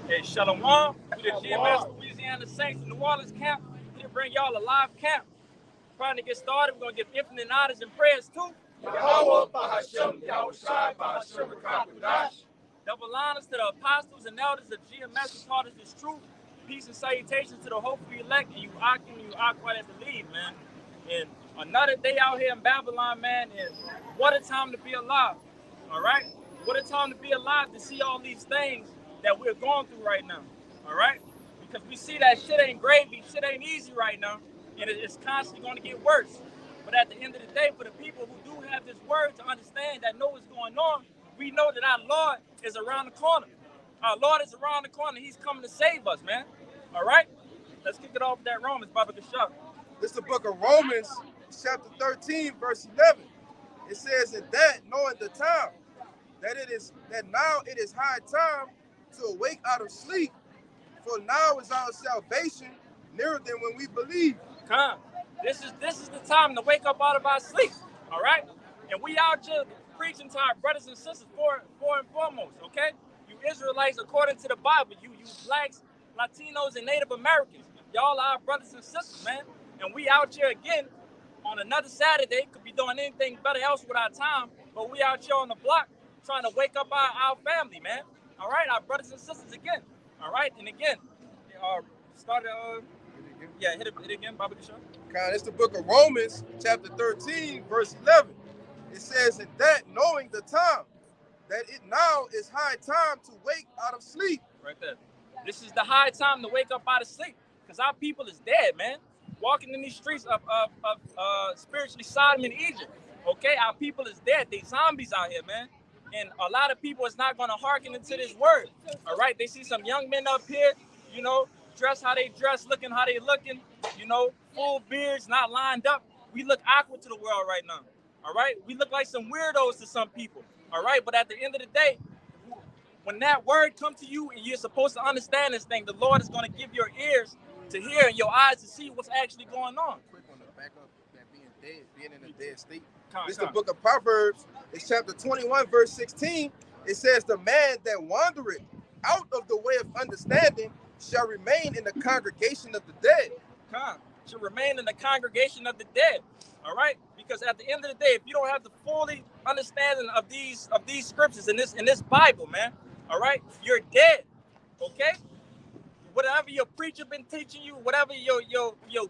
Hey, Shalom, to the GMS Louisiana Saints New Orleans camp. We to bring y'all a live camp. Trying to get started. We're going to give infinite honors and prayers too. Yahweh, Bahashem, Yahushai, Bahashem, Rakakudash. Double honors to the apostles and elders of GMS who taught us this truth. Peace and salutations to the hopefully elect and you Akim, you Aqua that believe, man. And another day out here in Babylon, man, and what a time to be alive. All right? What a time to be alive to see all these things that we're going through right now. All right? Because we see that shit ain't gravy, shit ain't easy right now, and it's constantly going to get worse. But at the end of the day, for the people who do have this word to understand that know what's going on, we know that our Lord is around the corner. Our Lord is around the corner. He's coming to save us, man. All right? Let's kick it off with that Romans, Baba Kashab. This is the book of Romans, chapter 13, verse 11. It says, "And that, knowing the time, that now it is high time to awake out of sleep, for now is our salvation nearer than when we believe." Come. This is the time to wake up out of our sleep. All right? And we out here preaching to our brothers and sisters for and foremost, okay? You Israelites, according to the Bible, you blacks, Latinos, and Native Americans, y'all are our brothers and sisters, man. And we out here again on another Saturday. Could be doing anything better else with our time, but we out here on the block trying to wake up our family, man. All right, our brothers and sisters again. All right, and again, started. Hit it again, Baba Kishore. It's the book of Romans, chapter 13, verse 11. It says, "And that, knowing the time, that it now is high time to wake out of sleep." Right there. This is the high time to wake up out of sleep, because our people is dead, man. Walking in these streets of spiritually Sodom and Egypt. Okay, our people is dead. They zombies out here, man. And a lot of people is not going to hearken into this word. All right, they see some young men up here, you know, dress how they dress, looking how they looking, you know, full beards, not lined up. We look awkward to the world right now. All right, we look like some weirdos to some people. All right, but at the end of the day, when that word comes to you and you're supposed to understand this thing, the Lord is going to give your ears to hear and your eyes to see what's actually going on. Quick on the back up that being dead, being in a dead state. This is the book of Proverbs. It's chapter 21, verse 16. It says, "The man that wandereth out of the way of understanding shall remain in the congregation of the dead." Shall remain in the congregation of the dead. All right, because at the end of the day, if you don't have the fully understanding of these scriptures in this Bible, man, all right, you're dead. Okay. Whatever your preacher been teaching you, whatever your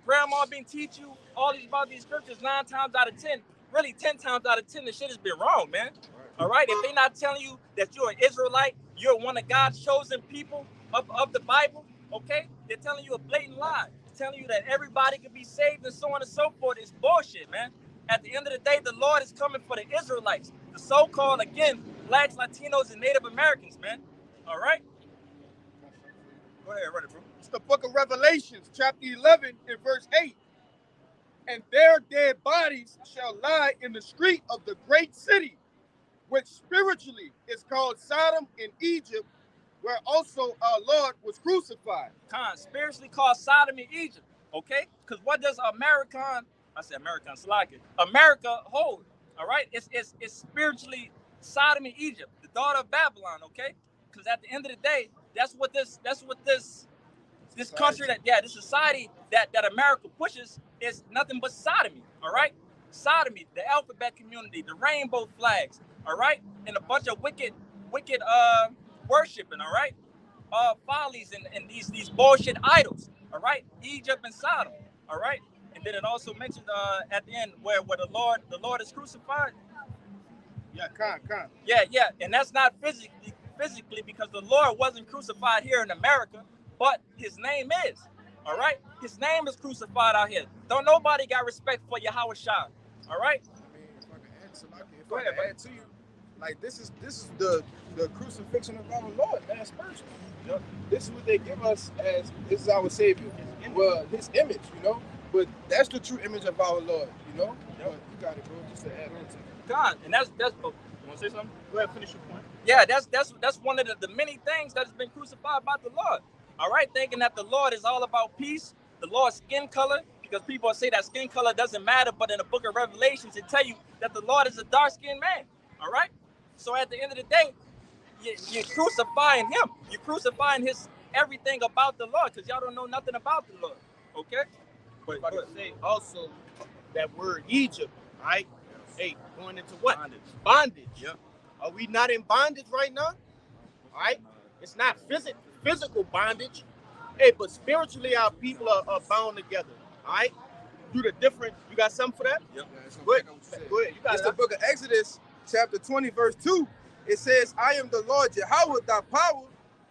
grandma been teaching you, all these about these scriptures, 9 times out of 10, really 10 times out of 10, the shit has been wrong, man. All right, if they're not telling you that you're an Israelite, you're one of God's chosen people of the Bible, okay, they're telling you a blatant lie. They're telling you that everybody can be saved and so on and so forth. It's bullshit, man. At the end of the day, the Lord is coming for the Israelites, the so-called, again, blacks, Latinos, and Native Americans, man. All right. Go ahead, run it, bro. It's the book of Revelations, chapter 11, and verse 8. "And their dead bodies shall lie in the street of the great city, which spiritually is called Sodom and Egypt, where also our Lord was crucified." Spiritually called Sodom and Egypt, okay? Because what does America hold? All right, it's spiritually Sodom and Egypt, the daughter of Babylon, okay? Because at the end of the day, that's what this country this society that America pushes is nothing but sodomy. All right, sodomy, the alphabet community, the rainbow flags. All right, and a bunch of wicked worshiping. All right, follies and these bullshit idols. All right, Egypt and Sodom. All right, and then it also mentioned at the end where the Lord is crucified. Yeah, and that's not physically because the Lord wasn't crucified here in America, but his name is. All right, his name is crucified out here. Don't nobody got respect for Yahweh Shah. All right. I mean, if I can add to add to you, like this is the crucifixion of our Lord, man, spiritually. Yep. This is what they give us as this is our Savior. Well, his image, you know. But that's the true image of our Lord, you know. Yep. But you got it, bro. Just to add on to it. God, and that's. Oh, you want to say something? Go ahead, finish your point. Yeah, that's one of the many things that has been crucified by the Lord. All right, thinking that the Lord is all about peace, the Lord's skin color, because people say that skin color doesn't matter, but in the book of Revelations, it tell you that the Lord is a dark-skinned man. All right, so at the end of the day, you're crucifying him. You're crucifying his everything about the Lord, because y'all don't know nothing about the Lord. Okay? But I say also that word Egypt, right? Hey, going into what? Bondage. Yeah. Are we not in bondage right now? All right? It's not physical bondage. Hey, but spiritually our people are bound together. All right? Through the different, you got something for that? Yep. Go ahead. You got It's the book of Exodus, chapter 20, verse 2. It says, I am the Lord Jehovah, thy power,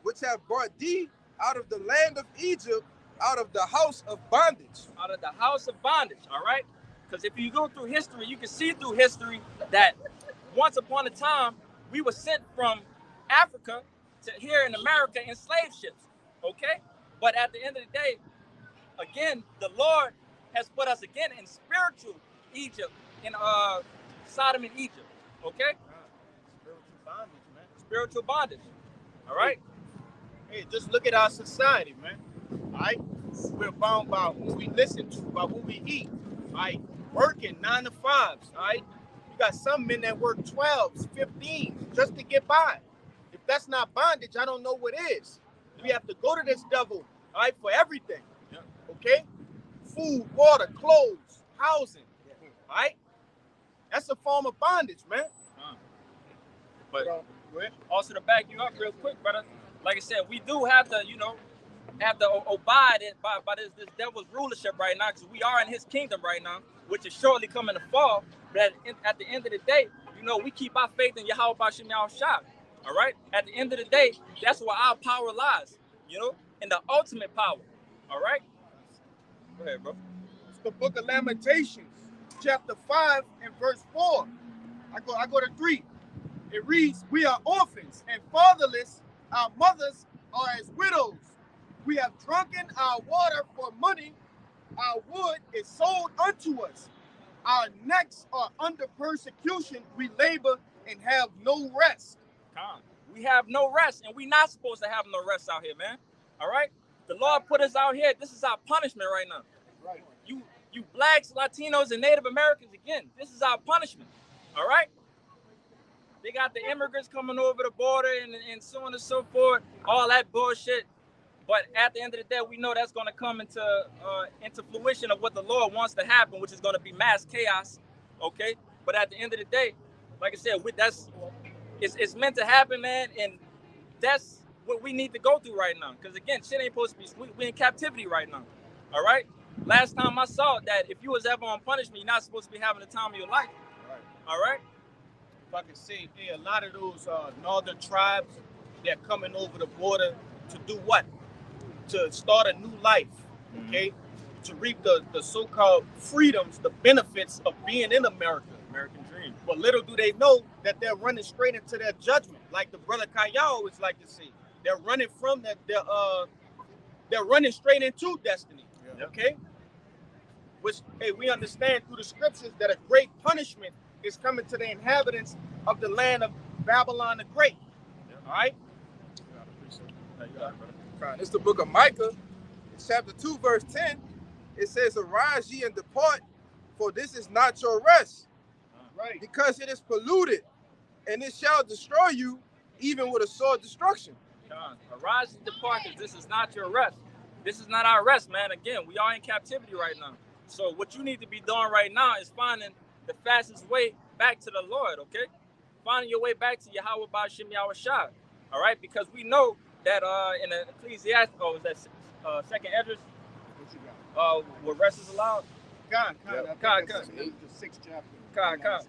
which have brought thee out of the land of Egypt, out of the house of bondage. Out of the house of bondage, all right? Because if you go through history, you can see through history that once upon a time, we were sent from Africa to here in America in slave ships, okay? But at the end of the day, again, the Lord has put us again in spiritual Egypt, in Sodom and Egypt, okay? spiritual bondage, man. Spiritual bondage, all right? Hey, just look at our society, man. All right? We're bound by who we listen to, by who we eat. All right? Working 9 to 5s, all right? You got some men that work 12s, 15s just to get by. If that's not bondage, I don't know what is. We have to go to this devil, all right, for everything. Yeah. Okay? Food, water, clothes, housing. All right? That's a form of bondage, man. But also to back you up real quick, brother, like I said, we do have to, have to abide by this devil's rulership right now, because we are in his kingdom right now, which is shortly coming to fall. But at the end of the day, we keep our faith in Yahweh Bashim Yahushua. All right? At the end of the day, that's where our power lies, in the ultimate power. All right? Go ahead, bro. It's the book of Lamentations, chapter 5 and verse 4. I go to 3. It reads, we are orphans and fatherless. Our mothers are as widows. We have drunken our water for money. Our wood is sold unto us. Our necks are under persecution. We labor and have no rest. We have no rest, and we're not supposed to have no rest out here, man. All right? The Lord put us out here. This is our punishment right now. Right. You blacks, Latinos, and Native Americans, again, this is our punishment. All right? They got the immigrants coming over the border and so on and so forth, all that bullshit. But at the end of the day, we know that's going to come into fruition of what the Lord wants to happen, which is going to be mass chaos, okay? But at the end of the day, like I said, it's meant to happen, man, and that's what we need to go through right now. Because again, shit ain't supposed to be. We in captivity right now, all right? Last time I saw that if you was ever on punishment, you're not supposed to be having the time of your life, Right. all right? If I can say, a lot of those northern tribes, they're coming over the border to do what? To start a new life, okay? To reap the so-called freedoms, the benefits of being in America. American dream. But little do they know that they're running straight into their judgment, like the brother Kaya always like to say. They're running from that. They're running straight into destiny. Yeah. Okay. Which, we understand through the scriptures that a great punishment is coming to the inhabitants of the land of Babylon the Great. Yeah. All right. It's the book of Micah, chapter 2, verse 10. It says, arise ye and depart, for this is not your rest. Right. Because it is polluted, and it shall destroy you, even with a sword destruction. Arise and depart, because this is not your rest. This is not our rest, man. Again, we are in captivity right now. So what you need to be doing right now is finding the fastest way back to the Lord, okay? Finding your way back to Yahweh Bashim Yahushua, all right? Because we know that in the Ecclesiastes, is that second Esdras, where rest is allowed? Con. The sixth chapter.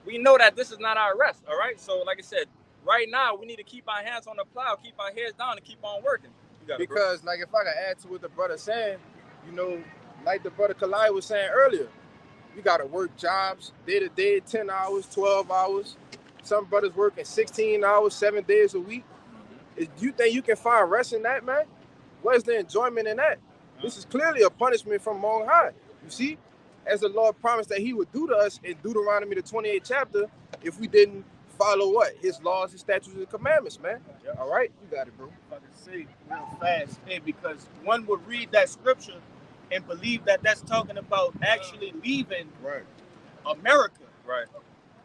We know that this is not our rest, all right? So like I said, right now we need to keep our hands on the plow, keep our heads down, and keep on working. Because, like, if I can add to what the brother saying, like the brother Kalai was saying earlier, we got to work jobs day to day, 10 hours, 12 hours. Some brothers working 16 hours, 7 days a week. Do you think you can find rest in that, man? Where's the enjoyment in that? This is clearly a punishment from on high. You see, as the Lord promised that he would do to us in Deuteronomy, the 28th chapter, if we didn't follow what? His laws, his statutes, and commandments, man. Yeah. All right? You got it, bro. If I can say real fast, because one would read that scripture and believe that that's talking about actually leaving America. Right.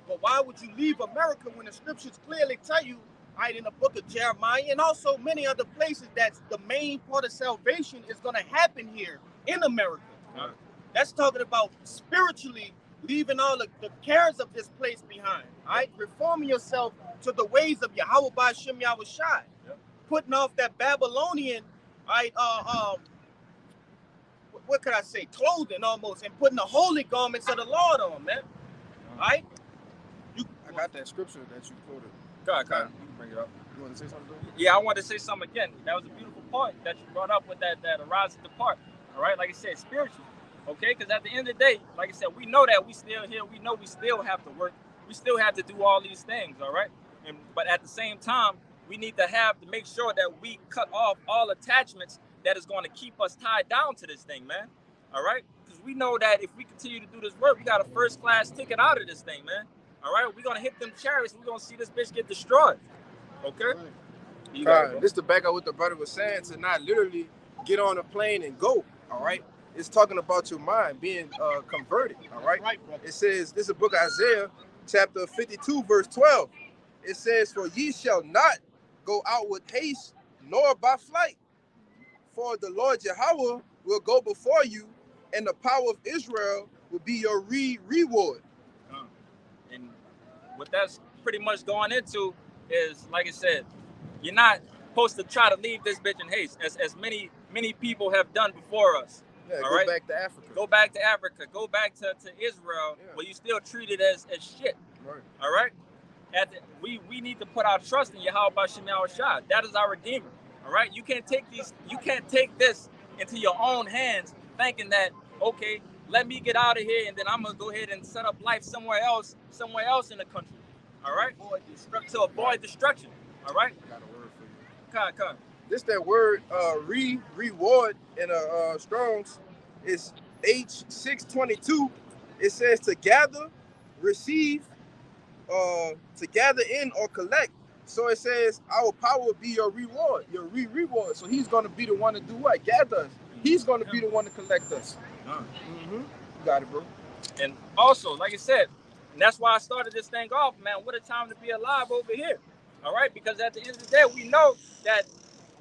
But why would you leave America when the scriptures clearly tell you right, in the book of Jeremiah, and also many other places, that's the main part of salvation is going to happen here in America. That's talking about spiritually leaving all the cares of this place behind. All right, reforming yourself to the ways of Yahweh Ba'Shem Yahushai, putting off that Babylonian, all right, what could I say, clothing almost, and putting the holy garments of the Lord on, man. All right. I got that scripture that you quoted. Go ahead. You can bring it up. You want to say something? Yeah, I wanted to say something again. That was a beautiful point that you brought up with that arise and depart. All right, like I said, spiritually. Okay, because at the end of the day, like I said, we know that we still here. We know we still have to work. We still have to do all these things. All right, but at the same time, we need to make sure that we cut off all attachments that is going to keep us tied down to this thing, man. All right, because we know that if we continue to do this work, we got a first-class ticket out of this thing, man. All right, we're gonna hit them chariots. We're gonna see this bitch get destroyed. Okay. This to back up what the brother was saying, to not literally get on a plane and go. All right. It's talking about your mind being converted. All right. It says, this is a book of Isaiah, chapter 52, verse 12. It says, for ye shall not go out with haste, nor by flight. For the Lord Yahweh will go before you, and the power of Israel will be your reward. And what that's pretty much going into is, like I said, you're not supposed to try to leave this bitch in haste, as many people have done before us. Yeah, go back to Africa. Go back to Africa. Go back to Israel, where you still treated as shit. Right. All right? We need to put our trust in Yahweh Ba'Shem Yahushai. That is our Redeemer. All right? You can't take this into your own hands thinking that, okay, let me get out of here and then I'm gonna go ahead and set up life somewhere else in the country. All right? To avoid destruction. All right? I got a word for you. Come. This that word reward in Strong's is H622. It says to gather, receive, to gather in or collect. So it says our power will be your reward, your reward. So he's going to be the one to do what? Gather us. He's going to be the one to collect us. You got it, bro. And also, like I said, and that's why I started this thing off, man. What a time to be alive over here. All right? Because at the end of the day, we know that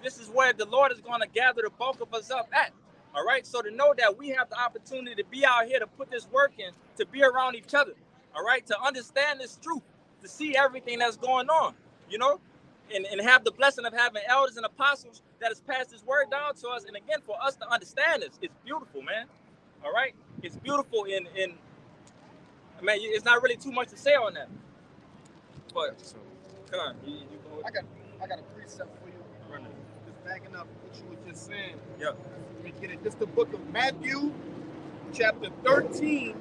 this is where the Lord is going to gather the bulk of us up at. All right? So to know that we have the opportunity to be out here, to put this work in, to be around each other. All right? To understand this truth, to see everything that's going on, you know? And have the blessing of having elders and apostles that has passed this word down to us. And again, for us to understand this, it's beautiful, man. All right? It's beautiful man, it's not really too much to say on that. But, come on. I got a precept for you. Just backing up what you were just saying. Yeah. Let me get it. This is the book of Matthew, chapter 13.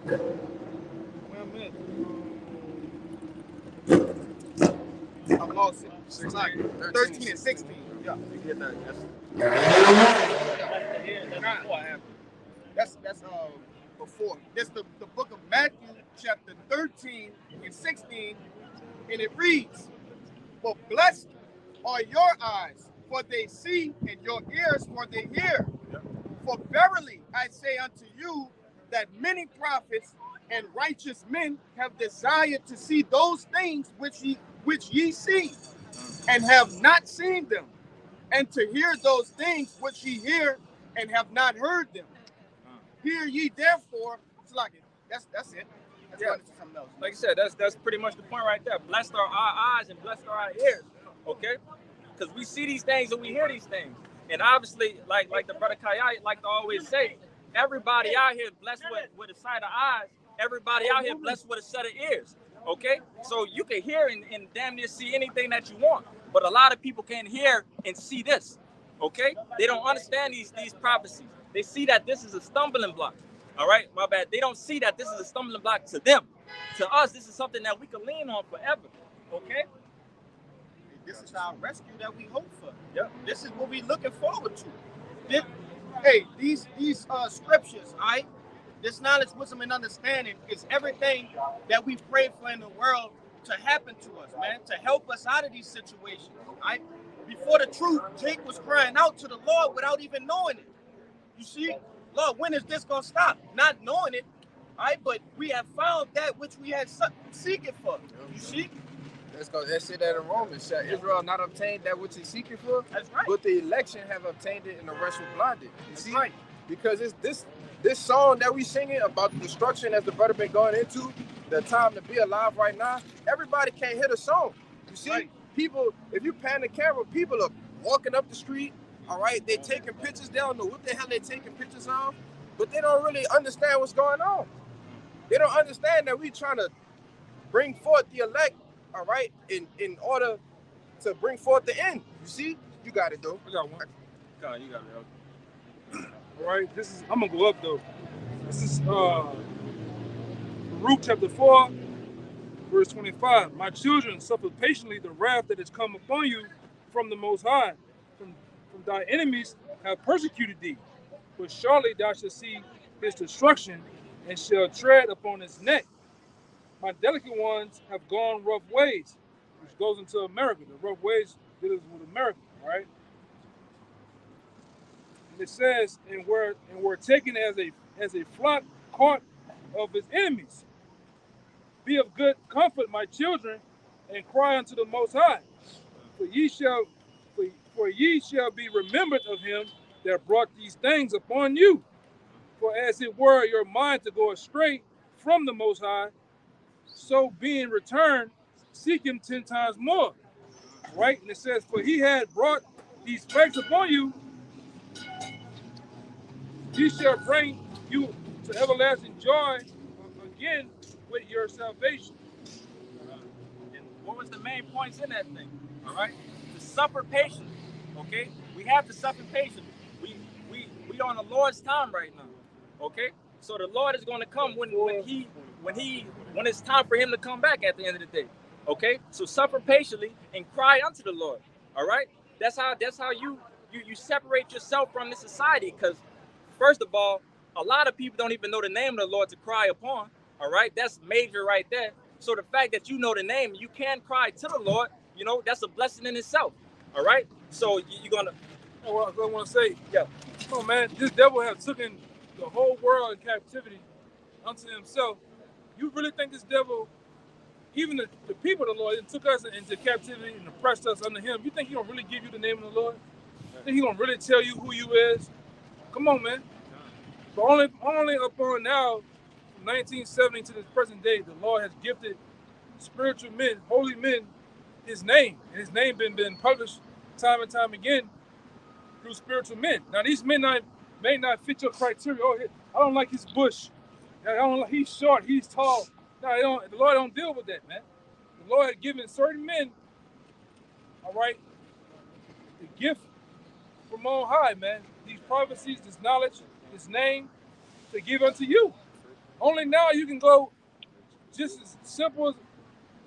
Where am I? I lost it. 13 and 16. Yeah. You get that. That's before. This the book of Matthew, chapter 13 and 16, and it reads, for blessed are your eyes, for they see, and your ears, for they hear. For verily I say unto you that many prophets and righteous men have desired to see those things which ye see, and have not seen them, and to hear those things which ye hear, and have not heard them. Hear ye therefore. It's like it. That's it. That's something else. Like I said, that's pretty much the point right there. Blessed are our eyes and blessed are our ears. Okay? Because we see these things and we hear these things. And obviously, like the brother Kaya like to always say, everybody out here blessed with a sight of eyes. Everybody out here blessed with a set of ears. Okay? So you can hear and damn near see anything that you want. But a lot of people can't hear and see this. Okay? They don't understand these prophecies. They see that this is a stumbling block. All right? My bad. They don't see that this is a stumbling block to them. To us, this is something that we can lean on forever. Okay? This is our rescue that we hope for. Yeah. This is what we're looking forward to. These scriptures, all right? This knowledge, wisdom, and understanding is everything that we pray for in the world to happen to us, man, to help us out of these situations, all right? Before the truth, Jake was crying out to the Lord without even knowing it. You see? Lord, when is this going to stop? Not knowing it, all right? But we have found that which we had seeking for. You see? Let's say that in Romans. Shall Israel not obtain that which he's seeking for? That's right. But the election have obtained it, and the rest were blinded. You That's see? right. Because it's this song that we singing about the destruction that the brother been going into, the time to be alive right now. Everybody can't hit a song. You see, Right. people, if you pan the camera, people are walking up the street. All right, they taking pictures. They don't know what the hell they taking pictures of, but they don't really understand what's going on. They don't understand that we trying to bring forth the elect. All right, in order to bring forth the end. You see, you got it though. I got one. God, you got it. All right, I'm gonna go up though. This is Luke chapter 4, verse 25. My children, suffer patiently the wrath that has come upon you from the Most High. From thy enemies have persecuted thee, but surely thou shalt see his destruction and shall tread upon his neck. My delicate ones have gone rough ways, which goes into America. The rough ways deals with America, right? And it says, and were taken as a flock caught of his enemies. Be of good comfort, my children, and cry unto the Most High, for ye shall be remembered of him that brought these things upon you. For as it were your mind to go astray from the Most High, so being returned, seek him 10 times more. Right? And it says, for he had brought these plagues upon you, he shall bring you to everlasting joy again with your salvation. And what was the main points in that thing? All right, to suffer patiently. Okay, we have to suffer patiently. We on the Lord's time right now. Okay, so the Lord is going to come when it's time for him to come back at the end of the day. Okay, so suffer patiently and cry unto the Lord. All right, that's how you separate yourself from this society. Because first of all, a lot of people don't even know the name of the Lord to cry upon. All right, that's major right there. So the fact that you know the name, you can cry to the Lord. You know, that's a blessing in itself. All right, so you're gonna. What I want to say, Yeah. come on, man, this devil has taken the whole world in captivity unto himself. You really think this devil, even the people of the Lord, took us into captivity and oppressed us under him? You think he gonna really give you the name of the Lord? You think he gonna really tell you who you is? Come on, man. But only upon now, from 1970 to this present day, the Lord has gifted spiritual men, holy men, his name. And his name been published time and time again through spiritual men. Now, these men may not fit your criteria. Oh, I don't like his bush. He's short, he's tall. No, the Lord don't deal with that, man. The Lord had given certain men, all right, the gift from on high, man. These prophecies, this knowledge, this name, to give unto you. Only now you can go just as simple as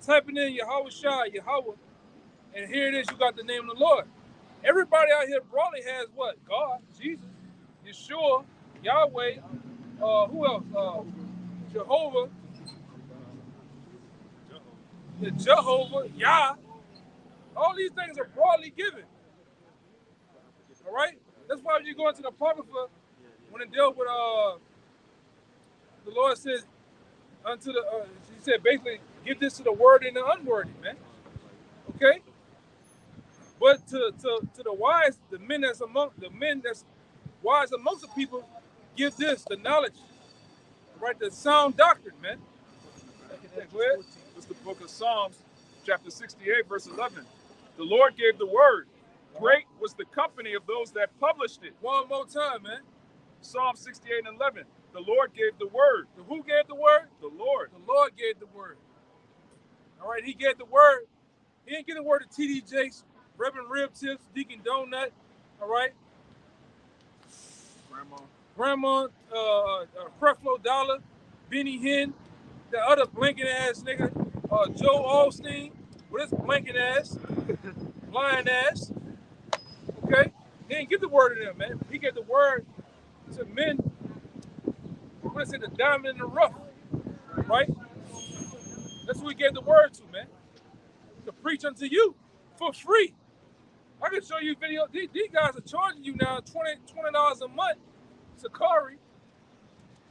typing in Yahweh Shai, Yahweh, and here it is, you got the name of the Lord. Everybody out here broadly has what? God, Jesus, Yeshua, Yahweh, who else? Jehovah, Jehovah, Yah. All these things are broadly given. All right? That's why when you go into the Apocrypha, when it dealt with, the Lord says, he said basically, give this to the worthy and the unworthy, man. Okay? But to the wise, the men that's wise amongst the people, give this, the knowledge, right? The sound doctrine, man. Go ahead. It's the book of Psalms, chapter 68, verse 11. The Lord gave the word. Great was the company of those that published it. One more time, man. Psalm 68 and 11. The Lord gave the word. Who gave the word? The Lord. The Lord gave the word. All right, he gave the word. He didn't give the word to T.D. Jakes, Reverend Rib Tips, Deacon Donut, all right? Grandma, Creflo Dollar, Benny Hinn, the other blinking ass nigga, Joe Osteen, with his blinking ass, blind ass, okay? He didn't give the word to them, man. He gave the word to men, what is it, the diamond in the rough, right? That's who he gave the word to, man. To preach unto you for free. I can show you video. These guys are charging you now $20 a month, Sakari,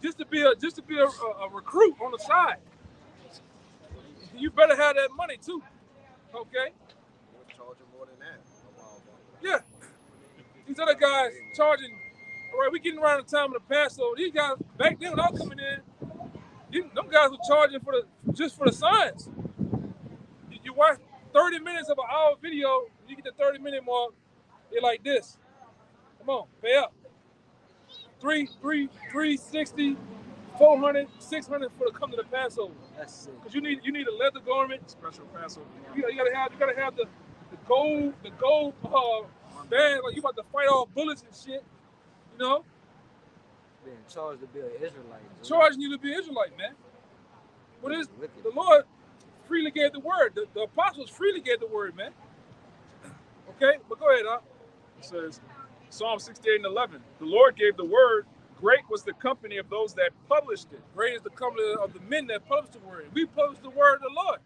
just to be a recruit on the side. You better have that money too. Okay? We're charging more than that a while back. Yeah. These other guys charging, all right, we getting around the time of the Passover. These guys, back then when I was coming in, them guys were charging just for the signs. You watch 30 minutes of an hour video, you get the 30-minute mark, they're like this. Come on, pay up. 360, 400, 600 for to come to the Passover. That's it. Cause you need a leather garment. Special Passover. You gotta have the gold band, like you about to fight all bullets and shit. You know, Being charged to be an Israelite. charging you to be Israelite, man. What is the Lord freely gave the word? The apostles freely gave the word, man. Okay, but go ahead, It says, Psalm 68:11. The Lord gave the word. Great was the company of those that published it. Great is the company of the men that published the word. We publish the word of the Lord.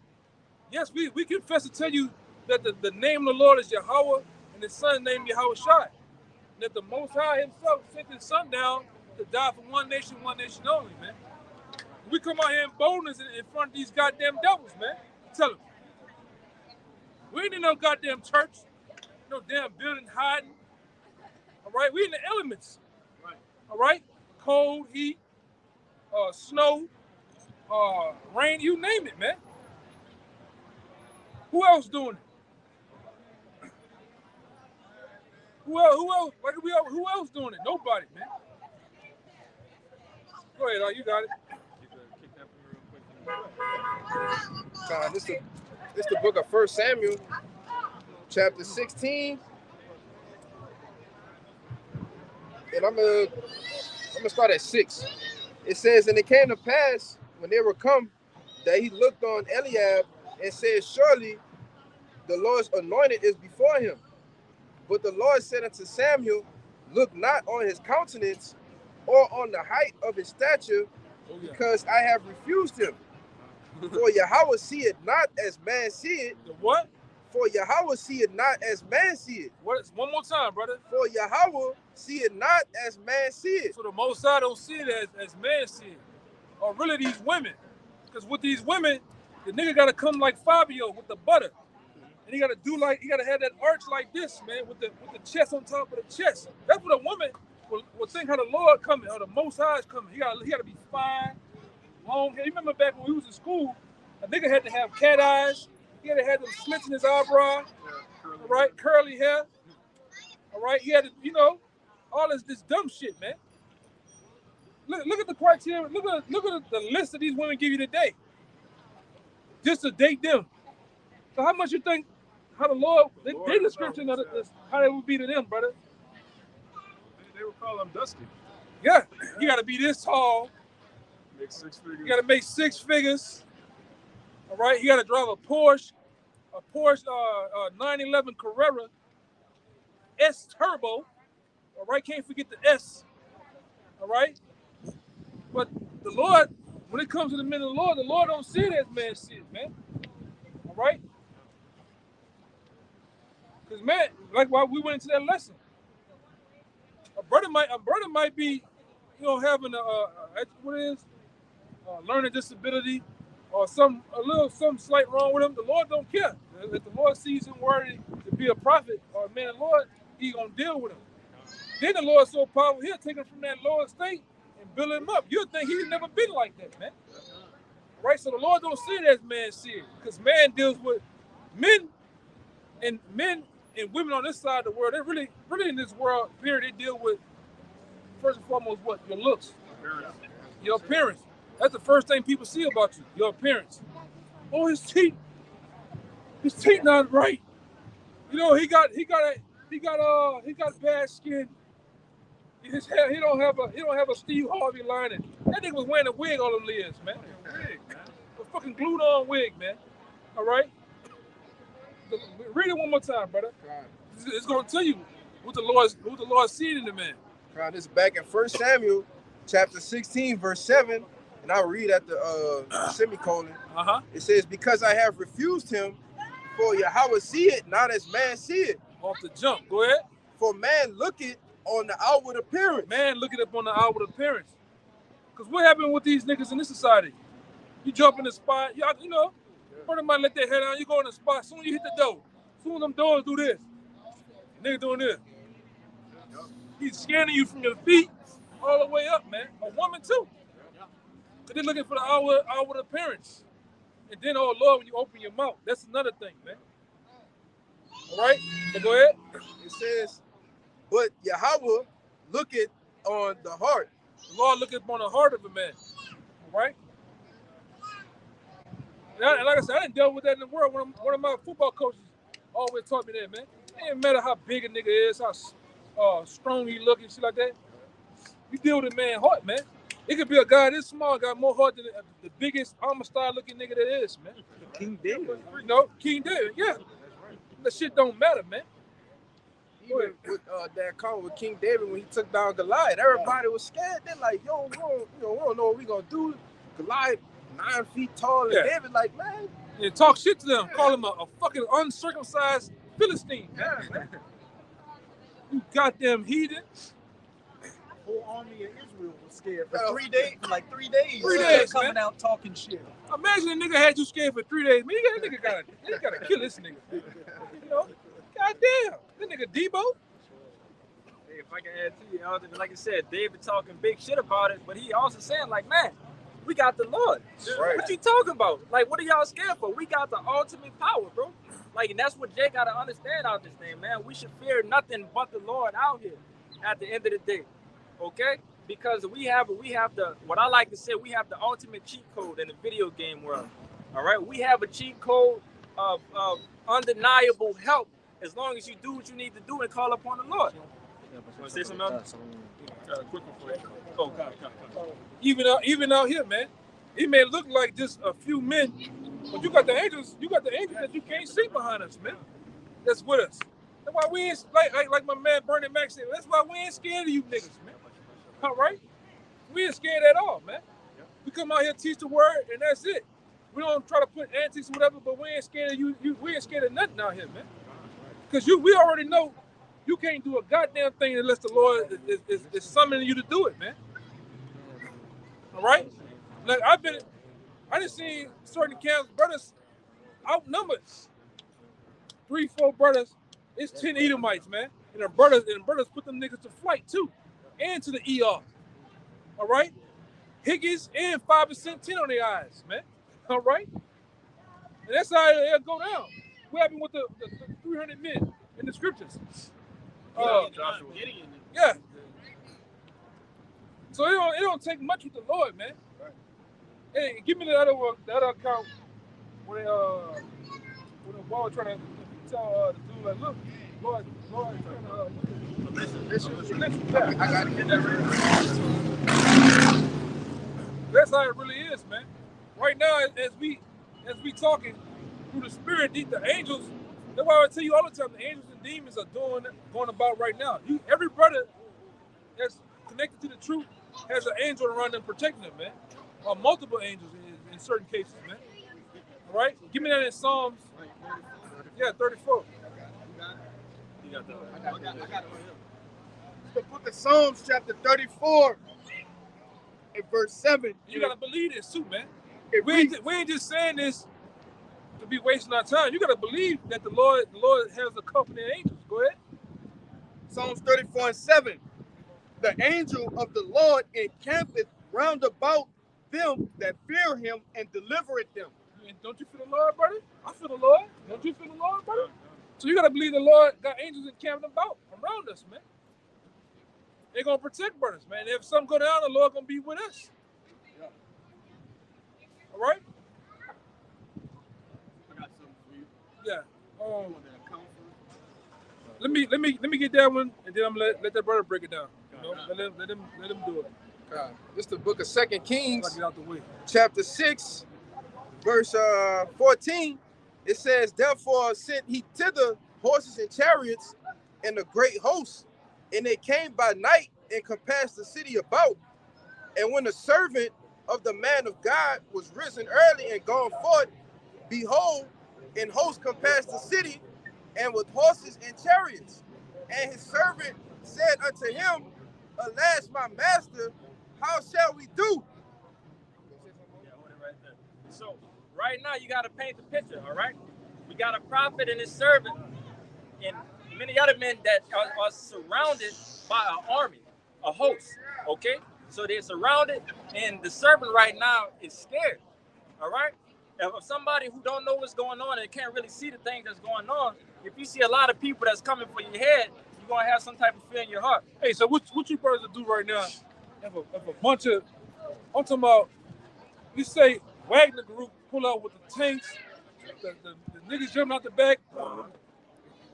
Yes, we confess to tell you that the name of the Lord is Yahweh and his son named Yahweh Shai. And that the Most High himself sent his son down to die for one nation only, man. We come out here in boldness in front of these goddamn devils, man. Tell them. We ain't in no goddamn church, no damn building hiding. All right, we in the elements. Right. All right, cold, heat, snow, rain, you name it, man. Who else doing it? Who else? Who else doing it? Nobody, man. Go ahead, you got it. Kick that real quick. This the book of 1 Samuel, chapter 16. And I'm gonna start at 6. It says, and it came to pass when they were come that he looked on Eliab and said, surely the Lord's anointed is before him. But the Lord said unto Samuel, look not on his countenance or on the height of his stature, because I have refused him. For Yahweh seeth not as man seeth. The what? For Yahweh seeth not as man seeth. What? One more time, brother. For Yahweh seeth not as man seeth. So the Most High don't see it as man see it. Or really these women. Because with these women, the nigga gotta come like Fabio with the butter. And he gotta have that arch like this, man, with the chest on top of the chest. That's what a woman will think how the Lord coming, or the Most High is coming. He gotta be fine, long hair. You remember back when we was in school, a nigga had to have cat eyes. He had to have them slits in his eyebrow, all right, curly hair, all right. He had to, all this dumb shit, man. Look at the criteria. Look at the list that these women give you today, just to date them. So how much you think how the Lord they description of this, how they would be to them, brother? They would call them dusty. Yeah, you got to be this tall. Make 6 figures. You got to make 6 figures. All right, you got to drive a Porsche 911 Carrera S Turbo. All right, can't forget the S. All right, but the Lord, when it comes to the men of the Lord don't see it as man sees it, man. All right, because man, like why we went into that lesson. A brother might be, having learning disability. Or some slight wrong with him, the Lord don't care. If the Lord sees him worthy to be a prophet or a man of the Lord, he gonna deal with him. Then the Lord's so powerful, he'll take him from that lower state and build him up. You'll think he's never been like that, man. Right? So the Lord don't see it as man sees it, because man deals with men and women on this side of the world. They really in this world, period, they deal with first and foremost what? Your looks, your appearance. That's the first thing people see about you, your appearance. Oh, his teeth not right. He got bad skin. His hair, he don't have a Steve Harvey lining. That nigga was wearing a wig all them years, man. A fucking glued on wig, man. All right. Read it one more time, brother. It's gonna tell you who the Lord seed in the man. This is back in 1 Samuel, chapter 16, verse 7. And I'll read at the semicolon. It says, because I have refused him, for Yahweh see it, not as man see it. Off the jump, go ahead. For man looketh on the outward appearance. Man looking up on the outward appearance. Because what happened with these niggas in this society? You jump in the spot, Brother might let their head down. You go in the spot. Soon you hit the door. Soon them doors do this. Nigga doing this. He's scanning you from your feet all the way up, man. A woman too. Cause they're looking for the outward appearance. And then, oh Lord, when you open your mouth, that's another thing, man. All right, so go ahead. It says, but Yahweh looketh on the heart. The Lord looketh upon the heart of a man. All right. And like I said, I didn't deal with that in the world. One of my football coaches always taught me that, man. It didn't matter how big a nigga is, how strong he look and shit like that. You deal with a man's heart, man. It could be a guy this small, got more heart than the biggest Armstrong looking nigga that is, man. King David. You know, King David, yeah. That shit don't matter, man. Even with that comment with King David when he took down Goliath, everybody was scared. They're like, yo, we don't know what we gonna do. Goliath 9 feet tall, and David like, man. Yeah, talk shit to them. Call him a fucking uncircumcised Philistine. Yeah, man. You goddamn heathen. Whole army of Israel was scared for Yeah. 3 days. For like 3 days. 3 days, coming man. out talking shit. Imagine a nigga had you scared for 3 days. Man, that nigga gotta kill this nigga. You know? Goddamn. That nigga Debo. Hey, if I can add to you, Elder, like I said, David talking big shit about it, but he also saying like, man, we got the Lord. Right. What you talking about? Like, what are y'all scared for? We got the ultimate power, bro. Like, and that's what Jay got to understand out this thing, man. We should fear nothing but the Lord out here at the end of the day, okay? Because we have the, what I like to say, we have the ultimate cheat code in the video game world, all right? We have a cheat code of undeniable help as long as you do what you need to do and call upon the Lord. You want to say something else? Quick one for you. Oh, God. Even out here, man. It may look like just a few men, but you got the angels that you can't see behind us, man. That's with us. That's why we ain't like my man Bernie Mac said, that's why we ain't scared of you niggas, man. All right? We ain't scared at all, man. We come out here, teach the word, and that's it. We don't try to put antics or whatever, but we ain't scared of you. We ain't scared of nothing out here, man. Because we already know you can't do a goddamn thing unless the Lord is summoning you to do it, man. All right? Like I done seen certain camps, brothers outnumbered. 3, 4 brothers, it's 10 Edomites, man. And the brothers put them niggas to flight too. And to the ER. All right? Higgins and 5% 10 on their eyes, man. All right? And that's how it'll go down. What happened with the 300 men in the scriptures? Yeah. So it don't take much with the Lord, man. Hey, give me the other account when the ball trying to tell the dude like, look, Lord, listen. I gotta get that ready. That's how it really is, man. Right now, as we talking through the spirit, the angels. That's why I tell you all the time, the angels and demons are going about right now. Every brother that's connected to the truth has an angel around them protecting them, man. Or multiple angels in certain cases, man. All right? Give me that in Psalms. Yeah, 34. You got that. I got it right here. The book of Psalms, chapter 34, and verse 7. You got to believe this too, man. It We reads, ain't just saying this to be wasting our time. You got to believe that the Lord has a company of angels. Go ahead. Psalms 34 and 7. The angel of the Lord encampeth round about them that fear him and delivereth them. Don't you feel the Lord, brother? I feel the Lord. Don't you feel the Lord, brother? So you got to believe the Lord got angels encamped about around us, man. They're going to protect brothers, man. If something go down, the Lord going to be with us. All right? I got something for you. Yeah. Let me get that one, and then I'm gonna let that brother break it down. You know? Let him do it. This is the book of 2 I'll Kings, get out the way. chapter 6, verse 14. It says, therefore sent he thither horses and chariots and a great host, and they came by night and compassed the city about. And when the servant of the man of God was risen early and gone forth, behold, an host compassed the city, and with horses and chariots. And his servant said unto him, alas, my master, how shall we do? Yeah, hold it right there. So right now you got to paint the picture, all right? We got a prophet and his servant and many other men that are surrounded by an army, a host, okay? So they're surrounded, and the servant right now is scared, all right? If somebody who don't know what's going on and can't really see the things that's going on, if you see a lot of people that's coming for your head, you're going to have some type of fear in your heart. Hey, so what you brothers do right now, if a bunch of, I'm talking about, you say Wagner group pull out with the tanks, the niggas jumping out the back,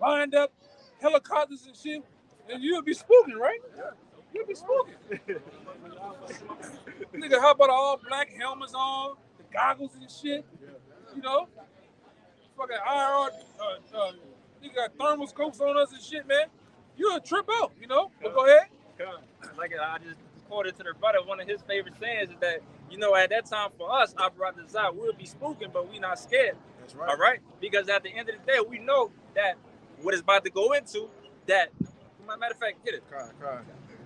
lined up, helicopters and shit, and you'll be spooking, right? You'll be spooking. Nigga, how about all black helmets on, the goggles and shit, you know? Fucking IR, nigga got thermoscopes on us and shit, man. You'll trip out, you know? But go ahead. Like I just quoted to the brother, one of his favorite sayings is that, you know, at that time for us, our brothers out, we'll be spooking, but we not scared. That's right. All right? Because at the end of the day, we know that what it's about to go into, that, matter of fact, get it.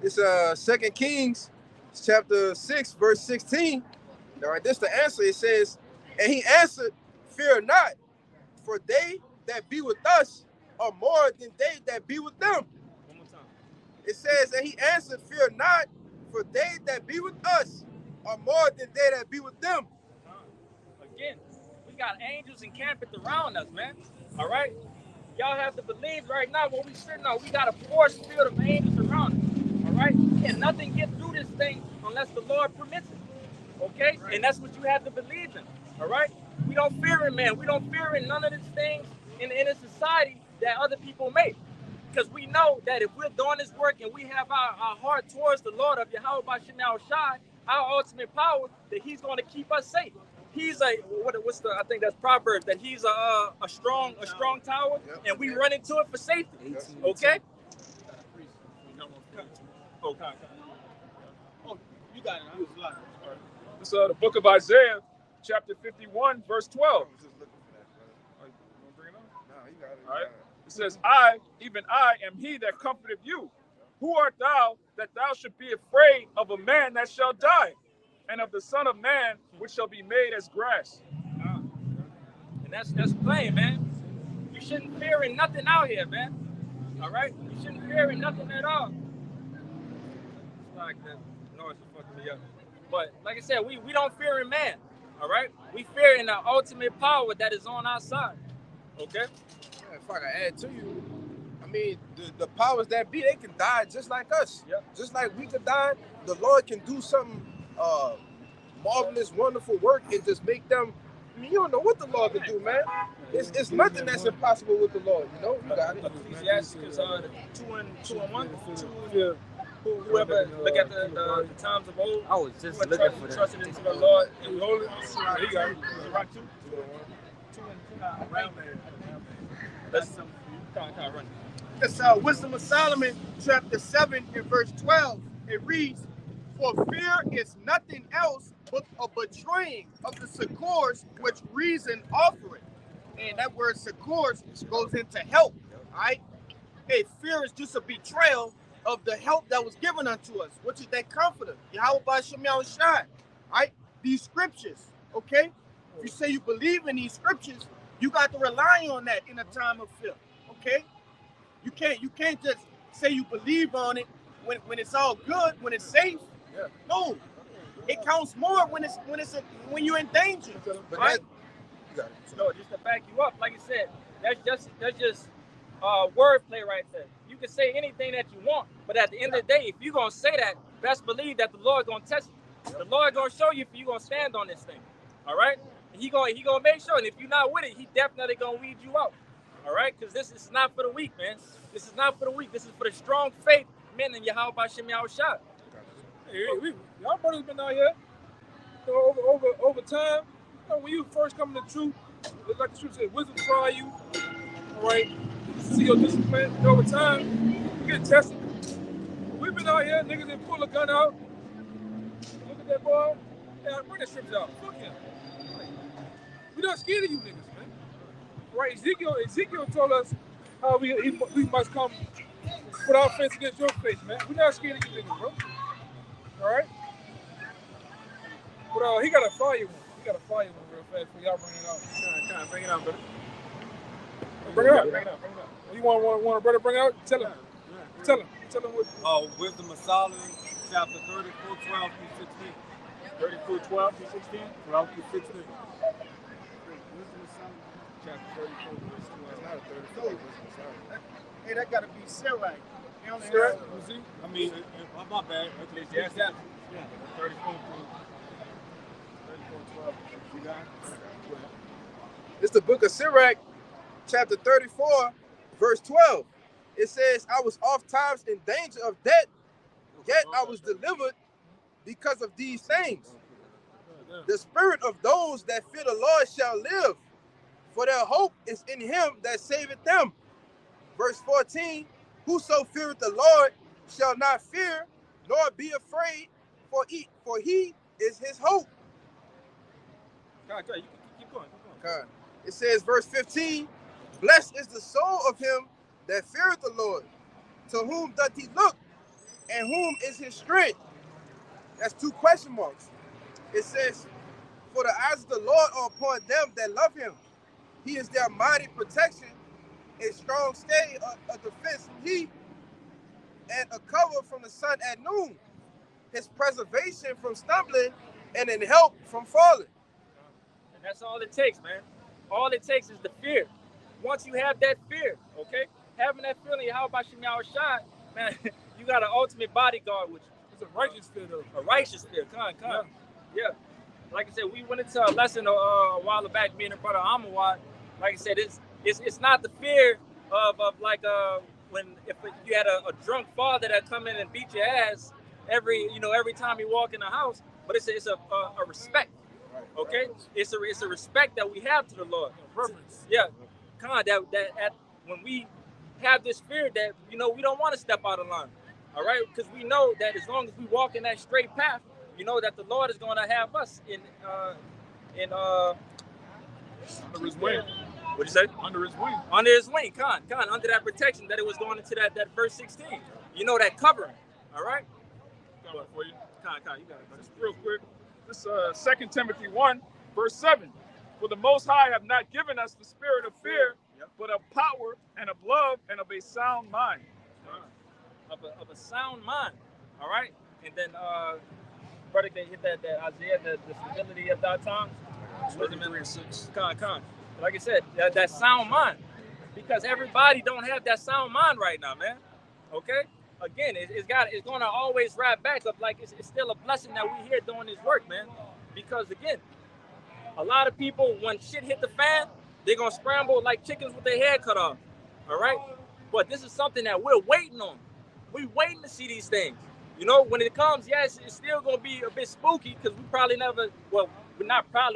It's 2 Kings chapter 6, verse 16. All right, this the answer. It says, and he answered, fear not, for they that be with us are more than they that be with them. One more time. It says, and he answered, fear not, for they that be with us are more than they that be with them. Again, we got angels encamped around us, man. All right? Y'all have to believe right now what we sitting on. We got a force field of angels around us. All right? And nothing gets through this thing unless the Lord permits it. Okay? Right. And that's what you have to believe in. All right? We don't fear in man. We don't fear in none of these things in a society that other people make. Because we know that if we're doing this work and we have our heart towards the Lord of Yahweh B'Shem Yahushai, our ultimate power, that he's going to keep us safe. He's I think that's Proverbs, that he's a strong tower, and we run into it for safety. Okay? Oh, you got it. It's the book of Isaiah, chapter 51, verse 12. All right. It says, I, even I, am he that comforteth you. Who art thou that thou should be afraid of a man that shall die, and of the Son of Man which shall be made as grass? And that's plain, man. You shouldn't fear in nothing out here, man. All right? You shouldn't fear in nothing at all. It's like that noise is fucking me up. But like I said, we don't fear in man. All right? We fear in the ultimate power that is on our side. Okay? Yeah, if I can add to you, I mean, the powers that be, they can die just like us. Yep. Just like we could die, the Lord can do something marvelous, wonderful work and just make them. I mean, you don't know what the Lord can do, man. It's nothing that's impossible with the Lord, you know? You got it. Ecclesiastes 2:1. Whoever look at the times of old, I was just looking for that. trusted into the Lord and You hold it? There you go. rock 2. 2 and 2. Let's kind of run. It's Wisdom of Solomon, chapter 7, and verse 12. It reads, for fear is nothing else but a betraying of the succors which reason offereth. And that word succors goes into help, all right? Hey, fear is just a betrayal of the help that was given unto us, which is that comforter, Yahweh B'Shem Yahushai, all right? These scriptures, okay? If you say you believe in these scriptures, you got to rely on that in a time of fear, okay? You can't just say you believe on it when it's all good, when it's safe. Yeah. No, it counts more when you're in danger. But right? you got it. No, just to back you up, like I said, that's just wordplay right there. You can say anything that you want, but at the end of the day, if you're gonna say that, best believe that the Lord gonna test you. The Lord gonna show you if you're gonna stand on this thing. All right? He gonna make sure, and if you're not with it, he definitely gonna weed you out. All right? Because this is not for the weak, man. This is not for the weak. This is for the strong faith men in Yahweh B'Shem Yahushai. Hey, y'all brothers been out here over time. You know, when you first come to the truth, like the truth said, wisdom try you. All right, see your discipline. And over time, you get tested. We've been out here, niggas didn't pull a gun out. Look at that boy. Yeah, bring that strips out. Fuck him. We're not scared of you niggas, man. Right? Ezekiel told us how we must come put our face against your face, man. We're not scared of you niggas, bro. All right? But he got a fire one. We got to fire one real fast before y'all bring it out. Kind of bring it out, brother. Bring it out. Bring it out. Bring it out. You want a brother bring it out? Tell him. Tell him what. Wisdom of Solomon, chapter 34, 12 through 16. 34, 12 through 16. 12 through 16. Wisdom of Solomon, chapter 34, verse 12. It's not a 34, Wisdom of Solomon. Hey, that gotta be Sirach. He only Sirach? has- I mean, my bad. Yes, that. Yeah, 34 through 12. You got it? It's the book of Sirach, chapter 34, verse 12. It says, I was oft times in danger of death, yet I was delivered because of these things. The spirit of those that fear the Lord shall live, for their hope is in him that saveth them. Verse 14, whoso feareth the Lord shall not fear, nor be afraid, for he is his hope. Come on, you keep going. God. It says, verse 15, blessed is the soul of him that feareth the Lord. To whom doth he look, and whom is his strength? That's 2 question marks. It says, for the eyes of the Lord are upon them that love him. He is their mighty protection, a strong stay, a defense from heat, and a cover from the sun at noon. His preservation from stumbling, and in help from falling. And that's all it takes, man. All it takes is the fear. Once you have that fear, okay, having that feeling, how about Shemyaw Shai, man, you got an ultimate bodyguard with you. It's a righteous fear, though. A righteous fear, yeah. Like I said, we went into a lesson a while back, me and the brother Amawad. Like I said, it's not the fear of like when if you had a drunk father that come in and beat your ass every time you walk in the house, but it's a respect, okay? It's a respect that we have to the Lord. Reverence. Yeah, that when we have this fear that we don't want to step out of line, all right? Because we know that as long as we walk in that straight path, that the Lord is going to have us in Under his wing. What'd you say? Under his wing. Under his wing, under that protection that it was going into that verse 16. That covering, all right? Got one for you. You got it. Just real quick. This 2 Timothy 1, verse 7. For the Most High have not given us the spirit of fear, but of power and of love and of a sound mind. Of a sound mind, all right? And then, brother, they hit that Isaiah, the stability of that tongue. Wisdom and 6. Like I said, that sound mind. Because everybody don't have that sound mind right now, man. Okay? Again, it's going to always wrap back up like it's still a blessing that we here doing this work, man. Because again, a lot of people, when shit hit the fan, they're going to scramble like chickens with their head cut off. All right? But this is something that we're waiting on. We're waiting to see these things. When it comes, yes, it's still going to be a bit spooky because we probably never,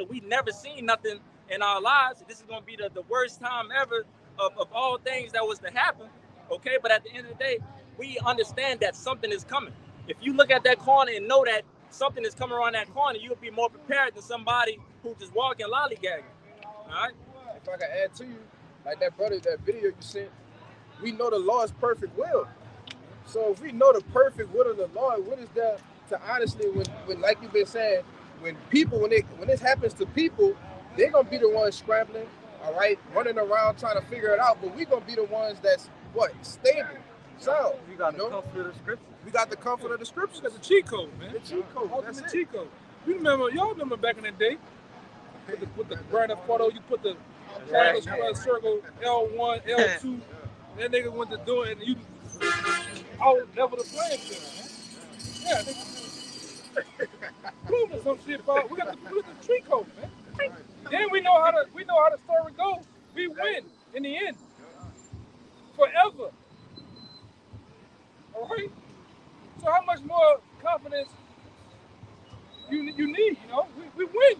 we never seen nothing in our lives. This is going to be the worst time ever of all things that was to happen, okay? But at the end of the day, we understand that something is coming. If you look at that corner and know that something is coming around that corner, you'll be more prepared than somebody who just walking lollygagging, all right? If I can add to you, like that brother, that video you sent, we know the Lord's perfect will. So if we know the perfect will of the Lord, what is there to honestly, when like you've been saying, when this happens to people, they're gonna be the ones scrambling, all right, running around trying to figure it out. But we're gonna be the ones that's stable, sound. We got the comfort of the scripture. We got the comfort of the scriptures. That's a cheat code, man. The cheat code. That's Ultimate it. cheat code. Y'all remember back in the day? With the brand photo, you put the triangle, circle, L1, L2. That nigga went to do it, and you level the playing field, man. Yeah, proving some shit about. We got the cheat code, man. Then we know how the story goes. We win in the end, forever. All right. So how much more confidence you need? We win.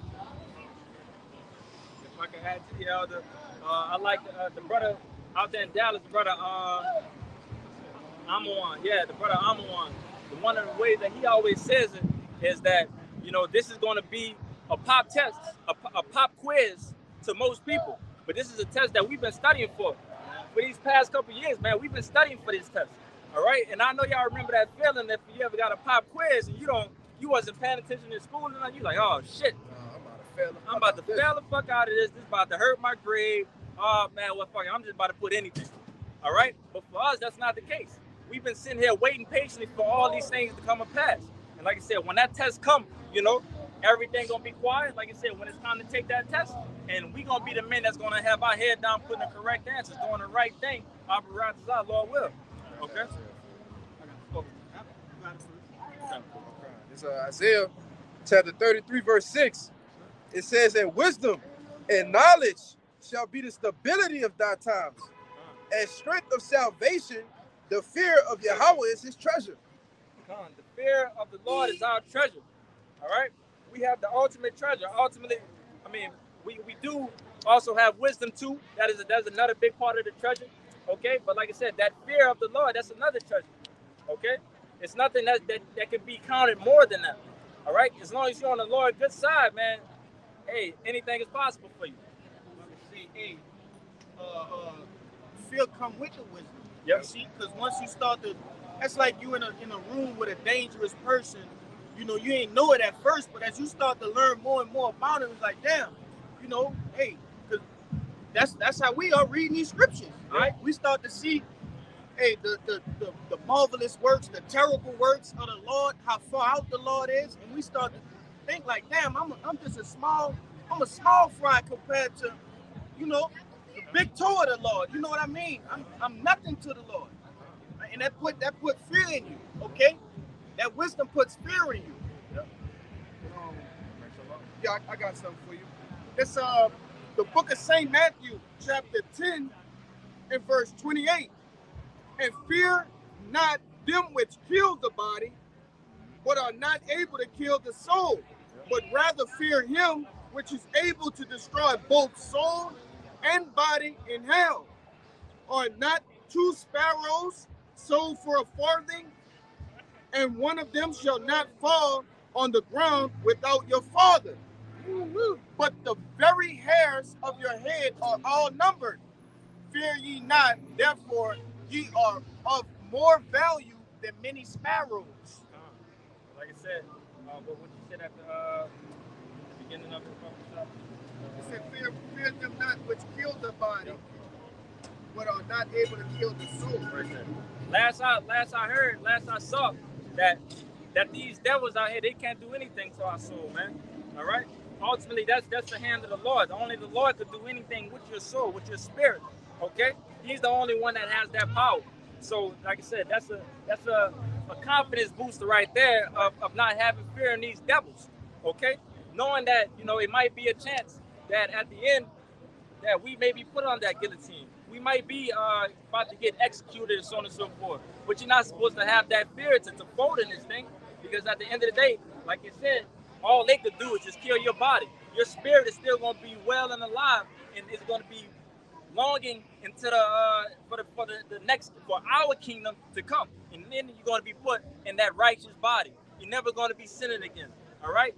If I can add to the elder, I like the brother out there in Dallas, the brother Amawan. Yeah, the brother Amawan. One of the ways that he always says it is that this is going to be a pop test, a pop quiz to most people. But this is a test that we've been studying for these past couple of years, man. We've been studying for this test. All right, and I know y'all remember that feeling if you ever got a pop quiz and you wasn't paying attention in school and you like, oh shit. I'm out of I'm about to fail the fuck out of this. This is about to hurt my grade. Oh man, well fuck it. I'm just about to put anything. All right? But for us, that's not the case. We've been sitting here waiting patiently for all these things to come and pass. And like I said, when that test comes, you know, everything gonna be quiet. Like I said, when it's time to take that test, and we gonna be the men that's gonna have our head down, putting the correct answers, doing the right thing. Our Lord will. Okay? It's Isaiah chapter 33, verse 6. It says that wisdom and knowledge shall be the stability of thy times, and strength of salvation, the fear of Yahweh is his treasure. The fear of the Lord is our treasure. All right? We have the ultimate treasure. Ultimately, I mean, we do also have wisdom too. That's another big part of the treasure. Okay? But like I said, that fear of the Lord, that's another treasure. Okay? It's nothing that can be counted more than that. All right? As long as you're on the Lord's good side, man, hey, anything is possible for you. Hey, fear come with the wisdom. Yep. You see, because once you start to, that's like you in a room with a dangerous person. You know, you ain't know it at first, but as you start to learn more and more about it, it's like, damn, you know, hey, because that's how we are reading these scriptures. All right, we start to see, hey, the marvelous works, the terrible works of the Lord, how far out the Lord is, and we start to think like, damn, I'm just a small fry compared to, you know, the big toe of the Lord. You know what I mean? I'm nothing to the Lord, and that put fear in you. Okay, that wisdom puts fear in you. Yeah, I got something for you. It's the book of Saint Matthew, chapter 10, and verse 28. And fear not them which kill the body, but are not able to kill the soul, but rather fear him which is able to destroy both soul and body in hell. Are not 2 sparrows sold for a farthing, and one of them shall not fall on the ground without your Father? But the very hairs of your head are all numbered. Fear ye not, therefore ye are of more value than many sparrows. Like I said, what you said at the beginning of the conversation? It said, fear them not which kill the body, but are not able to kill the soul. Right there. Last I saw that these devils out here, they can't do anything to our soul, man. All right? Ultimately, that's the hand of the Lord. Only the Lord could do anything with your soul, with your spirit. Okay? He's the only one that has that power. So, like I said, that's a confidence booster right there of not having fear in these devils. Okay? Knowing that, you know, it might be a chance that at the end that we may be put on that guillotine. We might be about to get executed and so on and so forth. But you're not supposed to have that fear to fold in this thing, because at the end of the day, like you said, all they could do is just kill your body. Your spirit is still going to be well and alive, and it's going to be longing into for our kingdom to come. And then you're going to be put in that righteous body. You're never going to be sinning again. All right?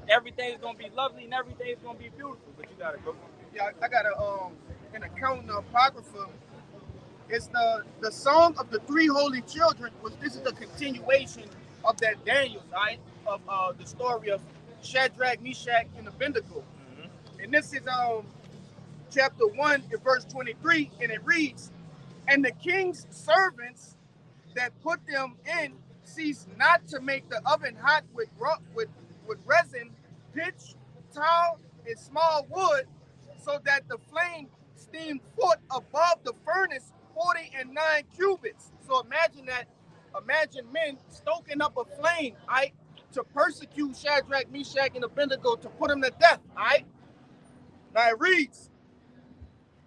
Everything's going to be lovely and everything's going to be beautiful. But you got to go. Yeah, I got an account in the Apocrypha. It's the Song of the Three Holy Children, which this is a continuation of that Daniel, right? Of the story of Shadrach, Meshach, and Abednego. Mm-hmm. And this is chapter 1 in verse 23, and it reads, and the king's servants that put them in ceased not to make the oven hot with resin, pitch, tar, and small wood, so that the flame steamed forth above the furnace 49 cubits. So imagine men stoking up a flame, right, to persecute Shadrach, Meshach, and Abednego, to put them to death, right? Now it reads,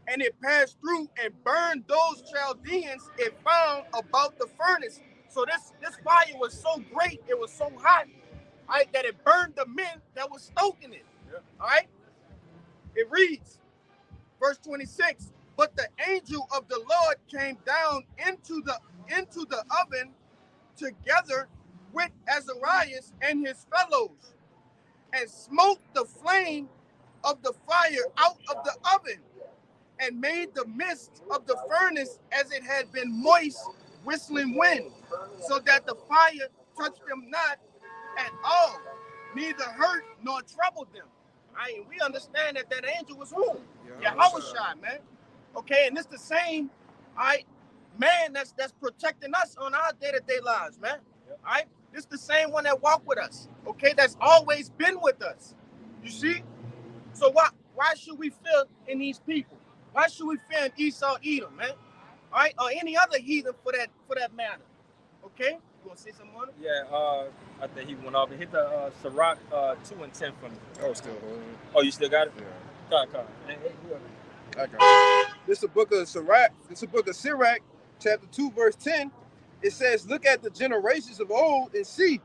and it passed through and burned those Chaldeans it found about the furnace. So this fire was so great, it was so hot, right, that it burned the men that was stoking it. Yeah. All right? It reads, verse 26, but the angel of the Lord came down into the oven together with Azarias and his fellows, and smote the flame of the fire out of the oven, and made the mist of the furnace as it had been moist, whistling wind, so that the fire touched them not at all, neither hurt nor troubled them. And we understand that that angel was who? Yeah, Yahushua, man. Okay, and it's the same, all right, man that's protecting us on our day-to-day lives, man. All right, it's the same one that walked with us. Okay, that's always been with us. You see? So why should we fear in these people? Why should we fear in Esau, Edom, man? All right, or any other heathen for that matter? Okay, you want to say something on it? Yeah, I think he went off and hit the Sirach 2 and 10 for me. Oh, still holding. Oh, you still got it? Yeah. Come. I got it. This is the book of Sirach. This is the book of Sirach, chapter 2, verse 10. It says, look at the generations of old and see,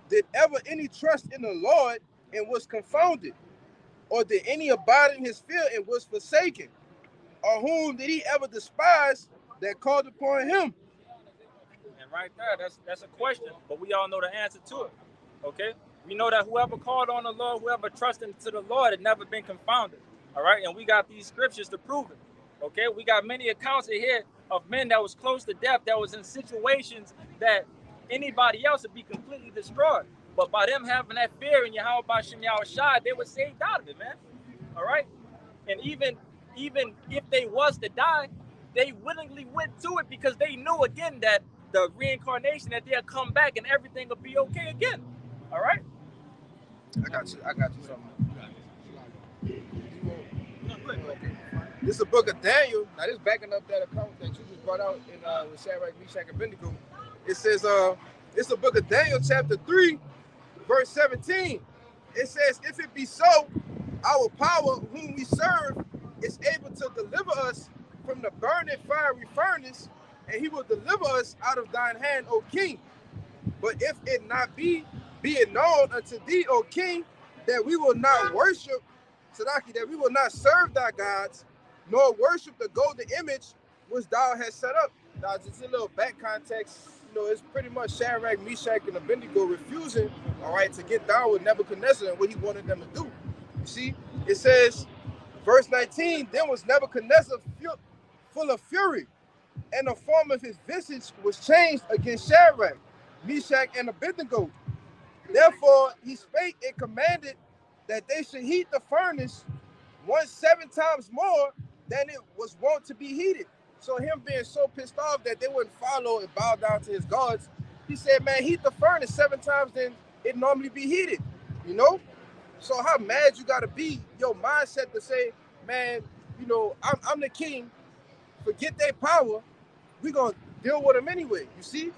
did ever any trust in the Lord and was confounded? Or did any abide in his fear and was forsaken? Or whom did he ever despise that called upon him? And right there, that's a question, but we all know the answer to it. Okay? We know that whoever called on the Lord, whoever trusted to the Lord had never been confounded. All right? And we got these scriptures to prove it. Okay? We got many accounts in here of men that was close to death, that was in situations that anybody else would be completely destroyed. But by them having that fear in Yahweh B'Shem Yahushua, they were saved out of it, man. All right? And even if they was to die, they willingly went to it because they knew, again, that the reincarnation, that they'll come back and everything will be okay again. All right? I got you something. This is the book of Daniel. Now, this is backing up that account that you just brought out in with Shadrach, Meshach, and Abednego. It says, it's the book of Daniel, chapter 3, verse 17. It says, if it be so, our power, whom we serve, is able to deliver us from the burning fiery furnace, and he will deliver us out of thine hand, O king. But if it not be it known unto thee, O king, that we will not worship, Sadaki, that we will not serve thy gods, nor worship the golden image which thou hast set up. Now, just a little back context, you know, it's pretty much Shadrach, Meshach, and Abednego refusing, all right, to get down with Nebuchadnezzar and what he wanted them to do. You see, it says, verse 19, then was Nebuchadnezzar full of fury, and the form of his visage was changed against Shadrach, Meshach, and Abednego. Therefore, he spake and commanded that they should heat the furnace 7 times more than it was wont to be heated. So him being so pissed off that they wouldn't follow and bow down to his gods, he said, man, heat the furnace 7 times than it normally be heated, you know? So how mad you gotta be, your mindset to say, man, you know, I'm the king, forget their power, we gonna deal with them anyway, you see?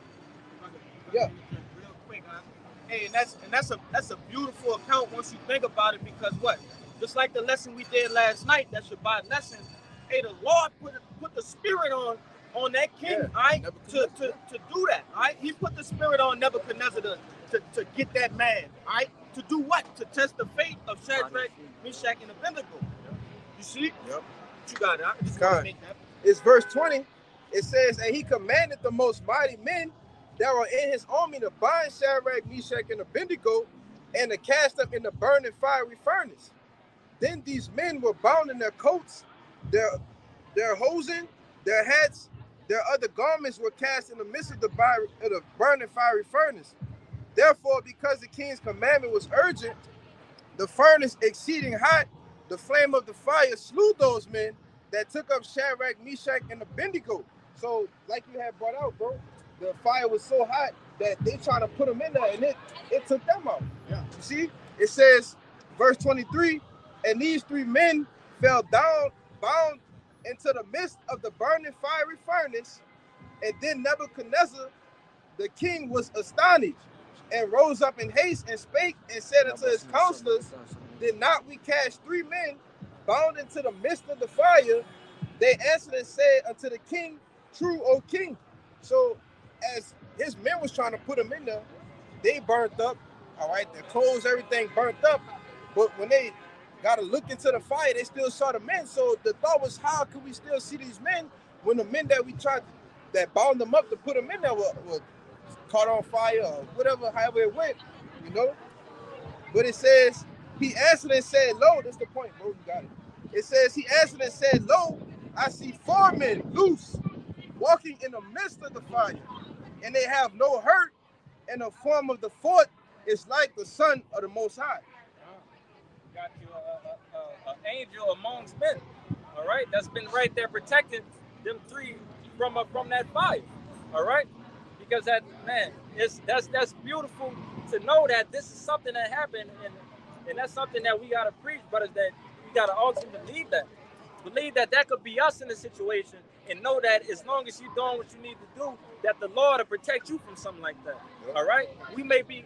Yeah. Real quick, huh? Hey, and that's a beautiful account once you think about it, because what? Just like the lesson we did last night, that Shabbat lesson, hey, the Lord put the spirit on that king, all right, to do that, all right? He put the spirit on Nebuchadnezzar to get that man, all right? To do what? To test the fate of Shadrach, Meshach, and Abednego. You see? Yep. You got it. I just want to make that. It's verse 20. It says, and he commanded the most mighty men that were in his army to bind Shadrach, Meshach, and Abednego, and to cast them in the burning fiery furnace. Then these men were bound in their coats, their hosen, their hats, their other garments were cast in the midst of the burning fiery furnace. Therefore, because the king's commandment was urgent, the furnace exceeding hot, the flame of the fire slew those men that took up Shadrach, Meshach, and Abednego. So, like you had brought out, bro, the fire was so hot that they trying to put them in there, and it took them out. Yeah. You see? It says, verse 23, and these 3 men fell down, bound into the midst of the burning fiery furnace, and then Nebuchadnezzar, the king, was astonished, and rose up in haste, and spake, and said unto his counselors, did not we cast 3 men bound into the midst of the fire? They answered and said unto the king, true, O king. So as his men was trying to put him in there, they burnt up, all right, their clothes, everything burnt up. But when they got to look into the fire, they still saw the men. So the thought was, how could we still see these men when the men that we tried, that bound them up to put them in there were caught on fire or whatever, however it went, you know? But it says, he answered and said, lo, that's the point, bro, you got it. It says, he answered and said, lo, I see 4 men loose, walking in the midst of the fire, and they have no hurt, and the form of the 4th is like the Son of the Most High. got you an angel amongst men. All right, that's been right there protecting them three from that fire. All right, because that man, that's beautiful to know that this is something that happened, and that's something that we gotta preach, brothers. That we gotta ultimately believe that that could be us in a situation, and know that as long as you're doing what you need to do, that the Lord will protect you from something like that. All right, we may be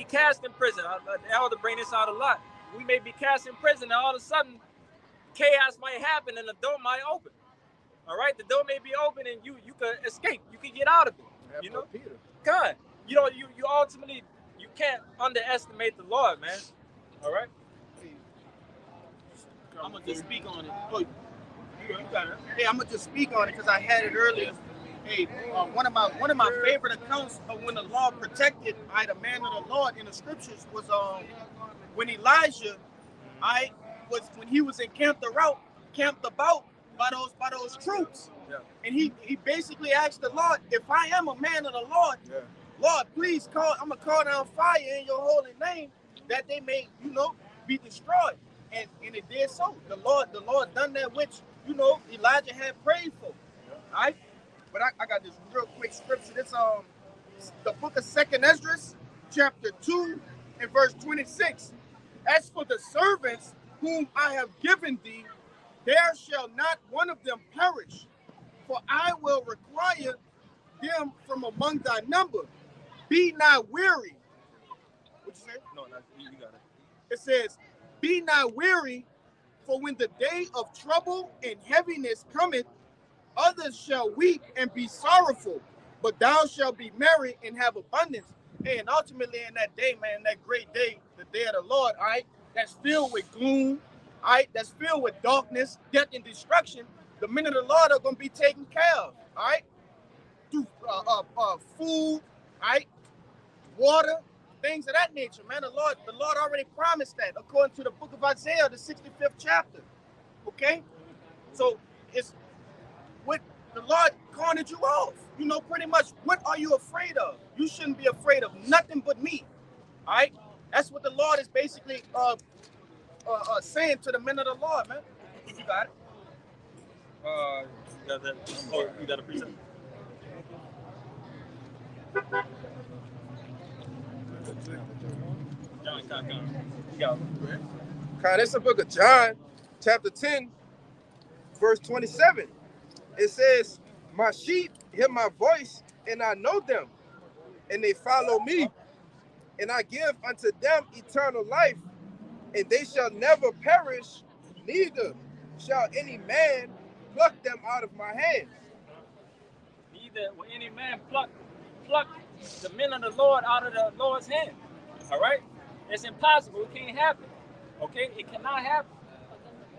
cast in prison. The elder bring this out a lot. We may be cast in prison, and all of a sudden, chaos might happen, and the door might open. All right, the door may be open, and you could escape. You can get out of it. You know, God, you ultimately you can't underestimate the Lord, man. All right. I'm gonna just speak on it. Oh, you got it. Hey, I'm gonna just speak on it because I had it earlier. Hey, one of my favorite accounts of when the Lord protected the man of the Lord in the scriptures was when Elijah, was when he was camped about by those troops, and he basically asked the Lord, if I am a man of the Lord, Lord, please I'm gonna call down fire in your holy name that they may be destroyed, and it did so. The Lord done that which Elijah had prayed for. All right. But I got this real quick scripture. It's the book of 2nd Esdras, chapter 2, and verse 26. As for the servants whom I have given thee, there shall not one of them perish, for I will require them from among thy number. Be not weary. What you say? No, you got it. It says, be not weary, for when the day of trouble and heaviness cometh, others shall weep and be sorrowful, but thou shalt be merry and have abundance. And ultimately in that day, man, that great day, the day of the Lord, all right, that's filled with gloom, all right, that's filled with darkness, death, and destruction, the men of the Lord are going to be taken care of, all right, through food, all right, water, things of that nature, man. The Lord already promised that according to the book of Isaiah, the 65th chapter, okay? So it's what the Lord cornered you off. Pretty much, what are you afraid of? You shouldn't be afraid of nothing but me. All right? That's what the Lord is basically saying to the men of the Lord, man. You got it. You got that. Oh, you got to present. John, you got it. That's the book of John, chapter 10, verse 27. It says, my sheep hear my voice, and I know them, and they follow me, and I give unto them eternal life, and they shall never perish, neither shall any man pluck them out of my hands. Neither will any man pluck the men of the Lord out of the Lord's hand. All right? It's impossible. It can't happen. Okay? It cannot happen.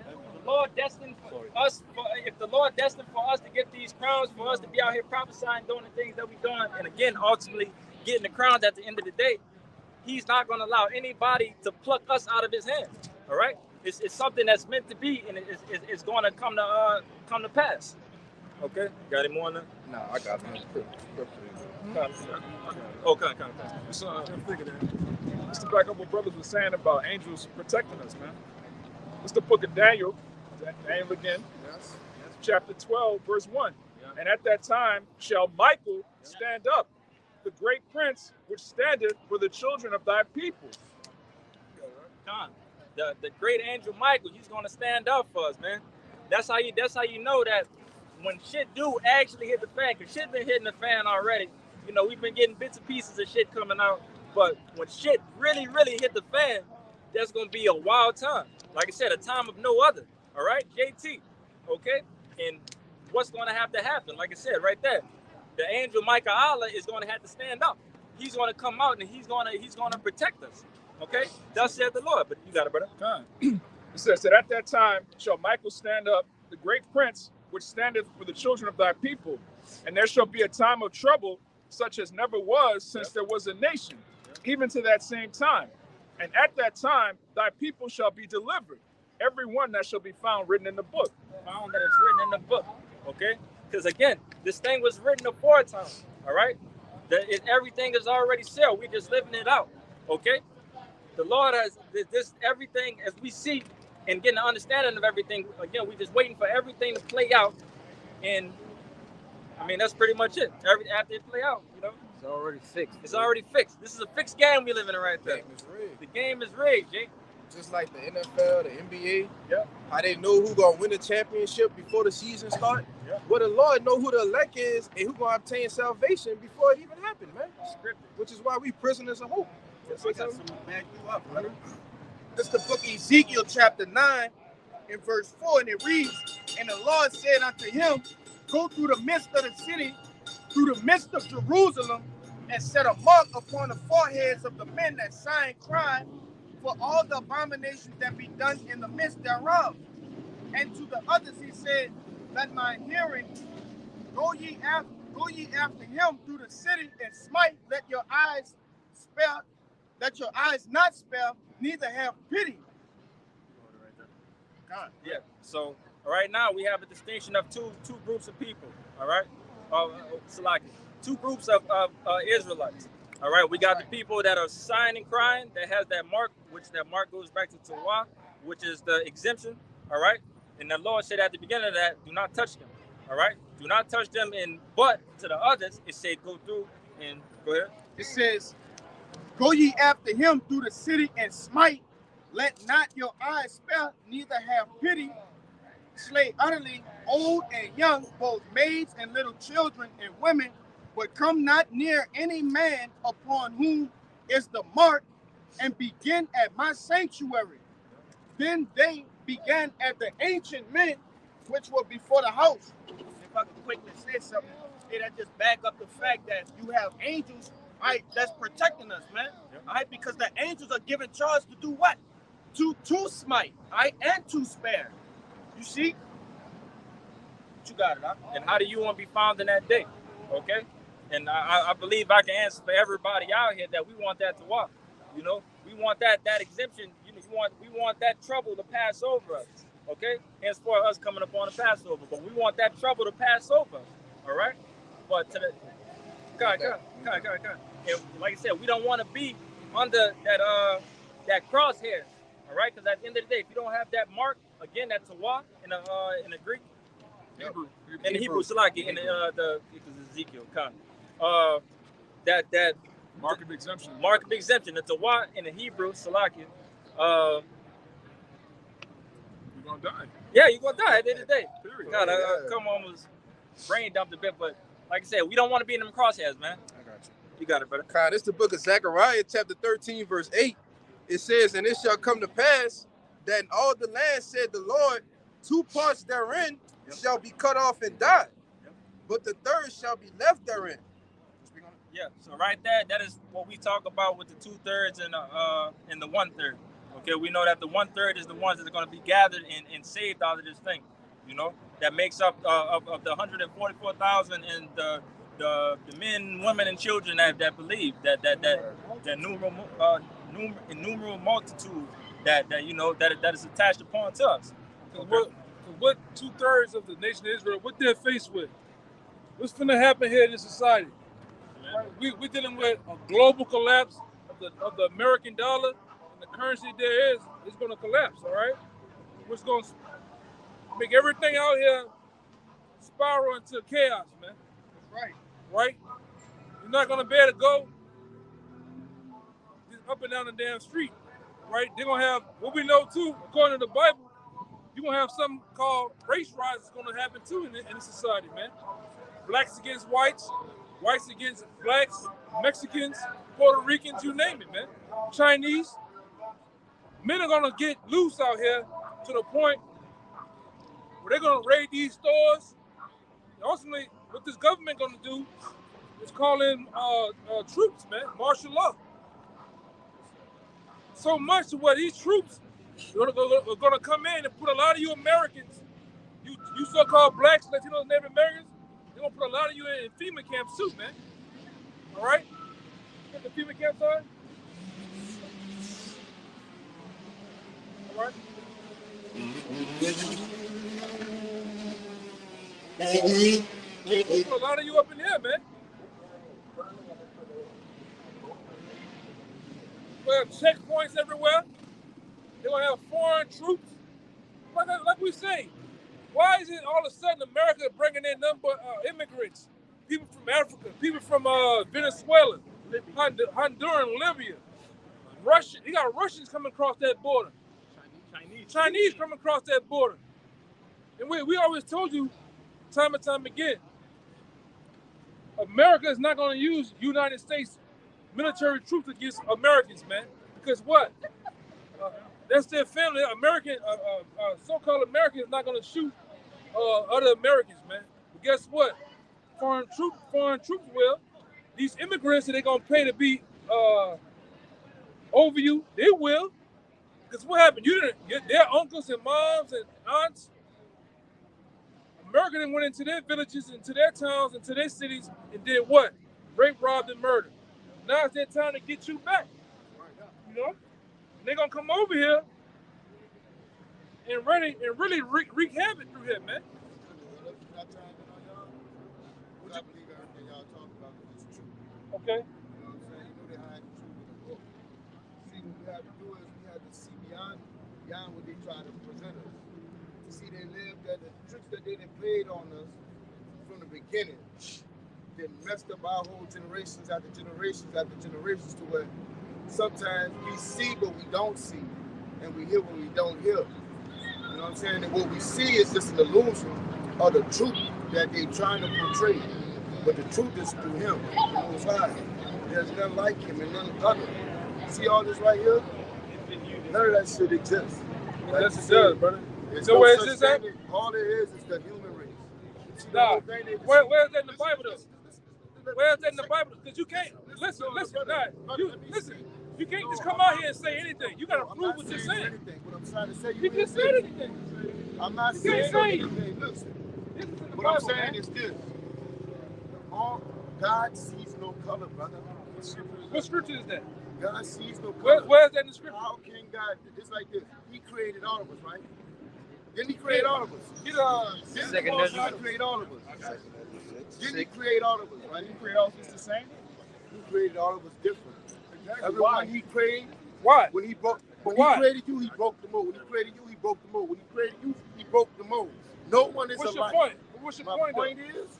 The Lord destined for us, if the Lord destined for us to get these crowns, for us to be out here prophesying, doing the things that we're doing, and again, ultimately getting the crowns at the end of the day, he's not going to allow anybody to pluck us out of his hand. All right? It's something that's meant to be, and it's going to come to pass. Okay? Got any more on that? No, I got it. So I'm thinking that. Just to back up what brothers were saying about angels protecting us, man. It's the book of Daniel again, chapter 12, verse 1. And at that time shall Michael stand up, the great prince which standeth for the children of thy people. John, the great angel Michael, he's going to stand up for us, man. That's how you know that when shit do actually hit the fan, because shit been hitting the fan already. We've been getting bits and pieces of shit coming out, but when shit really, really hit the fan, that's going to be a wild time. Like I said, a time of no other. All right, JT. Okay, and what's going to have to happen? Like I said, right there, the angel Michael Allah is going to have to stand up. He's going to come out and he's going to protect us. Okay, thus said the Lord. But you got it, brother. It says that at that time shall Michael stand up, the great prince which standeth for the children of thy people, and there shall be a time of trouble such as never was since there was a nation, even to that same time. And at that time, thy people shall be delivered, every one that shall be found written in the book. Found that it's written in the book, okay? Because again, this thing was written aforetime, all right? Everything is already sealed. We're just living it out, okay? the Lord has this everything as we see and getting an understanding of everything. Again, we're just waiting for everything to play out, and I mean that's pretty much it. After it play out, you know, It's already fixed. it's already fixed. This is a fixed game we living in right The there. game is rigged. The game is rigged, Jake. Just like the NFL, the NBA. Yeah. How they know who gonna win the championship before the season start. Yeah. Well, the Lord know who the elect is and who gonna obtain salvation before it even happened, man. Scripted. Which is why we prisoners of hope. I got something to back you up, brother. This is the book of Ezekiel, chapter 9, and verse 4, and it reads, "And the Lord said unto him, Go through the midst of the city, through the midst of Jerusalem, and set a mark upon the foreheads of the men that sign crime for all the abominations that be done in the midst thereof. And to the others he said, Let mine hearing, go ye after him through the city and smite, let your eyes not spare, neither have pity." God. Yeah. So right now we have a distinction of two groups of people. All right. Salaki. Two groups of Israelites. All right. We got the people that are signing crime that has that mark, which that mark goes back to Torah, which is the exemption. All right. And the Lord said at the beginning of that, do not touch them. All right. Do not touch them. But to the others, it said go through and go ahead. It says, "Go ye after him through the city and smite, let not your eyes spare, neither have pity. Slay utterly old and young, both maids and little children and women, but come not near any man upon whom is the mark, and begin at my sanctuary." Then they began at the ancient men which were before the house. If I could quickly say something, that just back up the fact that you have angels, right, that's protecting us, man. All right, because the angels are given charge to do what? To smite, right, and to spare. You see? You got it, huh? And how do you want to be found in that day? Okay. And I believe I can answer for everybody out here that we want that to walk. You know, we want that exemption. You know, we want that trouble to pass over us. Okay. As for us coming up on the Passover, but we want that trouble to pass over us. All right. But to the God. And like I said, we don't want to be under that crosshair. All right. Because at the end of the day, if you don't have that mark, again, that Torah in the Greek. In the Hebrew, Salaki, in the Ezekiel, that Mark of exemption. Mark of exemption, the Torah in the Hebrew, Salaki. You're gonna die. Yeah, you're gonna die at the end of the day. Period. God, come on, was brain dumped a bit, but like I said, we don't want to be in them crosshairs, man. I got you. You got it, brother. This is the book of Zechariah, chapter 13, verse 8. It says, "And it shall come to pass that in all the land, said the Lord, 2 parts therein shall be cut off and die, but the third shall be left therein." Yeah, so right there, that is what we talk about with the 2/3 and the 1/3. Okay, we know that the 1/3 is the ones that are going to be gathered and saved out of this thing. You know, that makes up of the 144,000 and the men, women, and children that believe that innumerable multitude that you know that is attached upon to us. Okay. What 2/3 of the nation of Israel, what they're faced with? What's going to happen here in this society? Right? We're dealing with a global collapse of the American dollar, and the currency there is going to collapse. All right, which is going to make everything out here spiral into chaos, man. Right. Right? You're not going to be able to go up and down the damn street. Right? They're going to have what we know too, according to the Bible. You're going to have something called race riots going to happen too in the society, man. Blacks against whites, whites against blacks, Mexicans, Puerto Ricans, you name it, man. Chinese. Men are going to get loose out here to the point where they're going to raid these stores. And ultimately, what this government going to do is call in troops, man, martial law. So much to where these troops are going to come in and put a lot of you Americans, you so-called blacks, Latinos, Native Americans, they're going to put a lot of you in FEMA camps too, man. All right? Get the FEMA camps on? All right? Put a lot of you up in here, man. gonna have checkpoints everywhere. They're gonna have foreign troops. Like we say, why is it all of a sudden America bringing in number immigrants? People from Africa, people from Venezuela, Honduran, Libya, Russia. You got Russians coming across that border. Chinese coming across that border. And we always told you, time and time again, America is not going to use United States military troops against Americans, man. Because what? That's their family. So-called Americans not going to shoot other Americans, man. But guess what? Foreign troops will. These immigrants that they're going to pay to be over you, they will. Because what happened? Their uncles and moms and aunts, America then went into their villages, into their towns, into their cities, and did what? Rape, robbed, and murdered. Now it's their time to get you back. You know? And they're gonna come over here and really wreak havoc through here, man. Okay. You know what I'm saying? You know they hide the truth in the book. See, what we have to do is we have to see beyond what they try to present us. To see they lived that the tricks that they played on us from the beginning, they messed up our whole generations after generations after generations to where sometimes we see but we don't see, and we hear what we don't hear. You know what I'm saying? And what we see is just an illusion of the truth that they're trying to portray. But the truth is through him, the Most High. There's none like him and none other. See all this right here? None of that shit exists. Yes, it does, brother. So where is this at? All it is the human race. Nah, where's that in the Bible, though? Where's that in the Bible? Because you can't, listen, you can't just come out here and say anything. You got to prove what you're saying. What I'm trying to say, You just said anything. I'm not saying anything. Listen, what I'm saying is this. God sees no color, brother. What scripture is that? God sees no color. Where's that in the scripture? How can God? It's like this. He created all of us, right? Didn't he create all of us? God create all of us. Didn't he create all of us, right? He created all of us the same. He created all of us different. Exactly. Everyone he created. Why? When he created you, he broke the mold. When he created you, he broke the mold. When he created you, he broke the mold. No one is alike. What's your My point? point is,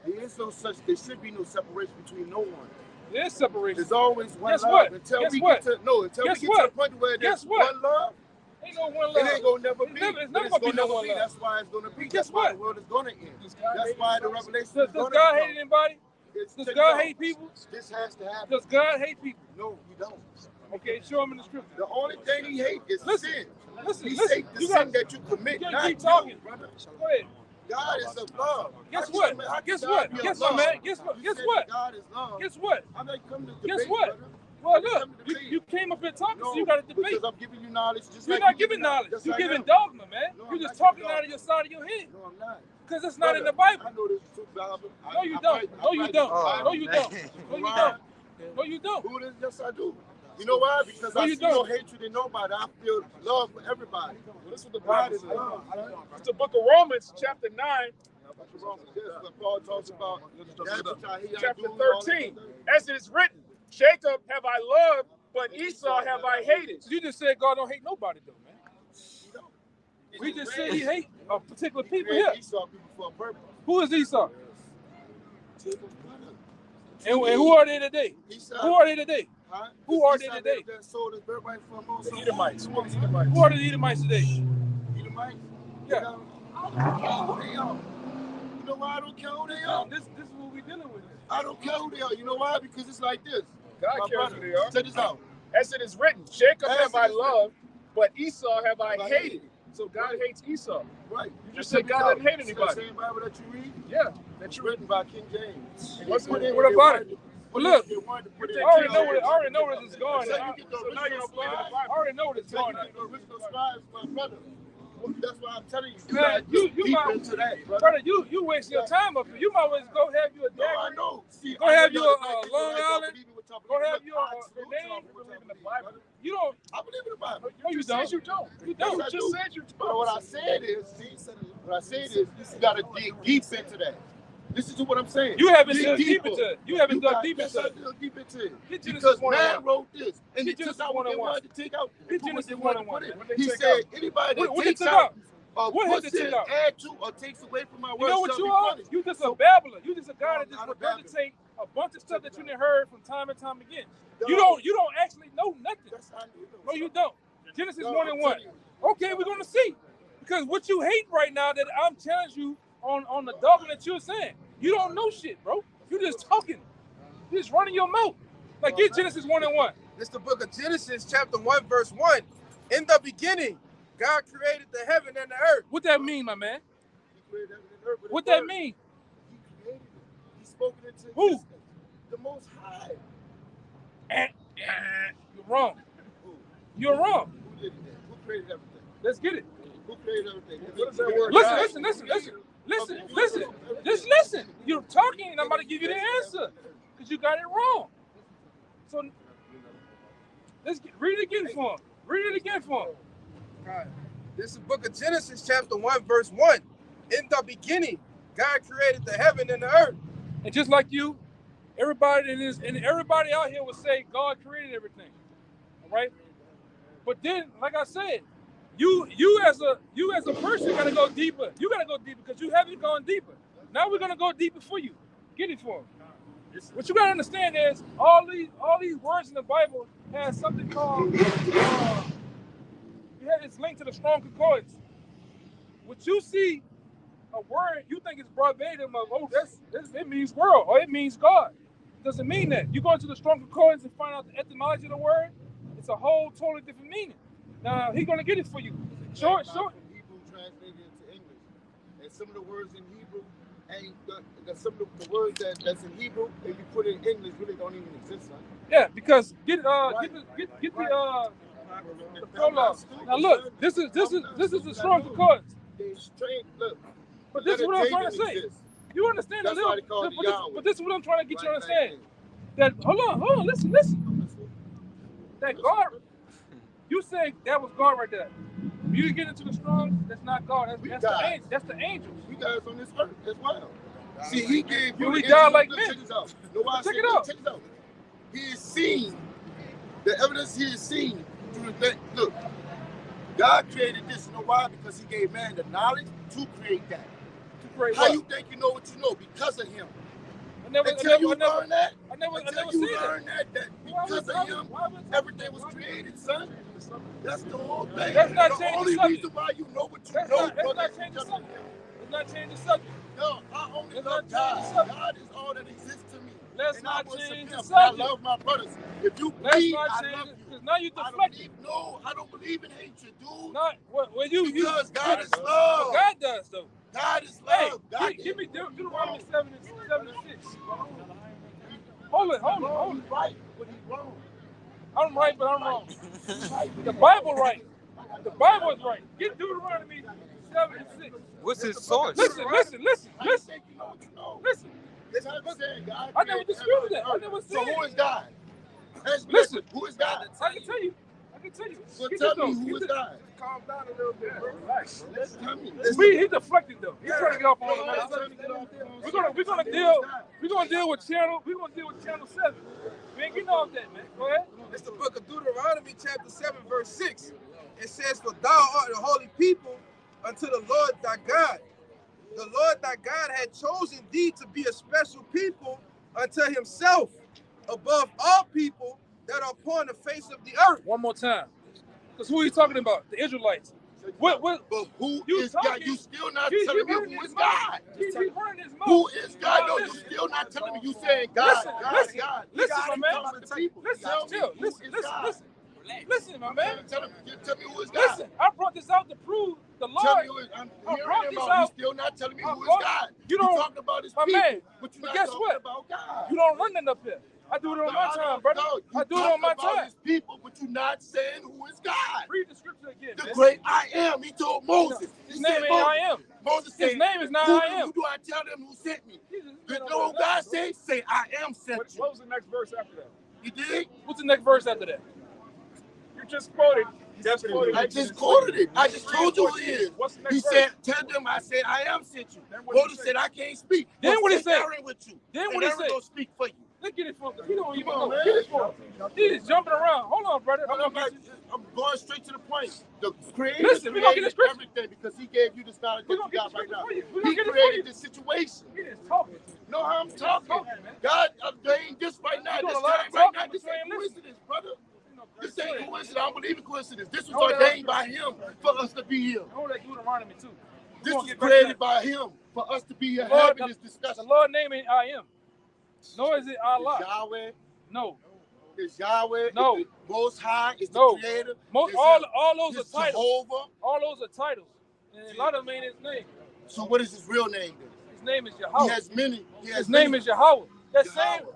there is no such. There should be no separation between no one. There's separation. There's always one Guess love. what? Until Guess we what? get to until we get to the point where there's one love. Ain't no one love. It ain't gonna never be. It's never gonna be no one love. That's why it's gonna be. Guess That's why what? the world is gonna end. That's why the revelation is Does gonna God come. hate anybody? Does God hate people? This has to happen. Does God hate people? No, we don't. Okay, show him in the scripture. The only thing he hates is sin. Listen, He listen. hates the You sin gotta that you commit, keep not talking. you, brother. Go ahead. God is of love. Guess How what? can- how can Guess God what? be of Guess what, love? man? Guess what? You Guess said what? God is love. Guess what? I'm not coming to Guess debate, what? brother. Well, I'm look, coming to debate. you came up here talking, No, so you got to debate. because I'm giving you knowledge. Just You're like not you giving knowledge. Yes, You're I giving am. dogma, man. No, You're I'm just not talking giving out of your side of your head. No, I'm not. Because it's not in the Bible. I know this is true, Bible. No, you don't. No, you don't. No, you don't. No, you don't. No, you don't. Who is? Yes, I do. You know why? Because No, I you see no don't. hatred in nobody. I feel love for everybody. Well, this is what the God Bible is says. love. It's the book of Romans, chapter 9, This is what Paul talks about. That's what I hear chapter do and all that 13. stuff. As it is written, Jacob have I loved, but Esau have I hated. You just said God don't hate nobody, though, man. We just said he hate a particular He people created here. Esau people for a purpose. Who is Esau? Jacob's brother. And who are they today? Esau. Who are they today? Huh? Who are they Esau today? that sold his birthright for a moment. The Edomites. Who are the Edomites? Who are the Edomites today? Edomites? Yeah. I don't care who they are. You know why I don't care who they are? This is what we're dealing with. I don't care who they are. You know why? Because it's like this. God My cares brother, who they are. check this out. As it is written, Jacob As have it I is loved, but Esau have I I hated. hated. So God hates Esau. Right. You just said God doesn't hate It's anybody. the same Bible that you read. Yeah. That's written by King James. And What's they put it- in what what they about wanted it? to- Well, look, they wanted to put I in I already King know where James. this is going. So you get the So now you're original gonna play the scribes. Bible. I already know where this is So going. you get the original scribes, my brother. That's why I'm telling you. You Man, gotta you dig deep might- into that, brother. Brother, you wasting your time up here. You might as well go have you a No, I dagger. know. See, Go I have know you a, that black people Long like y'all Island. believe in what y'all Go believe in, have but you I a salute y'all name. for what y'all Believe in the believe, Bible. brother. You don't. I believe in the Bible. No, you just said don't. you don't. You You don't. Yes, I just do. said you But what I said is, you gotta dig deep into that. Listen to what I'm saying. You haven't Dig dug deep deeper. into it. You haven't dug got- deep yes, into I it. dug deep into it. Get Genesis Because 1 man and 1. wrote this, and he Get took Genesis out what 1 they and 1. wanted to take out. Get Put what Genesis they 1 wanted and to 1, put in. man. He said, anybody that What they takes took out out? or What puts did they in, take out? add to, or takes away from my You words know what shall you be are? punished. You just a So- babbler. You just a guy No, that just I'm not a babbler. regurgitate a bunch of stuff that you done heard from time and time again. No. You don't actually know nothing. That's how I knew No, you don't. Genesis No, 1 I'm and 1. telling you. Okay, we're gonna see. Because what you hate right now that I'm challenging you on the dogma that you're saying. You don't know shit, bro. You just talking. You just running your mouth. Like get Genesis 1 and 1. This is the book of Genesis, chapter 1, verse 1. In the beginning, God created the heaven and the earth. What that mean, my man? He created heaven and earth with What his that word. mean? He created it. He spoke it into Who? existence. The Most High. You're wrong. Who? You're wrong. Who did that? Who created everything? Let's get it. Who created everything? What is that word? Listen. Just listen. You're talking and I'm about to give you the answer. Because you got it wrong. So read it again for him. Read it again for him. God. This is the book of Genesis, chapter 1, verse 1. In the beginning, God created the heaven and the earth. And just like you, everybody everybody out here would say God created everything. All right? But then, like I said, you as a person gotta go deeper. You gotta go deeper because you haven't gone deeper. Now we're gonna go deeper for you. Get it for him. What you gotta understand is all these words in the Bible has something called it's linked to the Strong Concordance. What you see a word you think is verbatim of it means world or it means God. It doesn't mean that. You go into the Strong Concordance and find out the etymology of the word, it's a whole totally different meaning. Now he's gonna get it for you. Show it. From Hebrew translated into English. And some of the words in Hebrew ain't some of the words that's in Hebrew, if you put it in English, really don't even exist, huh? Yeah, because get the prologue. Now look, this is the Strong Concordance. Look. But this is what I'm trying to say. Exists. You understand That's a little, why they call it Yahweh. but this is what I'm trying to get you to understand. That hold on, listen. That God, you say that was God right there. You get into the strong, that's not God. That's the angels. We guys on this earth as well. See, he gave you we the die like Check men. this out. No, I Check say it this, out. Check this out. He is seen. The evidence he is seen through the thing. Look, God created this. You know why? Because he gave man the knowledge to create that. How you think you know what you know? Because of him. Until you learn that, because of him, everything was created, son. That's the whole thing. That's not the changing only the subject. reason why you know what you That's know, not brother, changing is because the of him. Let's not change the subject. No, I only Let's love not change God. the subject. God is all that exists to me. Let's and I not worship change him. the subject. I love my brothers. If you Let's bleed, not I change love it. you. Because now you I deflecting. don't believe in hatred, dude. Not what you Because God is but love. God does though. God is Hey, love. God give me Deuteronomy 7 and 6. Hold it. He's right, but he's wrong. I'm right, but I'm wrong. The Bible right. The Bible is right. Get Deuteronomy 7 and 6. What's his source? Listen. How you think you know what you know? Listen. It's not saying God I never created disputed heaven that. I and never earth. said So who is God? Ask me Listen. that. Who is God? I can tell you. So Get tell this me though. who is God. Calm down a little bit, bro. Relax. Tell me. He deflected though. He's trying to get off on another subject. We're gonna deal with channel 7. We ain't getting off that, man. Go ahead. It's the book of Deuteronomy, chapter 7, verse 6. It says, "For thou art a holy people unto the Lord thy God. The Lord thy God had chosen thee to be a special people unto himself, above all people that are upon the face of the earth." One more time. Because who are you talking about? The Israelites. What? But who You is God? talking- You still not He telling me running who his is mouth. God. He's running his mouth. Who is God? Now No, you listen. still not telling me. You saying God, Listen, God, listen, God. listen, God my ain't man. talking about the people. Listen, Tell me chill. who is God. Listen, my man. Tell me who is God. Listen, I brought this out to prove the Tell Lord. me who is. I'm I hearing brought him this out. You out. still not telling me I who is brought- God. you You don't- talking about his my people, man, but you're but not guess talking what? about God. You don't run nothing up here. I do it on my time, brother. I do it on my time. His people, but you're not saying who is God. Read the scripture again, The man. great I am. He told Moses. His He name said, ain't Moses. I am. Moses His said, name is not who, I am. Who do I tell them who sent me? Jesus, You man, know what God said? Say, I am sent What you. was the next verse after that? You dig? What's the next verse after that? You just quoted I just quoted it. I just told you who he is. What's the next He verse? said, tell them I said, I am sent you. Then what did he Moses say? said, I can't speak. Then Well, what he take say? Aaron with you. Then And what he Aaron say? gonna speak for you. Look at it from he don't even Come on, know. man. Get it from him. He is jumping around. Hold on, brother. I'm going straight to the point. The creator Listen, we gonna get created the scripture. everything because he gave you the knowledge We that gonna you get got the right scripture now. for you. We He gonna get it for you. created this situation. He is talking. Know how I'm talking? Talking, man. God ordained this right now. You This doing a lot time of right talking, now. but This you ain't ain't listening. coincidence, brother. This ain't coincidence. I don't believe in coincidence. This was Hold that ordained by him for us to be here. Hold that Deuteronomy too. This gonna was get back to created that. by him for us to be here The Lord- having this The discussion. Lord name ain't I am. Nor is it It's Allah. Yahweh. No. It's Yahweh. No. It's the Most High. It's No. the Creator. Most, It's all those are it's titles. Jehovah. All those are titles. And a lot of them ain't his name. So what is his real name then? His name is He Yahweh. has many. He has His name many. is Yahweh. That Yahweh. same.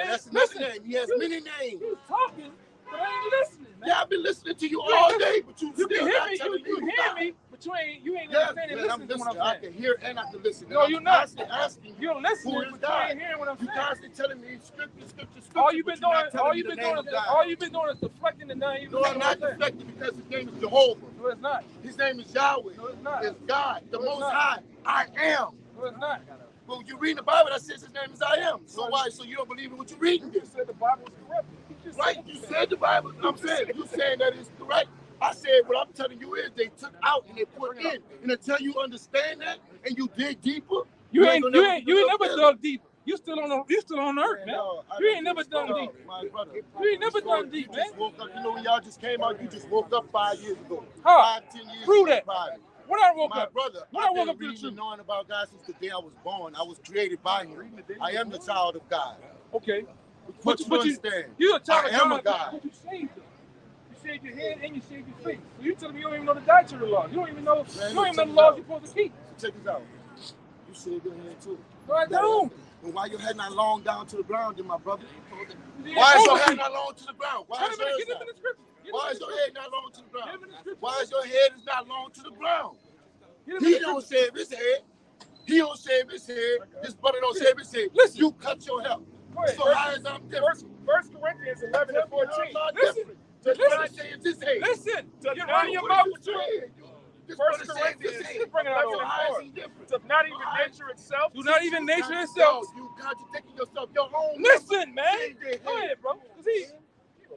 That's another Listen, name. He has you- many names. He's talking, but I ain't listening, man. Yeah, I've been listening to you You all ain't day, but you You still can hear not me. telling You who hear God. me, but you ain't Yeah, understanding. man, I'm Listening to what listening. I'm I saying. can hear and I can listen. No, And you're I'm not. constantly asking You're listening, who but is you God. ain't hearing what I'm You saying. constantly telling me scripture. All you've but been you're doing, not telling all me you've the been name doing, of God. all you've been doing is deflecting and not even No, I'm listening not to what I'm saying. deflecting because his name is Jehovah. No, it's not. His name is Yahweh. No, it's not. It's God, the No, it's Most not. High. I am. No, it's not. But when you read the Bible, that says his name is I am. So why? So you don't believe in what you're reading? You said the Bible was corrupt. You just Right? said You that. said the Bible. I'm saying you saying that it's correct. I said what I'm telling you is they took out and they put in. And until you understand that and you dig deeper, You ain't gonna never never dug deep. You still on earth, man. No, I You ain't didn't never just dug start deep. off, my brother. You ain't never dug You deep, man. just woke up. You know when y'all just came out, you just woke up 5 years ago. Huh? 5, 10 years Prove ago, that. probably. When I woke My up, brother, when I I've woke been up to the reading truth. and knowing about God since the day I was born. I was created by him. I am the child of God. Okay. What you you understand? you're a child I of am God, a God. but you saved them. You saved your head and you saved your feet. So you telling me you don't even know the dietary laws. You don't even know, Man, you don't even know check the this laws out. you're supposed to keep. So check this out. You saved your hand too. No, I don't. And why your head not long down to the ground, then my brother? You Why ain't is your supposed head to. not long to the ground? Why Wait is a minute, yours get not? into the scripture. Get Why into is the your scripture. head not long to the Get ground? into the scripture. Why is your head is not long to the ground? Get into He the don't scripture. shave his head. He don't shave his head. His brother don't shave his head. Listen. You cut your hair. Go ahead. So how is I'm different? First Corinthians 11 and 14. I'm not Listen. different. Just Listen. what I say is his head. Listen. Does You're not running your What mouth you with you. saying? This First brother says his Corinthians head. Bring it out So over. how is he different? Does not even nature itself. Do not even nature Yo, itself. you contradicting yourself. Your own Listen, man. say their Go head. ahead, bro.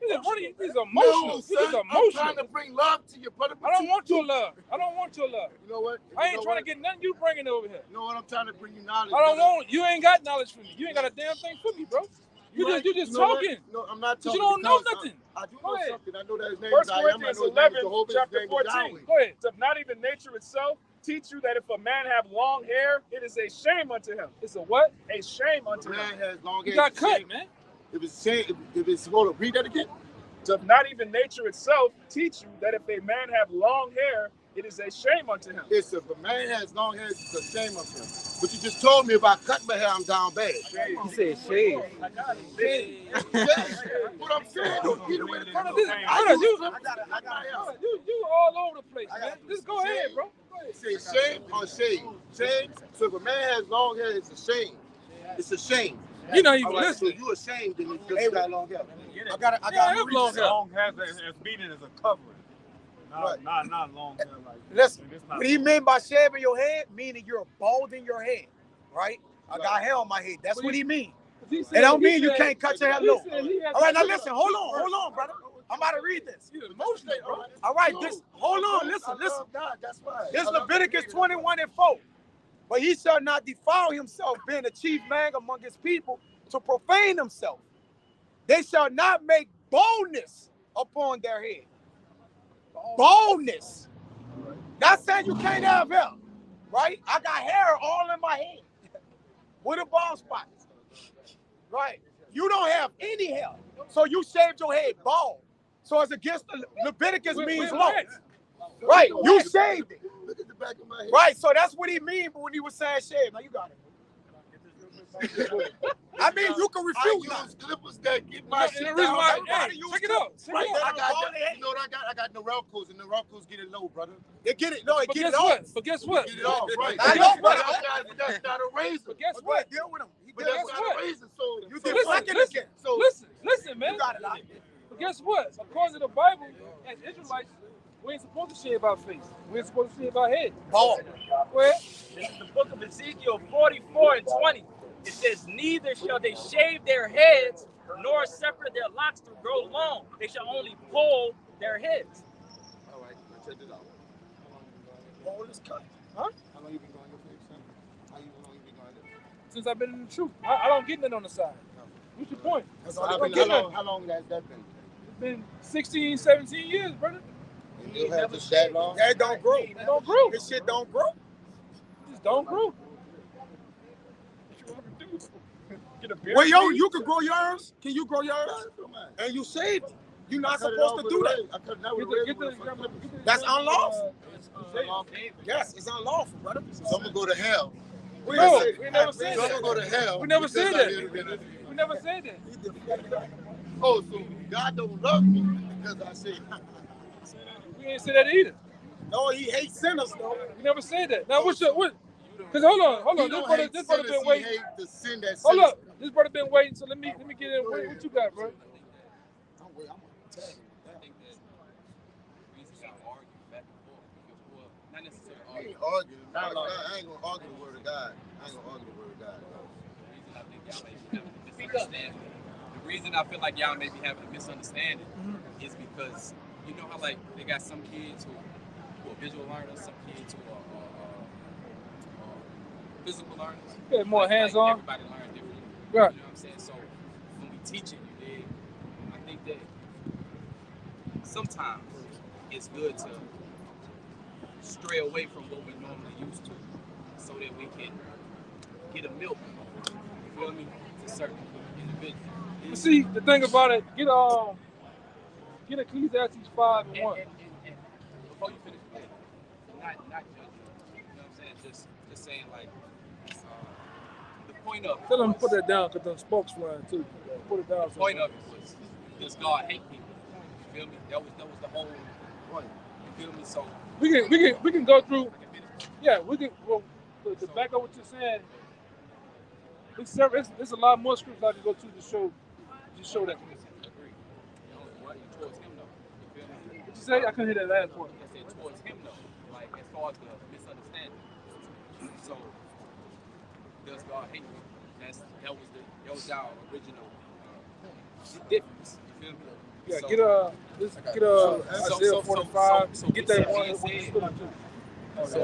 He's running. He's No, emotional. He's son, I'm emotional. trying to bring love to you, brother. I don't want your love. I don't want your love. You know what? I ain't trying to get nothing you bringing over here. You know what? I'm trying to bring you knowledge. I don't brother. want. You ain't got knowledge for me. You ain't got a damn thing for me, bro. You right. just You know what? talking. No, I'm not But talking. you don't know because nothing. I do Go know ahead. something. I know that his name First is I am. I Corinthians know his name is 11, Jehovah. His chapter name is 14. Yahweh. Go ahead. Does not even nature itself teach you that if a man have long hair, it is a shame unto him. It's a what? A shame The unto him. man has long You hair. got It's cut, shame. man. If it's shame, if it's hold up, read that again. Does not even nature itself teach you that if a man have long hair, it is a shame unto him. It's if a man has long hair, it's a shame of him. But you just told me if I cut my hair, I'm down bad. You said shade. What I'm saying, don't get away Brother, from this- it. brother, you- I got my hair. Brother, you all over the place, I man. got Just go ahead, bro. Go ahead. Say shame or shame. Shame. So if a man has long hair, it's a shame. It's a shame. You're not even All right, so listening. you ashamed then because you got long hair. I got Yeah, I have long hair. Long hair as meaning as a covering. Right. Not long hair like Listen, it's not what he meant by shaving your head, meaning you're balding your head, right? I got hair on my head. That's what he mean. He said- It don't he mean you said- can't cut your hair he low. said he has All right, now to- listen. Hold on, brother. I'm about to read this. You emotional, bro. All right, this. Hold on, listen. I love God, that's why. This I love Leviticus God. 21:4. But he shall not defile himself, being a chief man among his people, to profane himself. They shall not make boldness upon their head. Boldness. Not saying you can't have hair, right? I got hair all in my head with a bald spot, right? You don't have any hair, so you shaved your head bald. So it's against the Leviticus means law, right? You shaved it, Look at the back of my head. right? So that's what he mean when he was saying shave. Now you got it. I mean, you can I refute now. use clippers that get my And shit the reason down. why, Everybody hey, use check it clippers. out. Check Right, it I out. got, you know what I got? I got Norelcos, and Norelcos get it low, brother. They get it. No, they But get guess it what? off. But guess what? Get it off, right? I know, but That's not a razor. But guess But what? deal with him. He But deal that's with guess not what? a razor. So You so did listen, second listen. again. So Listen, man. You got it out. But guess what? According to the Bible, as Israelites, We ain't supposed to shave our face. We ain't supposed to shave our head. Bald. Go ahead. This is the book of Ezekiel 44 and 20. It says, neither shall they shave their heads, nor separate their locks to grow long. They shall only pull their heads. All right, check this out. Bald is cut. Huh? How long you been going your face, son? How long you been going there? Since I've been in the truth. I don't get nothing on the side. What's your point? That's So all how they gonna get. long has that been? It's been 16, 17 years, brother. You had this that long? That don't grow. It don't grow. This shit don't grow. It just don't grow. Get a beard. Well, yo, you can grow yours. Can you grow yours? And you shaved it. You're not supposed to do that. I cut it out Get with the, a razor. get the, That's unlawful. Say- Yes, it's unlawful, brother. So I'm gonna go to hell. We No, didn't say we that. never said So I'm that. gonna go to hell. We never because said I that. did- We never said that. Oh, so God don't love me because I say. We ain't say that either. No, he hates sinners, though. We never said that. Now what's your what? Because hold on. He This don't brother, hate this brother sinners, been waiting. He hate the sin that Hold sinners- up, this brother been waiting. So let me get in. What you got, bro? I ain't arguing. I ain't gonna argue the word of God. I ain't gonna argue the word of God. The reason I feel like y'all may be having a misunderstanding is because you know how like they got some kids who are visual learners, some kids who are physical learners. Yeah, more Like, hands-on. everybody learns differently. Right. You know what I'm saying? So when we teach it, you dig, I think that sometimes it's good to stray away from what we normally used to so that we can get a milk, you feel me, to certain individuals. You see, the thing about it, get Ecclesiastes 5 and 1. And before you finish, not judging, you know what I'm saying? Just saying like the point of it Tell them to was- put that down because the spokes flying too. Put it down. the point of it was, does God hate people? You feel me? That was the whole point. You feel me? So We can go through. Yeah, we can. Well, to back up what you're saying, there's a lot more scripts I can go to to show that. agree. You know, right towards him though. You feel me? What you say? I couldn't hear that last part. I said towards him though, like as far as the misunderstanding. So does God hate you? That was our original difference. You feel me? Yeah, So- get Isaiah 45. so Get with that that one. being said- So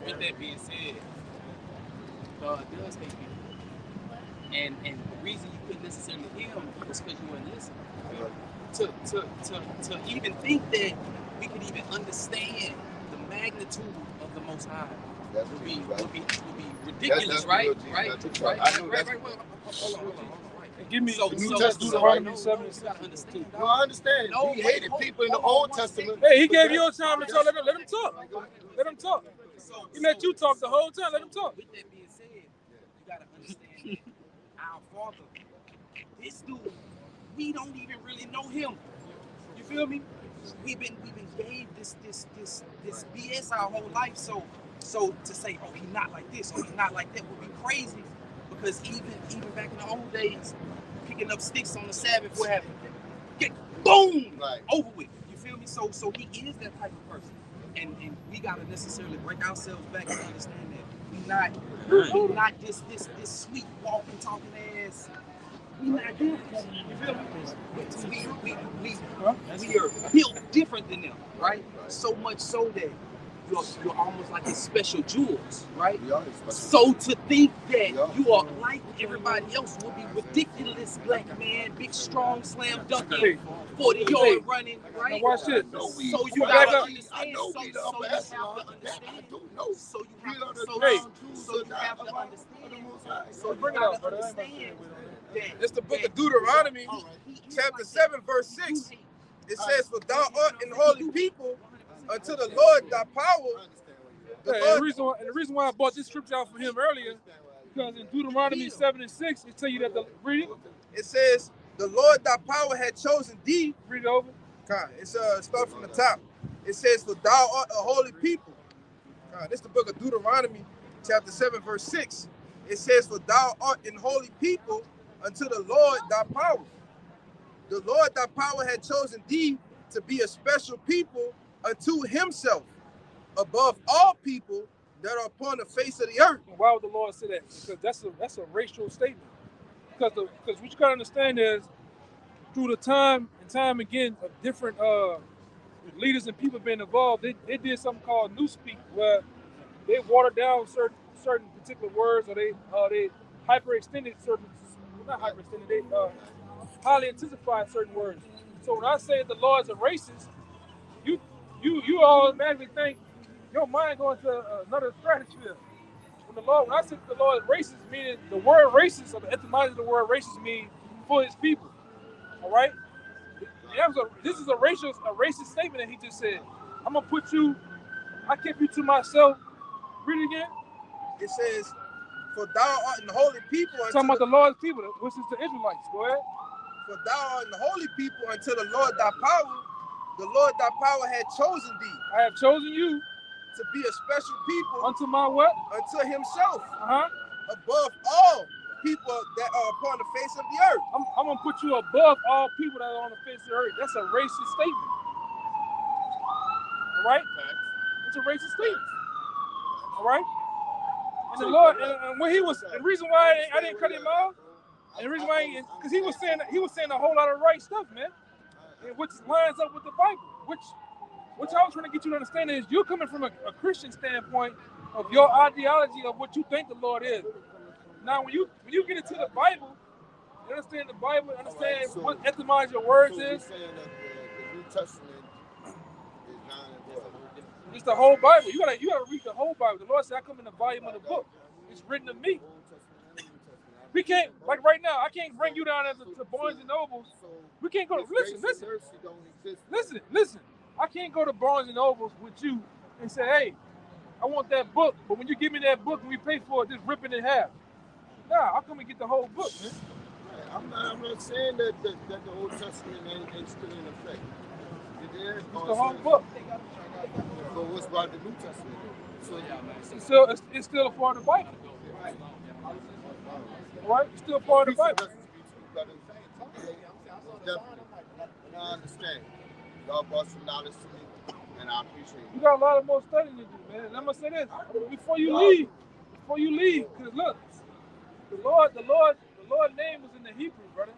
with that being said, God does hate people. And the reason you couldn't necessarily hear him was because you weren't listening. To even think that we could even understand the magnitude of the Most High That's would be right. ridiculous, That's right? real deep. Right? That's Right? right. I know Right? that's- Right? Hold on. And give me So, the New so- Testament, so- Deuteronomy no, 7 you and gotta 6. understand. No, I understand. No, He wait, hated hold- people in the hold on Old one Testament. second. Hey, he but gave that- you a time to talk. Let him talk. Let him talk. He let you talk the whole time. Let him talk. With that being said, you gotta understand that our Father, this dude, we don't even really know him. You feel me? We've been gave this BS our whole life. So to say, oh, he not like this or he not like that would be crazy. Because even back in the old days, picking up sticks on the Sabbath, what happened? Get boom, Right. over with. You feel me? So he is that type of person. And we gotta necessarily break ourselves back and understand that we not this sweet walking, talking ass. We not them. You feel me? We are built different than them, right? So much so that you're almost like a special jewels, right? We are special. So to think that Yeah. you are like everybody else would be ridiculous, black man, big, strong, slam dunking, Hey. 40-yard running, Now right? watch this. So you Back gotta up. understand. know So we you the have upper to echelon. understand. I do know. So you We have are to. the So Hey. ground truths so you of the- have to of the understand. Most High. So you Bring it gotta out, brother. I ain't about to understand say that. It's the book of Deuteronomy, chapter 7, verse 6. It says, "For thou art an holy people unto the Lord thy power." The Hey, Lord, and the reason why I bought this scripture out from him earlier, because in Deuteronomy 7 and 6, it tell you that it says, "The Lord thy power had chosen thee." read it over. It's start from the top. It says, "For thou art a holy people." This is the book of Deuteronomy, chapter 7, verse 6. It says, "For thou art an holy people unto the Lord thy power." The Lord thy power had chosen thee to be a special people unto himself above all people that are upon the face of the earth. Why would the Lord say that? Because that's a racial statement. Because what you gotta understand is through the time and time again of different leaders and people being involved, they did something called newspeak, where they watered down certain particular words, or they hyperextended certain, not hyperextended, they highly intensified certain words. So when I say the Lord is a racist, you automatically think your mind going to another stratosphere. When I say the Lord is racist, meaning the word racist, or the etymology of the word racist, means for his people. All right. This is a racist statement that he just said. I'm gonna put you. I kept you to myself. Read it again. It says, "For thou art an holy people." Talking about the Lord's people, which is the Israelites. Go ahead. For thou art an holy people unto the Lord thy power. The Lord thy power had chosen thee. I have chosen you to be a special people unto my what? Unto himself. Above all people that are upon the face of the earth. I'm gonna put you above all people that are on the face of the earth. That's a racist statement. All right? It's a racist statement. All right? And the Lord, and when he was, the reason why I didn't cut him off, and the reason why, because he was saying a whole lot of right stuff, man, and which lines up with the Bible. Which I was trying to get you to understand is you're coming from a Christian standpoint of your ideology of what you think the Lord is. Now, when you get into the Bible, you understand the Bible, understand what etymology of words is. So saying that the New Testament is not it's the whole Bible. You gotta read the whole Bible. The Lord said, "I come in the volume of the book. It's written of me." We can't, like right now, I can't bring you down to Barnes and Nobles. We can't go to listen. I can't go to Barnes and Nobles with you and say, "Hey, I want that book," but when you give me that book and we pay for it, just rip it in half. Nah, I'll come and get the whole book, man. I'm not saying that the Old Testament ain't still in effect. It's the whole book. So what's about the New Testament? So it's still a part of the Bible. Right? It's still a part of the Bible. Definitely. And I understand. Y'all brought some knowledge to me, and I appreciate it. You got a lot of more studying to do, man. And I'm gonna say this before you leave, because look, the Lord's name was in the Hebrew, brother.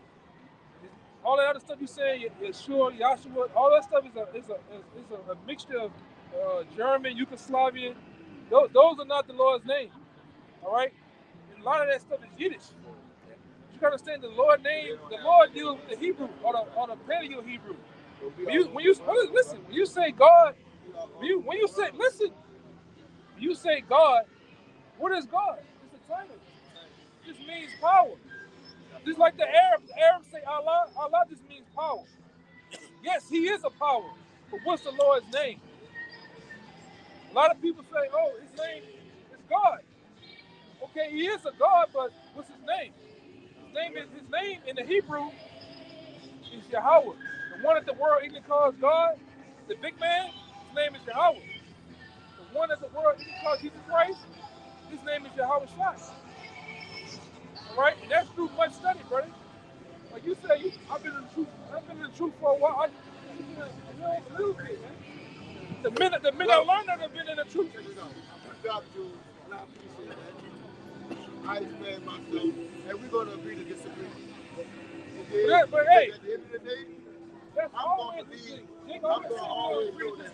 All that other stuff you say, Yeshua, Yahshua, all that stuff is a mixture of German, Yugoslavian. Those are not the Lord's name. All right, and a lot of that stuff is Yiddish. You gotta understand the Lord name. The Lord deals with the Hebrew or the Paleo Hebrew. When you say God, when you say God, what is God? It's a title. It just means power. Just like the Arabs say Allah just means power. Yes, he is a power, but what's the Lord's name? A lot of people say, "Oh, his name is God." Okay, he is a God, but what's his name? His name in the Hebrew is Yahweh. The one that the world even calls God, the big man, his name is Yahweh. The one that the world even calls Jesus Christ, his name is Yahweh Shai. All right, and that's through much study, brother. Like you said, I've been in the truth for a while. A little bit, man. The minute I learned that I've been in the truth. I explain myself, and we're gonna agree to disagree. Yeah, but hey, at the end of the day, that's I'm always gonna always do that.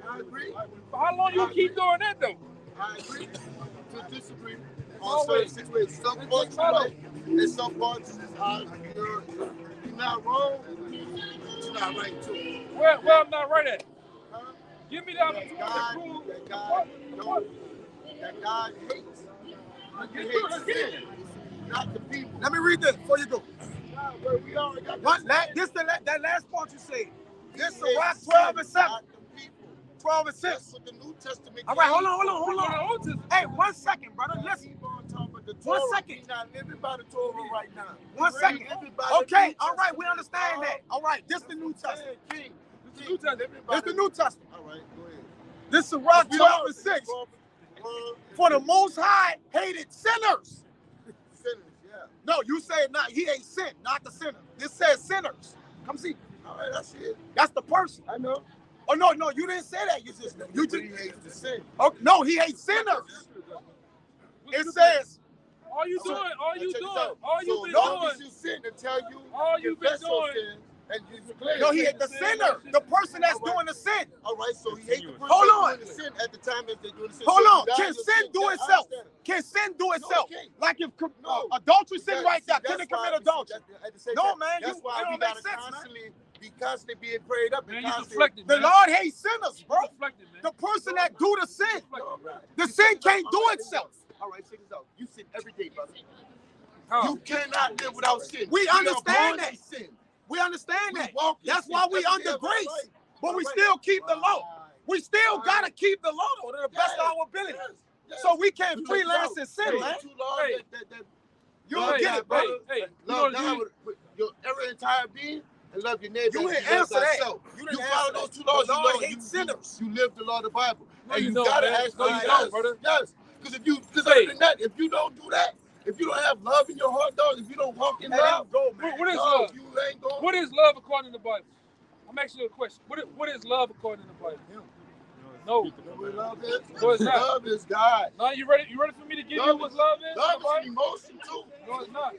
I agree. For how long you keep doing that though? I agree to disagree on certain situations. Some parts are right, and some parts you're not wrong, but you're not right too. Well, I'm not right at it. Huh? Give me the opportunity to prove that God hates. He hates sin, not the people. Let me read this before you go. We already got that last part you said. This is Rock 12 and 7. 12 and 6. That's what the New Testament. All right, hold on. Hey, 1 second, brother. Listen. 1 second. We're not living by the Torah right now. 1 second. Okay, all right, we understand that. All right, this is the New Testament. This is the New Testament. All right, go ahead. This is Rock 12 and 6. For the Most High hated sinners. Sinners, yeah. No, you said not. He ain't sin, not the sinner. This says sinners. Come see. All right, I see it. That's the person. I know. Oh no, you didn't say that. You just He hates the sin. Oh no, he hates sinners. It says All you doing, all you Check doing, this out. all you So been long as doing, you sin and tell you, all you been confess your doing. sin, and you declare no, your he sin. hates the sinner, the person that's doing the sin. All right, so he hates the person Hold that's on. doing the sin at the time that they're doing the sin. Hold So on, you die can in your sin do yeah, I itself? understand. Can sin do itself? it can't. Like if No. adultery sin That- right there, see, can that's it commit why- adultery? at the same No, time, man, that's it why we don't make gotta sense, man. constantly be prayed up. Man, and you constantly. deflected, The man. Lord hates sinners, bro. You deflected, man. The person that do the sin, No, right. the sin can't do itself. All right, check this out. You sin every day, brother. How? You cannot live without sin. We are understand born that. in sin. We understand We that. walk in That's sin why we every under day of our grace, life. but we Right. still keep the law. We still Right. gotta keep the law though, to the best of our ability. Yes. So we can't You freelance know, and sin, man. Two laws Hey. that You love don't get God, it, bro. Hey, you know love what God you with your every entire being and love your neighbor. You as didn't love answer that. thyself. You You didn't follow answer those that. two laws. The You Lord know hates sinners. you live the law of the Bible. No, and you you don't, gotta man. ask No, you God, don't, yes, brother. yes. Because Hey. other than that, if you don't do that, if you don't have love in your heart, dog, if you don't walk in Let love, him go, What man. is no, love? you ain't going. What is love according to the Bible? I'm asking you a question. What is love according to the Bible? No. You know what love is? No, it's not. Love is God. Now you ready? You ready for me to give you what love is? Love in the is Bible? an emotion too. No, it's not.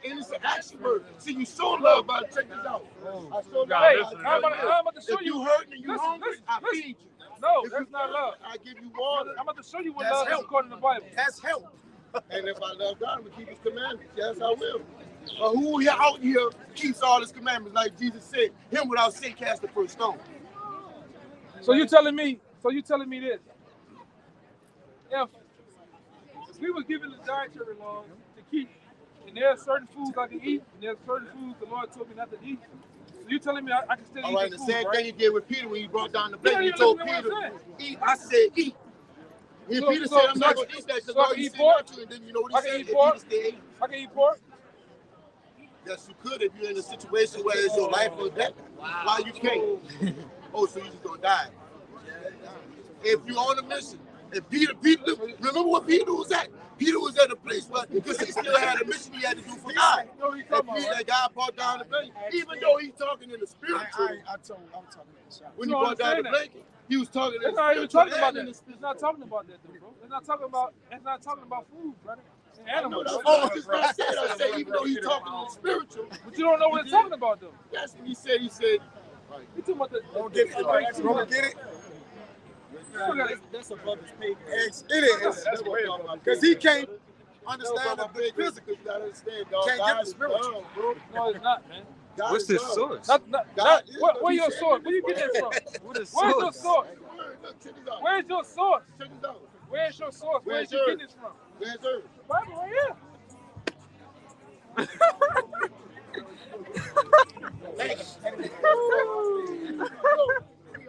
And it's an action word. See, you show love by check this out. I show love Hey, by I'm about to show if you. you hurting and you Listen, hungry, listen, I listen. feed you. No, If that's you not love. I give you water. I'm about to show you what That's love is help. according to the Bible. That's help. And if I love God, I'm gonna keep His commandments. Yes, I will. But who here out here keeps all His commandments, like Jesus said? Him without sin cast the first stone. So you telling me this? If we were given the dietary laws to keep, and there are certain foods I can eat, and there are certain foods the Lord told me not to eat. So you telling me I can still All eat right, this the food, same right? thing He did with Peter when He brought down the You plate. don't He even told listen to what Peter, I'm "Eat." I said, "Eat." And So- Peter so- said, "I'm not so- gonna eat that because so I Lord, can you eat said pork? not to." And then you know what I He can said? eat If pork? Peter stayed, I can eat pork. yes, you could if you're in a situation where it's your life or death. Why you can't? Oh, so you just gonna die? If you're on a mission, and Peter, remember what Peter was at? Peter was at a place where, because he still had a mission he had to do for God. You know what he's And talking about, Peter, right? God brought down the blanket, even though he's talking in the spiritual. I'm talking in the shop. When You he don't brought down the understand that. blanket, he was talking in It's the not even spiritual talking about and in that. the It's physical. not talking about that, though, bro. It's not talking about food, brother. It's I know animals. that's bro. what I said. I said, even though he's talking in the spiritual, But you don't know what it's talking about, though. that's what he said. He said, You talking about the Don't get it. Don't get it. That's above his pay grade. It is. that's what I'm talking about. Because he can't That's understand what the I'm physical. You gotta understand, dog. Can't get God the is spiritual. love, bro. No, it's not, man. God What's is this love. source? God is Where love. He your said source? it Where you in get his this word. from? What is Where's your source? source? Look, check this out. Where's your source? Check this out. Where's your source? Where's Where's you yours? getting this from? Where's her? The Bible right here. We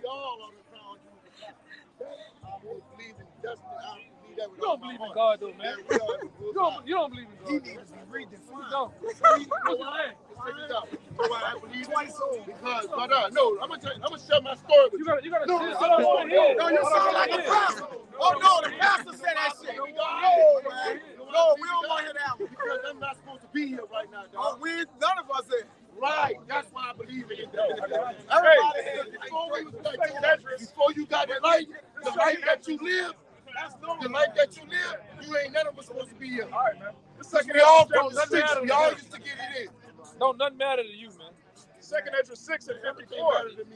all on the crown. I believe in justice. I believe that with You all don't my believe in heart. God, though, man. Yeah, we are. You don't believe in God. He needs to be redefined. You don't. What's your name? Check this out. You know why I believe it? Because, brother, no, I'm gonna share my story with You you. gotta No, shit. I don't want to hear it. No, you I don't sound wanna like a hear it. pastor. Oh no, the pastor said that shit. No, man. No, we don't want to hear that one. Because I'm not supposed to be here right now, Oh, dog. none of us is. Right. That's why I believe in it. Everybody is. Before you got the life that you live, the life that you live, you ain't none of us supposed to be here. All right, man. We all from the Doesn't streets. matter We to all him. used to get it in. Don't nothing matter to you, man. 2 Ezra 6 and 54.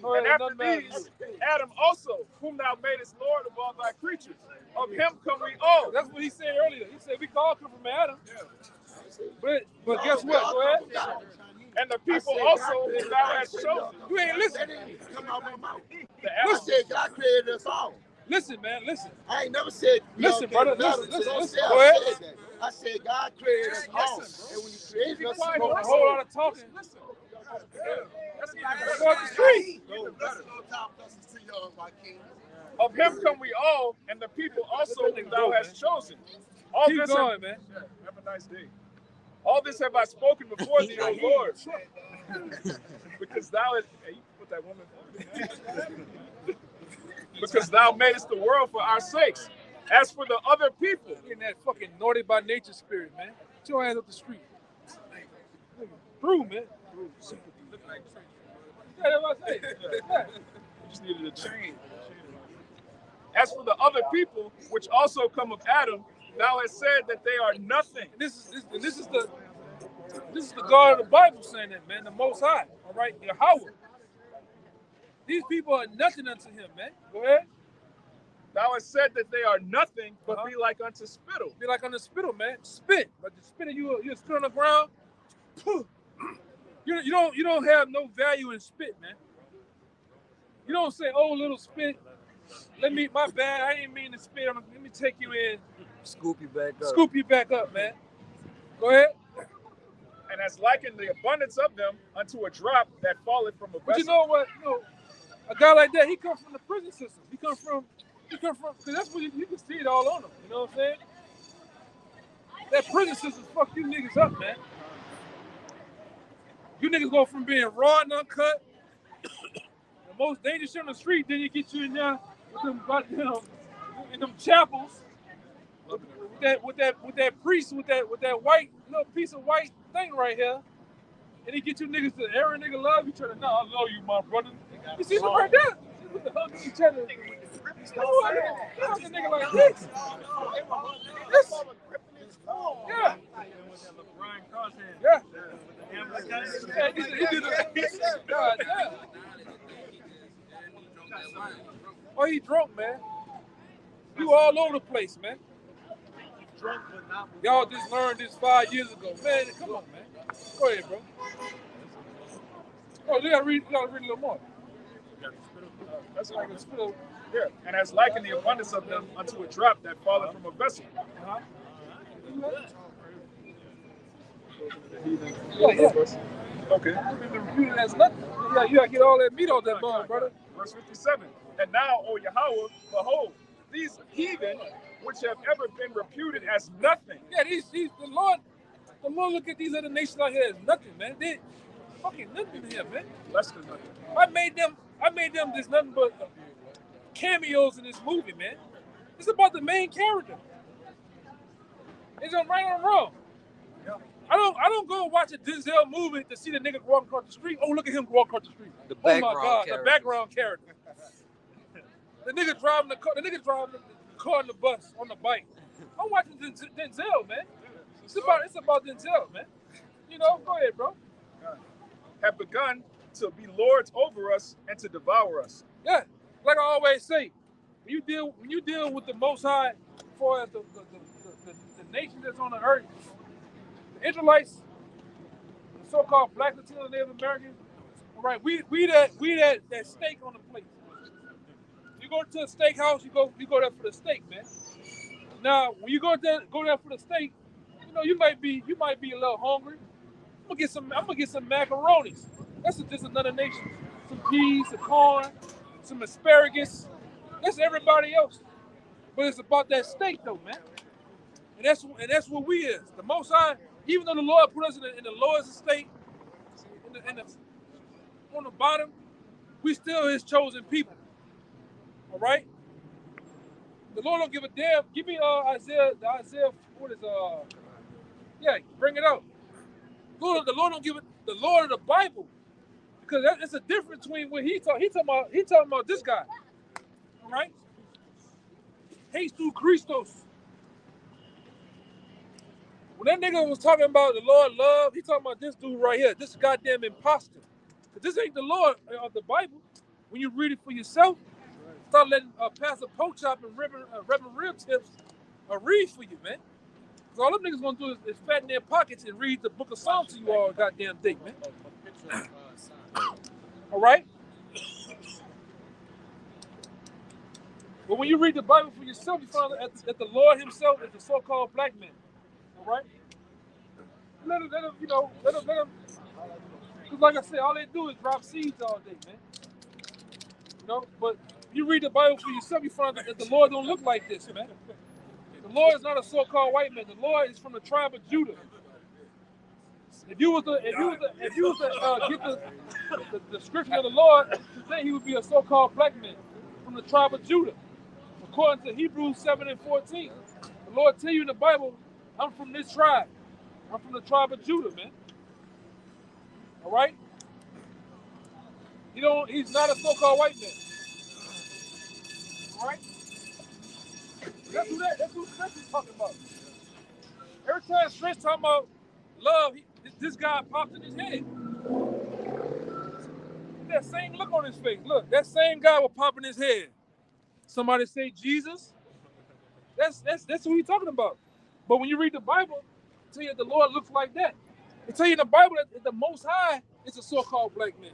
Oh, And yeah, after nothing matters these, to you. Adam also, whom thou madest Lord of all thy creatures. Of him come we all. That's what he said earlier. He said we can all come from Adam. But guess what? Go ahead. And the people also whom thou hast chosen. You ain't listening. Come out my mouth. The I Adam. said God created us all. Listen, man. Listen. I ain't never said we Listen, all brother, came together, listen, so don't listen, say go I ahead. said that. I said God created us all. And when He created us, quiet, He A made whole lot of talking. Listen. Across the street. Of him come we all, and the people also whom thou hast chosen. All Keep this going, have, man. Have a nice day. All this have I spoken before thee, O Lord. Because thou hast, hey, you put that woman. Because thou madest the world for our sakes. As for the other people, In that fucking naughty by nature spirit, man. Get your hands up the street. Through, man. Yeah, that's what I say. Yeah. You just needed a change. As for the other people, which also come of Adam, thou hast said that they are nothing. This is the God of the Bible saying that, man, the Most High. All right, Yahweh. These people are nothing unto him, man. Go ahead. Thou hast said that they are nothing, but be like unto spittle. Be like on the spittle, man. Spit, but the spit you spit on the ground. You don't have no value in spit, man. You don't say, oh, little spit. My bad. I didn't mean to spit. Let me take you in. Scoop you back up. Scoop you back up, man. Go ahead. And has likened the abundance of them unto a drop that falleth from a vessel. But you know what? A guy like that, he comes from the prison system. He comes from, because that's what you can see it all on him. You know what I'm saying? That prison system fuck you niggas up, man. You niggas go from being raw and uncut, the most dangerous shit on the street, then you get you in there with them goddamn, in them chapels, with that priest, with that white little piece of white thing right here, and he get you niggas to every nigga love each other. No, I love you, my brother. You see them right there? With the hugging each other. How's a nigga like this? Yeah. Yeah. Yeah, he did it. God damn. Oh, he drunk, man. You all over the place, man. Y'all just learned this 5 years ago. Man, come on, man. Go ahead, bro. Oh, you gotta read a little more. That's like a spittle. Yeah. And has likened the abundance of them unto a drop that falleth from a vessel. Yeah. Okay. That's nothing. You gotta get all that meat off that bone, brother. Verse 57. And now, O Yahweh, behold, these heathen, which have ever been reputed as nothing. Yeah, the Lord look at these other nations out here as nothing, man. They fucking nothing here, man. Less than nothing. I made them just nothing but cameos in this movie, man. It's about the main character. It's on right or wrong. Yeah. I don't go watch a Denzel movie to see the nigga walking across the street. Oh, look at him walk across the street. The Oh my God, the background character. The nigga driving the car on the bus on the bike. I'm watching Denzel, man. It's about Denzel, man. You know, go ahead, bro. Have begun to be lords over us and to devour us. Yeah, like I always say, when you deal with the Most High, as far as the nation that's on the earth, the Israelites, the so-called Black, Latino, Native Americans, all right, we that steak on the plate. You go to a steakhouse, you go there for the steak, man. Now, when you go there for the steak, you might be a little hungry. I'm gonna get some macaronis. That's just another nation. Some peas, some corn, some asparagus. That's everybody else. But it's about that steak though, man. And that's what we is. The Most High, even though the Lord put us in the lowest estate, on the bottom, we still His chosen people. All right. The Lord don't give a damn. Give me Isaiah. What is Yeah, bring it out. The Lord don't give it. The Lord of the Bible, because it's a difference between what He talking about this guy. All right. Jesus Christos. When that nigga was talking about the Lord love, he talking about this dude right here, this goddamn imposter. Because this ain't the Lord of the Bible. When you read it for yourself, start letting Pastor Pochop and Reverend Rib Tips read for you, man. Because all them niggas gonna do is fatten their pockets and read the book of Psalms to you all goddamn day, man. All right? But when you read the Bible for yourself, you find that the Lord Himself is the so-called black man. All right? Let them, because like I said, all they do is drop seeds all day, man. But you read the Bible for yourself, you find that the Lord don't look like this, man. The Lord is not a so-called white man. The Lord is from the tribe of Judah. If you was to get the description of the Lord today, He would be a so-called black man from the tribe of Judah. According to Hebrews 7:14, the Lord tell you in the Bible, I'm from this tribe. I'm from the tribe of Judah, man. All right? He's not a so-called white man. All right? That's who Stretch is talking about. Every time Stretch talking about love, this guy pops in his head. That same look on his face. Look, that same guy will pop in his head. Somebody say Jesus. That's who he's talking about. But when you read the Bible, it tell you the Lord looks like that. It tell you in the Bible that the Most High is a so-called black man.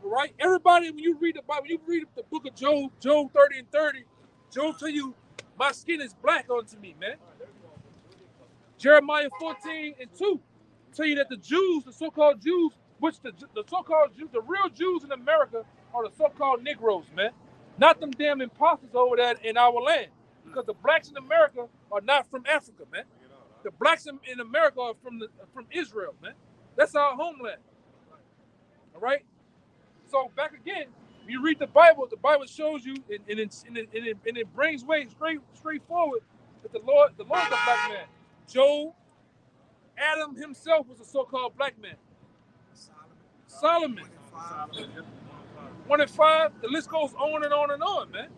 All right? Everybody, when you read the Bible, you read the book of Job, Job 30 and 30, Job tell you, my skin is black unto me, man. Jeremiah 14 and 2 tell you that the Jews, the so-called Jews, which the so-called Jews, the real Jews in America are the so-called Negroes, man. Not them damn imposters over there in our land. Because the blacks in America are not from Africa, man. The blacks in America are from Israel, man. That's our homeland. All right? So back again, when you read the Bible shows you, and it brings way straightforward that the Lord is a black man. Job, Adam himself was a so-called black man. Solomon. 1 and 5, the list goes on and on and on, man.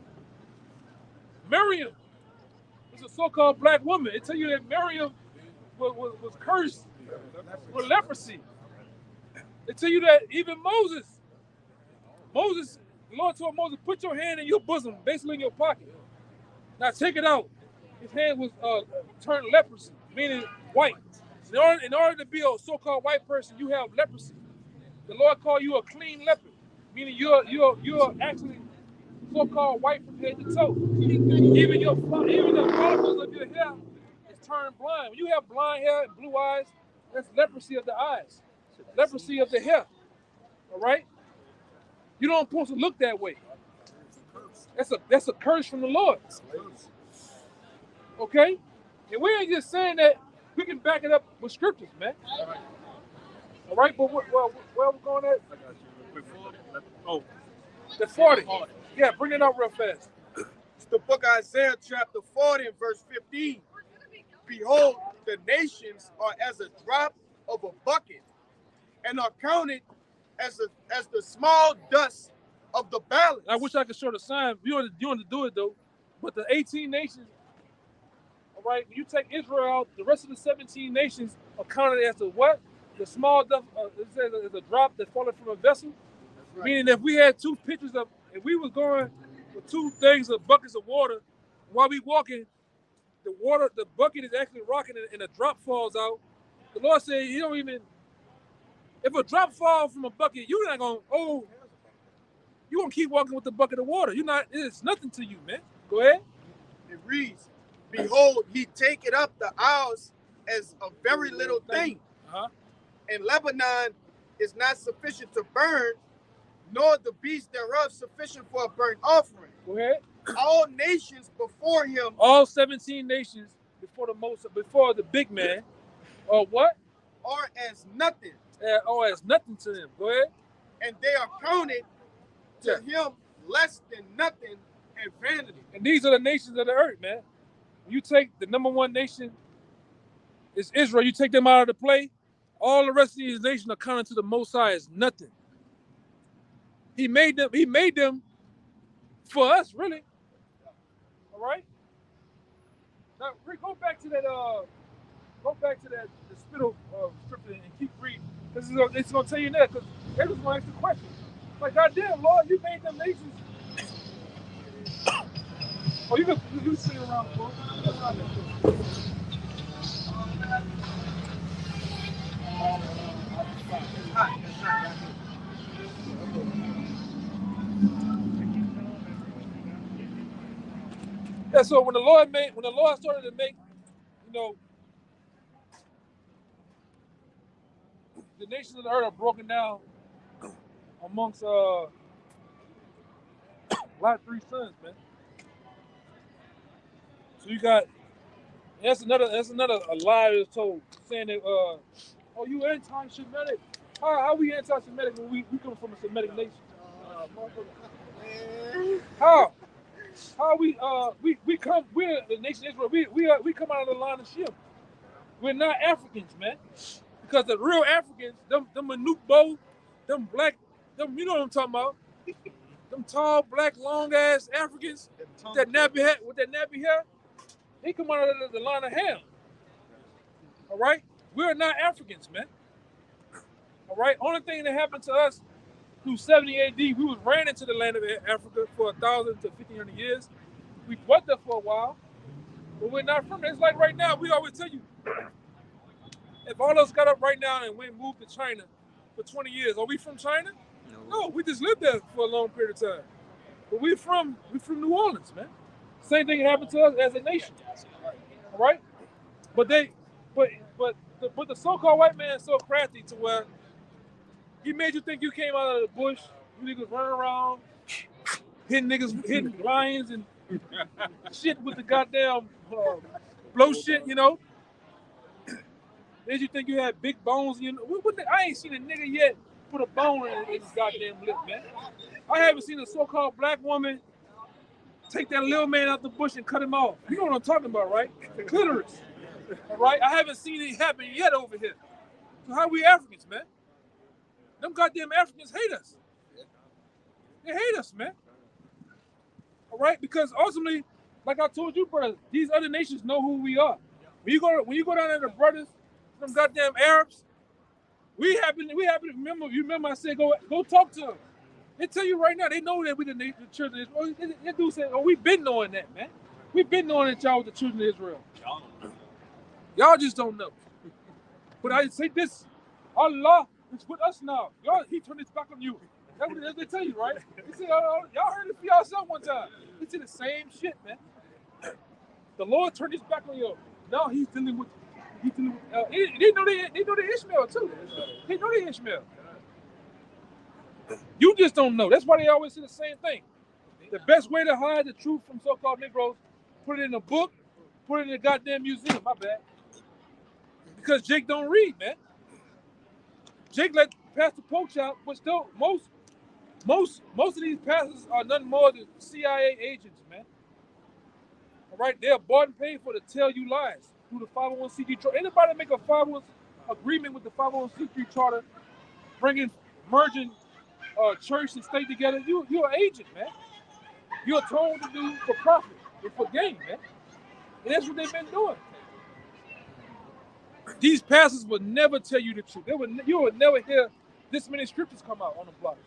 Miriam was a so-called black woman. It tell you that Miriam was cursed with leprosy. It tell you that even Moses, the Lord told Moses, put your hand in your bosom, basically in your pocket. Now take it out. His hand was turned leprosy, meaning white. In order to be a so-called white person, you have leprosy. The Lord called you a clean leper, meaning you're actually so-called white from head to toe. Even the follicles of your hair is turned blind. When you have blind hair and blue eyes, that's leprosy of the eyes, leprosy of the hair. All right, you don't supposed to look that way. That's a curse from the Lord. Okay, and we ain't just saying that. We can back it up with scriptures, man. All right, but where we going at? Oh, the 40. Yeah, bring it up real fast. It's the book of Isaiah chapter 40 and verse 15. Behold, the nations are as a drop of a bucket and are counted as the small dust of the balance. I wish I could show the sign. You want to do it, though. But the 18 nations, all right, when you take Israel out, the rest of the 17 nations are counted as the what? The small dust, it says it's a drop that fallen from a vessel. Right. Meaning if we had two pitchers if we was going with two things of buckets of water, while we walking, the bucket is actually rocking and a drop falls out. The Lord said, you don't even, if a drop falls from a bucket, you're not going, you're going to keep walking with the bucket of water. It's nothing to you, man. Go ahead. It reads, behold, he taketh up the isles as a very little thing. Uh-huh. And Lebanon is not sufficient to burn, nor the beasts thereof sufficient for a burnt offering. Go ahead. All nations before him. All 17 nations before the big man, or what? Are as nothing. Or as nothing to them. Go ahead. And they are counted to him less than nothing and vanity. And these are the nations of the earth, man. You take the number one nation is Israel. You take them out of the play, all the rest of these nations are counted to the Most High as nothing. He made them for us, really. All right. Now, Rick, go back to that the spittle scripture and keep reading, because it's gonna tell you that. Because everyone's gonna ask the question, like, goddamn, Lord, you made them nations. Oh, you sit around, bro. Yeah, so when the Lord started to make, the nations of the earth are broken down amongst Lot's 3 sons, man. So you got, that's another lie that's told, saying that you anti-Semitic. How we anti-Semitic when we come from a Semitic nation? How we're the nation of Israel. We come out of the line of Shem. We're not Africans, man. Because the real Africans, them Manukbo, them them, you know what I'm talking about? Them tall, black, long ass Africans with that nappy hair, they come out of the line of Ham. All right? We're not Africans, man. All right? Only thing that happened to us through 70 AD, we was ran into the land of Africa for 1,000 to 1,500 years. We dwelt there for a while, but we're not from there. It's like right now, we always tell you, if all of us got up right now and went moved to China for 20 years, are we from China? No, we just lived there for a long period of time. But we from New Orleans, man. Same thing happened to us as a nation. All right? But the so-called white man is so crafty to where he made you think you came out of the bush, you niggas running around, hitting lions and shit with the goddamn blow shit, you know. Made you think you had big bones. You know, I ain't seen a nigga yet put a bone in his goddamn lip, man. I haven't seen a so-called black woman take that little man out the bush and cut him off. You know what I'm talking about, right? The clitoris. All right? I haven't seen it happen yet over here. So how we Africans, man? Them goddamn Africans hate us. They hate us, man. All right? Because ultimately, like I told you, brothers, these other nations know who we are. When you go down there to brothers, them goddamn Arabs, we happen to remember. You remember I said go talk to them. They tell you right now they know that we the children of Israel. That dude said, "Oh, we've been knowing that, man. We've been knowing that y'all was the children of Israel. Y'all just don't know." But I say this: Allah is with us now. Y'all, He turned His back on you. That's what they tell you, right? They say, y'all heard it for yourself one time. They say the same shit, man. The Lord turned His back on you. Now He's dealing with. They know they Ishmael too. They know they Ishmael. You just don't know. That's why they always say the same thing. The best way to hide the truth from so-called Negroes, put it in a book, put it in a goddamn museum. My bad. Because Jake don't read, man. Jake let Pastor Poach out, but still most of these pastors are nothing more than CIA agents, man. All right, they're bought and paid for to tell you lies through the 501c3 charter. Anybody make a 501 agreement with the 501c3 charter, merging church and state together, you're an agent, man. You're told to do for profit and for gain, man. And that's what they've been doing. These pastors would never tell you the truth. You would never hear this many scriptures come out on the block.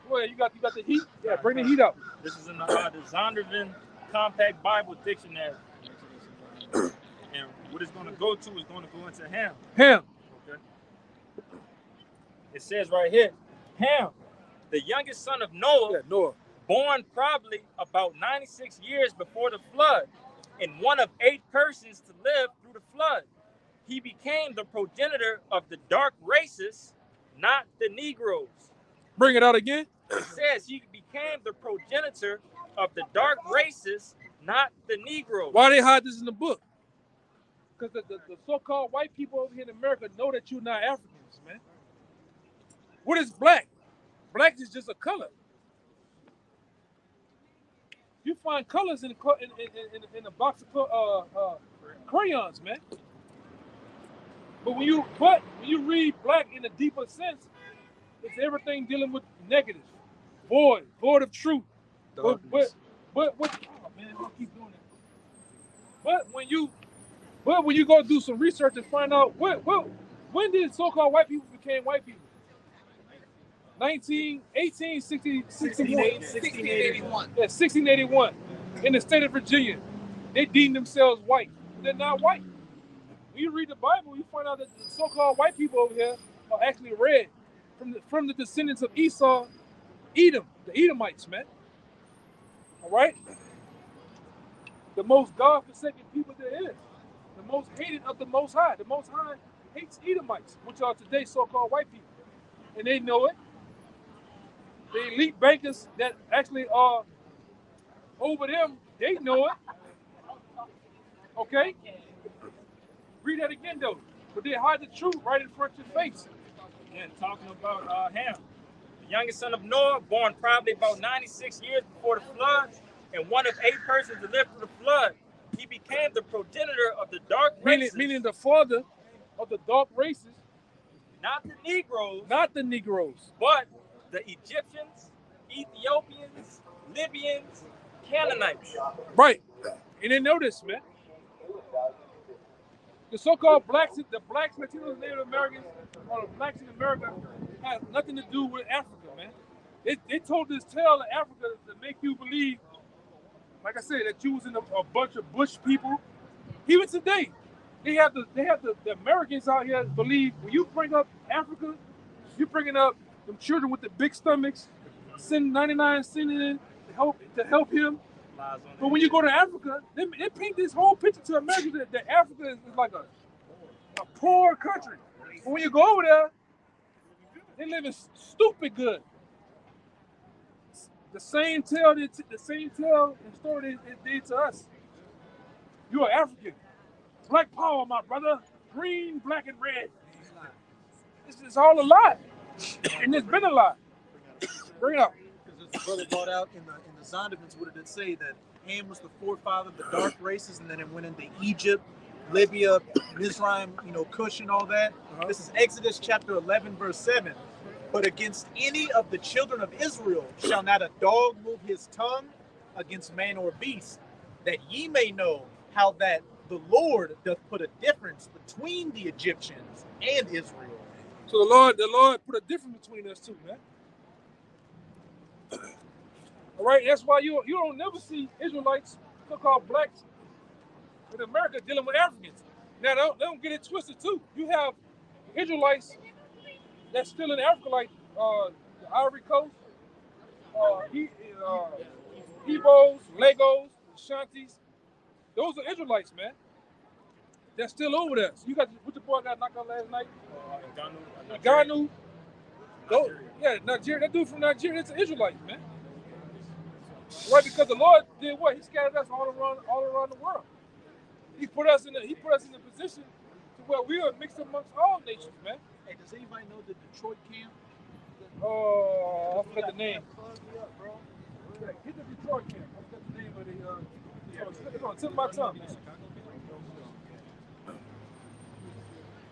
Go ahead, you got the heat? Yeah, bring the heat out. This is in the Zondervan Compact Bible Dictionary. And what it's going to go to is going to go into Ham. Ham. Okay. It says right here, Ham, the youngest son of Noah, Noah, born probably about 96 years before the flood, and one of 8 persons to live through the flood. He became the progenitor of the dark races, not the Negroes. Bring it out again. It says he became the progenitor of the dark races, not the Negroes. Why they hide this in the book? Because the so-called white people over here in America know that you're not Africans, man. What is black? Black is just a color. You find colors in a box of crayons, man. But when you read black in a deeper sense, it's everything dealing with negative, void of truth. But oh man, I keep doing it. But when you go do some research and find out when did so-called white people became white people? 1681. Yeah, 1681. In the state of Virginia, they deemed themselves white. They're not white. When you read the Bible, you find out that the so-called white people over here are actually red, from the descendants of Esau, Edom, the Edomites, man. All right? The most God-forsaken people there is. The most hated of the Most High. The Most High hates Edomites, which are today so-called white people. And they know it. The elite bankers that actually are over them, they know it. Okay? Read that again, though. But they hide the truth right in front of your face. Yeah, talking about Ham, the youngest son of Noah, born probably about 96 years before the flood, and one of 8 persons to live through the flood. He became the progenitor of the dark races. Meaning the father of the dark races. Not the Negroes. Not the Negroes. But the Egyptians, Ethiopians, Libyans, Canaanites. Right. And they know this, man. The so-called blacks, the blacks, Latinos, Native Americans, or the blacks in America has nothing to do with Africa, man. They told this tale of Africa to make you believe, like I said, that you was in a bunch of bush people. Even today, they have the Americans out here believe when you bring up Africa, you're bringing up them children with the big stomachs, send 99 cents in to help him. But when you go to Africa, they paint this whole picture to America that Africa is like a poor country. But when you go over there, they live in stupid good. The same tale and story they did to us. You are African. Black power, my brother. Green, black, and red. It's all a lie. And it's been a lie. Bring it up. Because as the brother brought out in the Zondervan's, what did it say? That Ham was the forefather of the dark races, and then it went into Egypt, Libya, Mizraim, Cush and all that. This is Exodus chapter 11, verse 7. But against any of the children of Israel shall not a dog move his tongue against man or beast, that ye may know how that the Lord doth put a difference between the Egyptians and Israel. So the Lord put a difference between us two, man. All right, that's why you don't never see Israelites, so-called blacks, in America dealing with Africans. Now, they don't get it twisted, too. You have Israelites that's still in Africa, like the Ivory Coast, Igbos, Lagos, Shantis. Those are Israelites, man. They're still over there. So you got what the boy got knocked out last night? Ngannou. Yeah, Nigeria. That dude from Nigeria, it's an Israelite, man. Right, because the Lord did what? He scattered us all around the world. He put us in a position to where we are mixed amongst all nations, man. Hey, does anybody know the Detroit camp? I forgot the name. Get the Detroit camp. I forgot the name of the. It's on the tip of my tongue, man.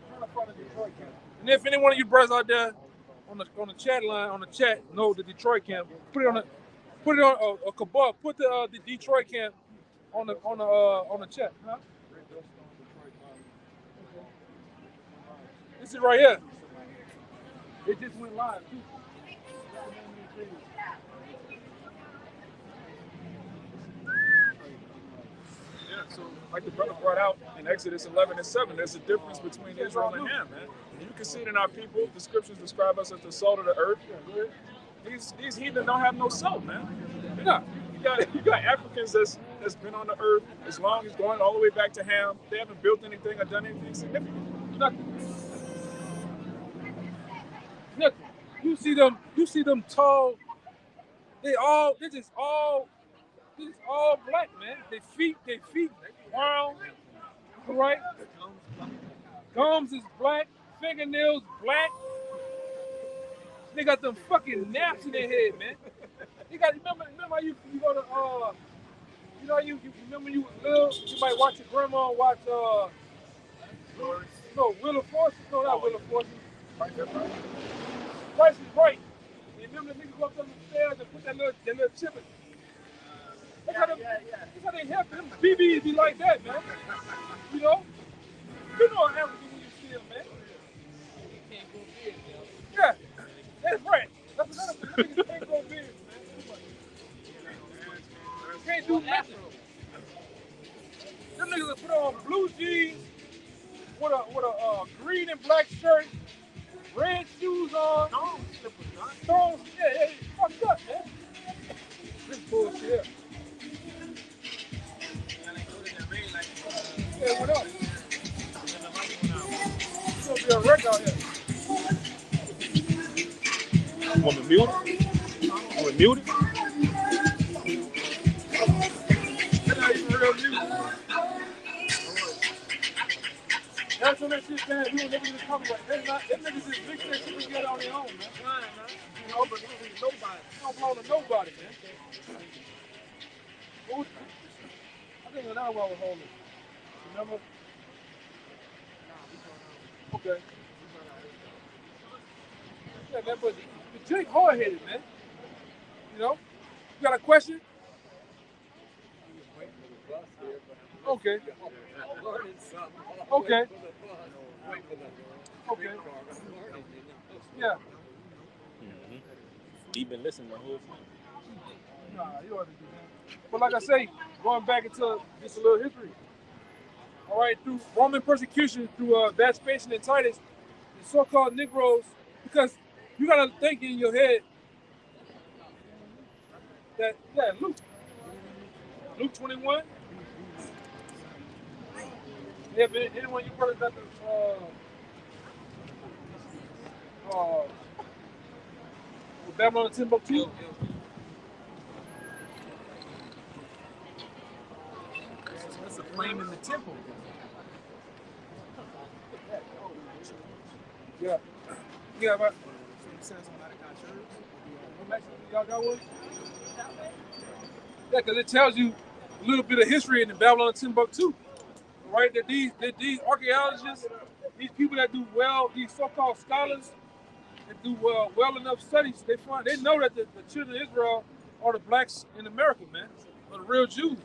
Trying to find the Detroit camp. And if any one of you brothers out there on the chat line, on the chat, know the Detroit camp, put it on a Kabul. Put the Detroit camp on the chat, huh? This is right here. It just went live too. Yeah, so like the brother brought out in Exodus 11 and 7, there's a difference between Israel and Ham, man. And you can see it in our people. The scriptures describe us as the salt of the earth. These heathen don't have no salt, man. Yeah. You got Africans that's been on the earth as long as going all the way back to Ham. They haven't built anything or done anything significant. Nothing. You see them tall. They're just all black, man. They feet brown, right? Gums is black, fingernails black. They got them fucking naps in their head, man. You got remember how you go to you remember you was little, you might watch your grandma watch Wheel of Fortune. No, not Wheel of Fortune. Price is Right. You remember the niggas go up the stairs and put that little chip in. That's how they help them. BBs be like that, man. You know an African when you see them, man. Yeah, that's right. That's another thing. Niggas can't go big, man. Can't do nothing. Them niggas will put on blue jeans with a green and black shirt, red shoes on. Stones, yeah, fucked up, man. This bullshit. Yeah, what up? It's gonna be a wreck out here. Want me mute it? Want me mute it? That's not even real music. That's what that shit, man. We don't never even talk about it. Them niggas just mix that shit together on their own, man. You know, but nobody. Don't belong to nobody, man. I think another one was holding. Remember? Okay. Yeah, man, but Jake hard-headed, man. You know? You got a question? Okay. Okay. Okay. Yeah. He been listening the whole time. Nah, you ought to do that. But like I say, going back into just a little history. All right, through Roman persecution, through Vespasian and Titus, the so-called Negroes, because you gotta think in your head that Luke 21. Yeah, but anyone you heard about the Babylon and Timbuktu? That's a flame in the temple. Yeah. Yeah, but y'all got one? Yeah, because it tells you a little bit of history in the Babylon and Timbuktu, right? That these archaeologists, these people that do well, these so-called scholars that do well enough studies, they know that the children of Israel are the blacks in America, man, are the real Jews.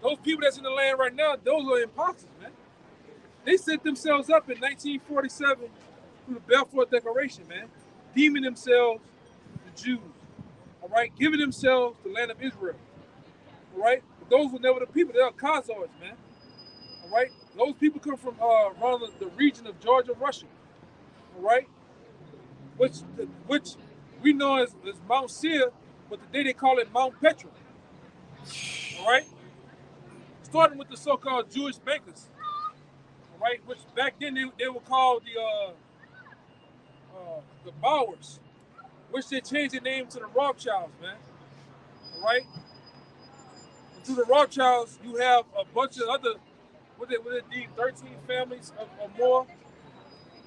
Those people that's in the land right now, those are imposters, man. They set themselves up in 1947 through the Balfour Declaration, man, deeming themselves the Jews, all right, giving themselves the land of Israel, all right. But those were never the people; they are Khazars, man, all right. Those people come from around the region of Georgia, Russia, all right, which we know as Mount Seir, but today they call it Mount Petra, all right. Starting with the so-called Jewish bankers, all right, which back then they were called the Bowers, which they changed their name to the Rothschilds, man. All right? And through the Rothschilds, you have a bunch of other, what it be, 13 families or more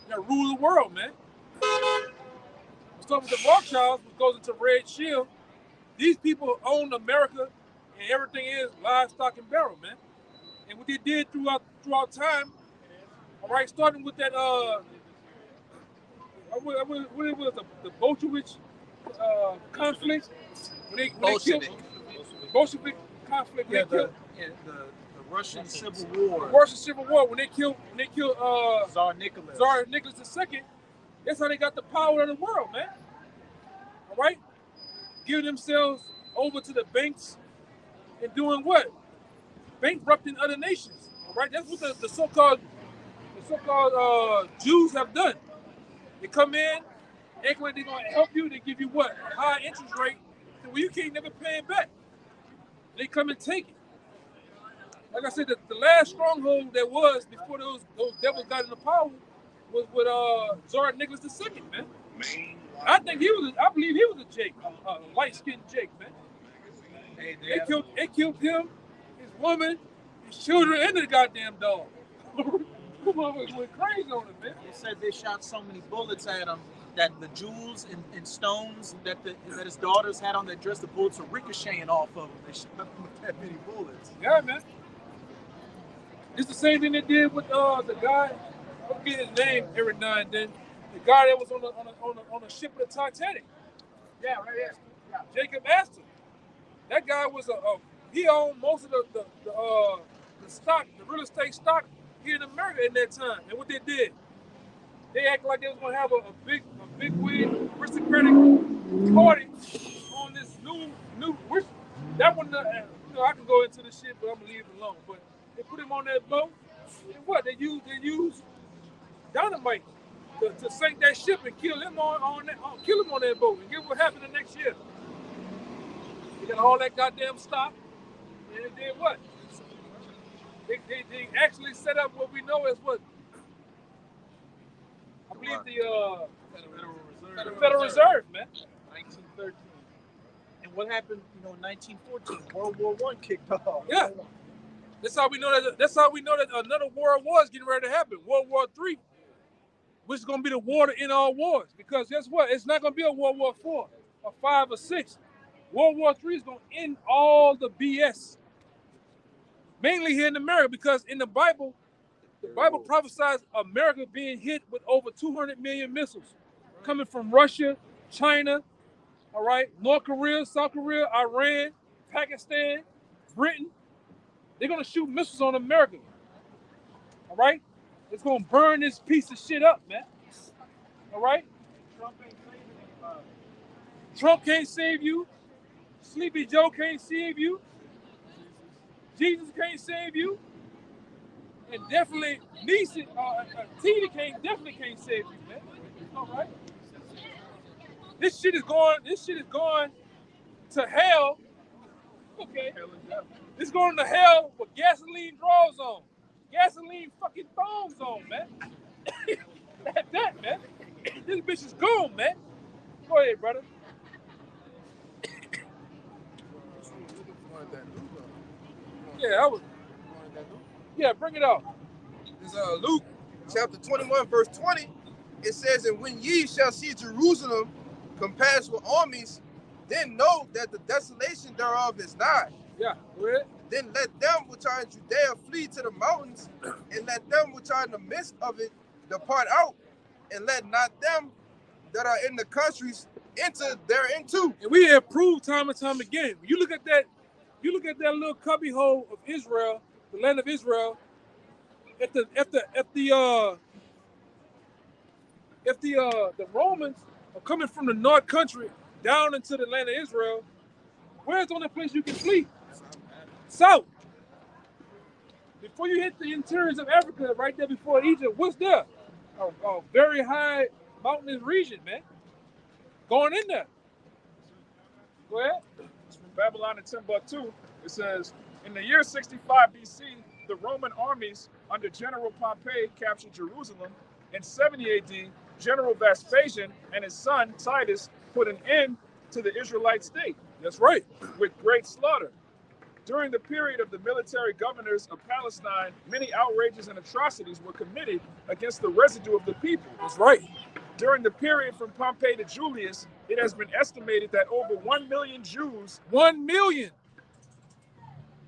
that rule the world, man. Start with the Rothschilds, which goes into Red Shield. These people own America, and everything is livestock and barrel, man. And what they did throughout time, all right, starting with that, what it was, the Bolshevik conflict, when they killed Bolshevik conflict. Yeah, the Russian Civil War. The Russian Civil War, when they killed Tsar Nicholas. Tsar Nicholas II. That's how they got the power of the world, man. All right, giving themselves over to the banks and doing what? Bankrupting other nations. All right, that's what the so-called Jews have done. They come in, act like they're gonna help you. They give you what? A high interest rate, where you can't never pay it back. They come and take it. Like I said, the last stronghold that was before those devils got into power was with Tsar Nicholas II, man. I believe he was a Jake, a light-skinned Jake, man. Hey, they killed him, his woman, his children, and the goddamn dog. Motherfuckers went crazy on him, man. They said they shot so many bullets at him that the jewels and stones that his daughters had on their dress, the bullets were ricocheting off of them. They shot him with that many bullets. Yeah, man. It's the same thing they did with the guy. I forget his name every now and then. The guy that was on the ship of the Titanic. Yeah, right here. Yeah. Jacob Astor. That guy was he owned most of the stock, the real estate stock here in America in that time. And what they did, they acted like they was gonna have a big wig aristocratic party on this new which that one I can go into the shit, but I'm gonna leave it alone. But they put him on that boat, and what they used dynamite to sink that ship and kill him on that boat. And guess what happened the next year? They got all that goddamn stock, and they did what? They actually set up what we know as what? I believe the Federal Reserve, man. 1913. And what happened, in 1914? World War I kicked off. Yeah. That's how we know that another world war is getting ready to happen. World War III, which is going to be the war to end all wars. Because guess what? It's not going to be a World War IV or V or VI. World War III is going to end all the BS. Mainly here in America, because in the Bible prophesies America being hit with over 200 million missiles. coming from Russia, China, all right, North Korea, South Korea, Iran, Pakistan, Britain. They're gonna shoot missiles on America. All right? It's gonna burn this piece of shit up, man. All right? Trump can't save you. Sleepy Joe can't save you. Jesus can't save you. And definitely Tina definitely can't save you, man. All right? This shit is going to hell. Okay. It's going to hell with gasoline draws on. Gasoline fucking thongs on, man. that, man. This bitch is gone, man. Go ahead, brother. Yeah, Yeah, bring it out. It's Luke chapter 21, verse 20. It says, and when ye shall see Jerusalem compassed with armies, then know that the desolation thereof is nigh. Yeah, go ahead. Then let them which are in Judea flee to the mountains, and let them which are in the midst of it depart out, and let not them that are in the countries enter therein too. And we have proved time and time again. You look at that little cubby hole of Israel, the land of Israel. If the Romans are coming from the north country down into the land of Israel, where's the only place you can flee? South. Before you hit the interiors of Africa, right there before Egypt, what's there? A very high mountainous region, man. Going in there. Go ahead. It's from Babylon and Timbuktu. It says, in the year 65 BC, the Roman armies under General Pompey captured Jerusalem. In 70 AD, General Vespasian and his son Titus put an end to the Israelite state. That's right. With great slaughter. During the period of the military governors of Palestine, many outrages and atrocities were committed against the residue of the people. That's right. During the period from Pompey to Julius, it has been estimated that over 1 million Jews... 1 million!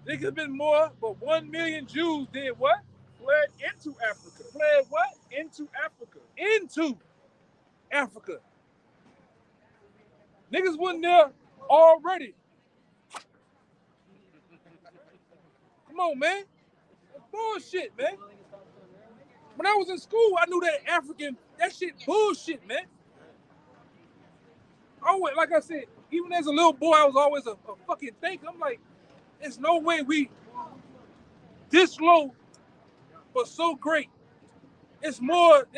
There could have been more, but 1 million Jews did what? Fled into Africa. Fled what? Into Africa. Into Africa. Niggas wasn't there already. Come on, man. That's bullshit, man. When I was in school, I knew that shit bullshit, man. Like I said, even as a little boy, I was always a fucking thinker. I'm like, there's no way we this low, but so great. It's more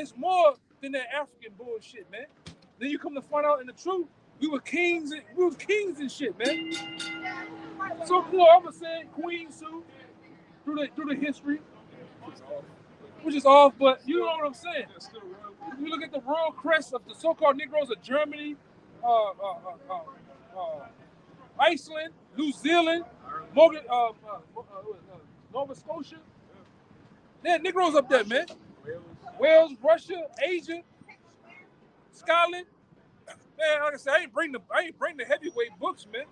than that African bullshit, man. Then you come to find out in the truth, we were kings and shit, man. So cool, I'm gonna say Queen Sue through the history, which is off, but you know what I'm saying. If you look at the royal crest of the so-called Negroes of Germany, Iceland, New Zealand, Nova Scotia, there are Negroes up there, man. Wales, Russia, Asia, Scotland. Man, like I said, I ain't bring the heavyweight books, man.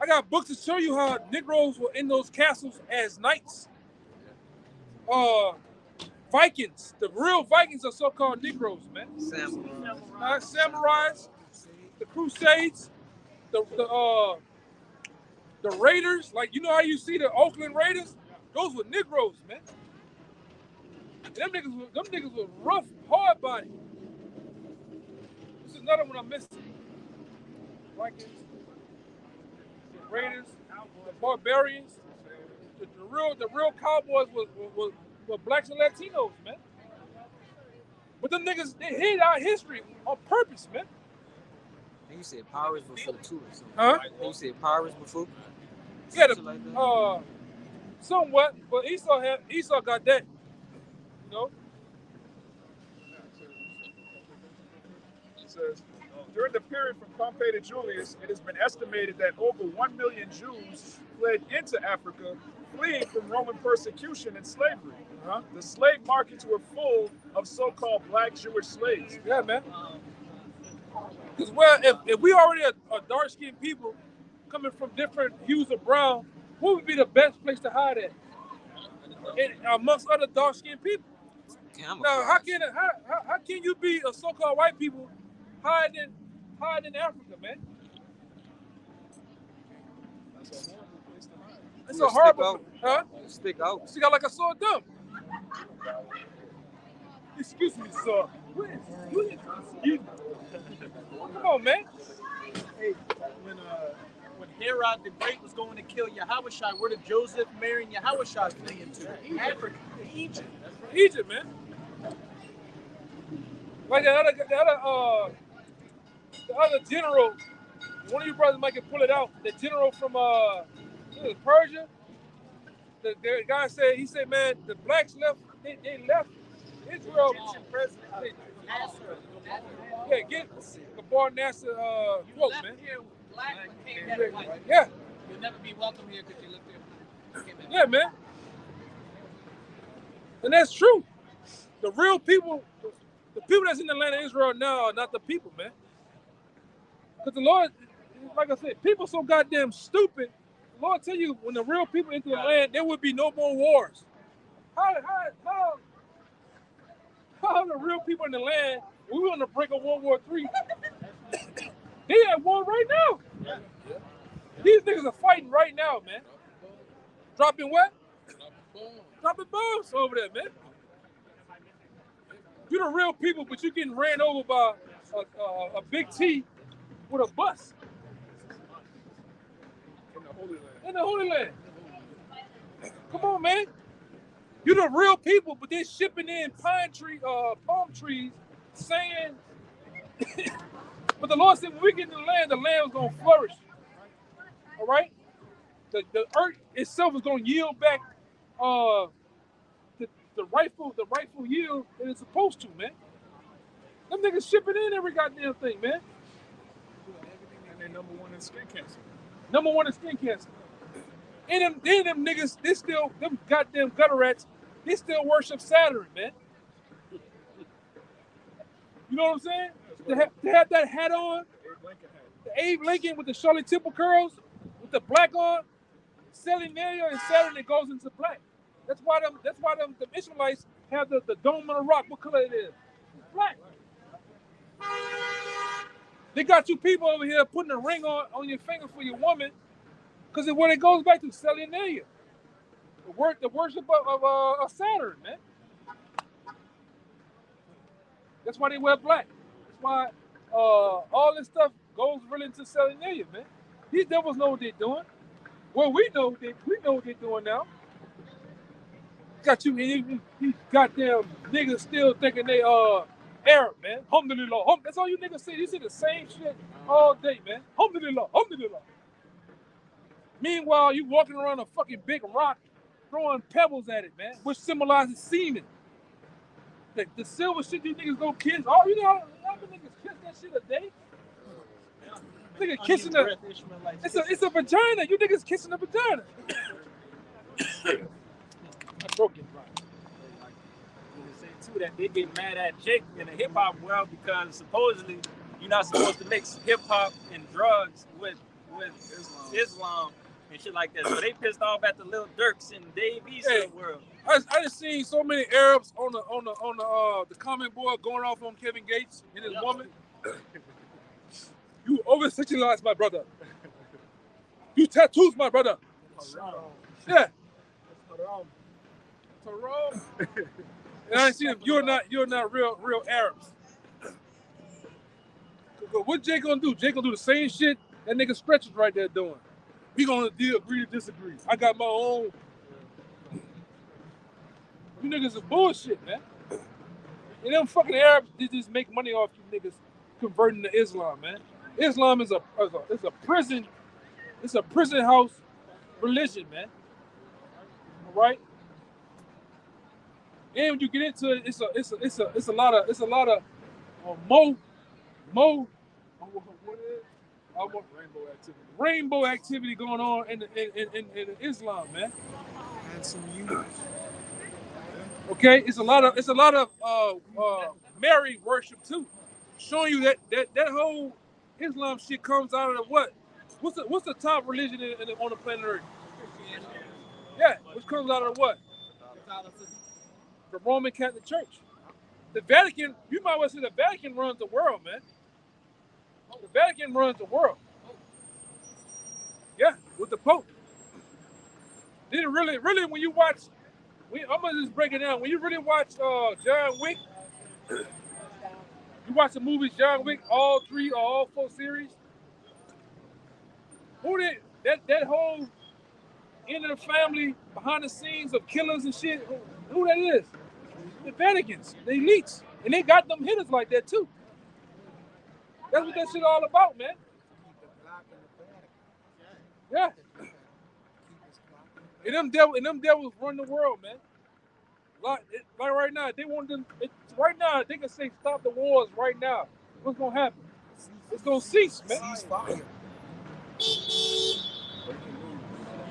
I got books to show you how Negroes were in those castles as knights. Vikings, the real Vikings are so-called Negroes, man. Samurais, the Crusades, the Raiders. Like, you know how you see the Oakland Raiders? Those were Negroes, man. Them niggas were rough, hard body. This is another one I'm missing. Vikings, the Raiders, the Barbarians. The real cowboys were blacks and Latinos, man. But them niggas, they hid our history on purpose, man. And you said pirates before too, or something. Huh? And you said pirates before? Yeah, like that? Somewhat, but Esau got that. You know? It says, during the period from Pompey to Julius, it has been estimated that over 1 million Jews fled into Africa, fleeing from Roman persecution and slavery. The slave markets were full of so-called black Jewish slaves. Yeah, man. Because, well, if we already are dark-skinned people coming from different hues of brown, what would be the best place to hide at? Amongst other dark-skinned people. Now, how can you be a so-called white people hiding in Africa, man? It's a horrible, huh? Stick out. Stick out like a sore thumb. Excuse me, sir. Excuse me. Come on, man. Hey, when Herod the Great was going to kill Yahushua, where did Joseph, Mary, and Yahushua flee into? Africa, Egypt. Egypt, man. Like the other general, one of you brothers might can pull it out. The general from Persia. The guy said, man, the blacks left. They left Israel. Yeah, get Gabar Nasser quote, man. Yeah. You'll never be welcome here because you live here. Yeah, man. And that's true. The real people, the people that's in the land of Israel now are not the people, man. Because the Lord, like I said, people so goddamn stupid. The Lord tell you, when the real people enter the land, there would be no more wars. How the real people in the land, we want to break a World War III. They at war right now. These niggas are fighting right now, man. Dropping what? Dropping bombs over there, man. You're the real people, but you're getting ran over by a big T with a bus. In the Holy Land. Come on, man. You're the real people, but they're shipping in palm trees, saying, but the Lord said, when we get in the land was going to flourish. All right? The earth itself is going to yield back the rightful yield that it's supposed to, man. Them niggas shipping in every goddamn thing, man. And they're number one in skin cancer. Number one in skin cancer. And them niggas, them goddamn gutter rats, they still worship Saturn, man. You know what I'm saying? To have that hat on, the Abe Lincoln with the Shirley Temple curls, with the black on, Saturnalia and Saturn that goes into black. That's why them Israelites have the dome on the rock. What color it is? Black. They got you people over here putting a ring on your finger for your woman, because when it goes back to Saturnalia, the worship of Saturn, man. That's why they wear black. That's why all this stuff goes really into Saturnalia, man. These devils know what they're doing. Well, we know what they're doing now. Got you, these goddamn niggas still thinking they Arab, man. Alhamdulillah. That's all you niggas say. You see the same shit all day, man. Alhamdulillah. Alhamdulillah. Meanwhile, you walking around a fucking big rock, throwing pebbles at it, man, which symbolizes semen. The silver shit you niggas go kiss. Oh, you know how many niggas kiss that shit a day? Nigga kissing it's a vagina. You niggas kissing a vagina. I broke it, right. Say too that they get mad at Jake in the hip hop world because supposedly you're not supposed to mix hip hop and drugs with Islam and shit like that. So they pissed off at the Lil Durks and Dave East of the world. I just seen so many Arabs on the comment board going off on Kevin Gates and his woman. You over-sexualized my brother. You tattoos my brother. Yeah. Haram. And I see them. You're not real Arabs. What Jay gonna do? Jay gonna do the same shit that nigga Stretch is right there doing. We gonna agree to disagree. I got my own. You niggas are bullshit, man. And them fucking Arabs, they just make money off you niggas converting to Islam, man. Islam is a prison. It's a prison house religion, man. All right. And when you get into it, it's a lot of rainbow activity going on in Islam, man. And some units. Okay, it's a lot of Mary worship too, showing you that whole Islam shit comes out of the what? What's the top religion on the planet Earth? Yeah, which comes out of the what? The Roman Catholic Church. The Vatican, you might well say the Vatican runs the world, man. The Vatican runs the world. Yeah, with the Pope. Then really, when you watch, I'm gonna just break it down. When you really watch John Wick, you watch the movies John Wick, all 3 or all 4 series. Who did that whole end of the family behind the scenes of killers and shit? Who that is? The Vaticans, the elites, and they got them hitters like that too. That's what that shit all about, man. Yeah. And them devils run the world, man. Like right now, they want them. Right now, they can say stop the wars right now. What's gonna happen? It's gonna cease, man.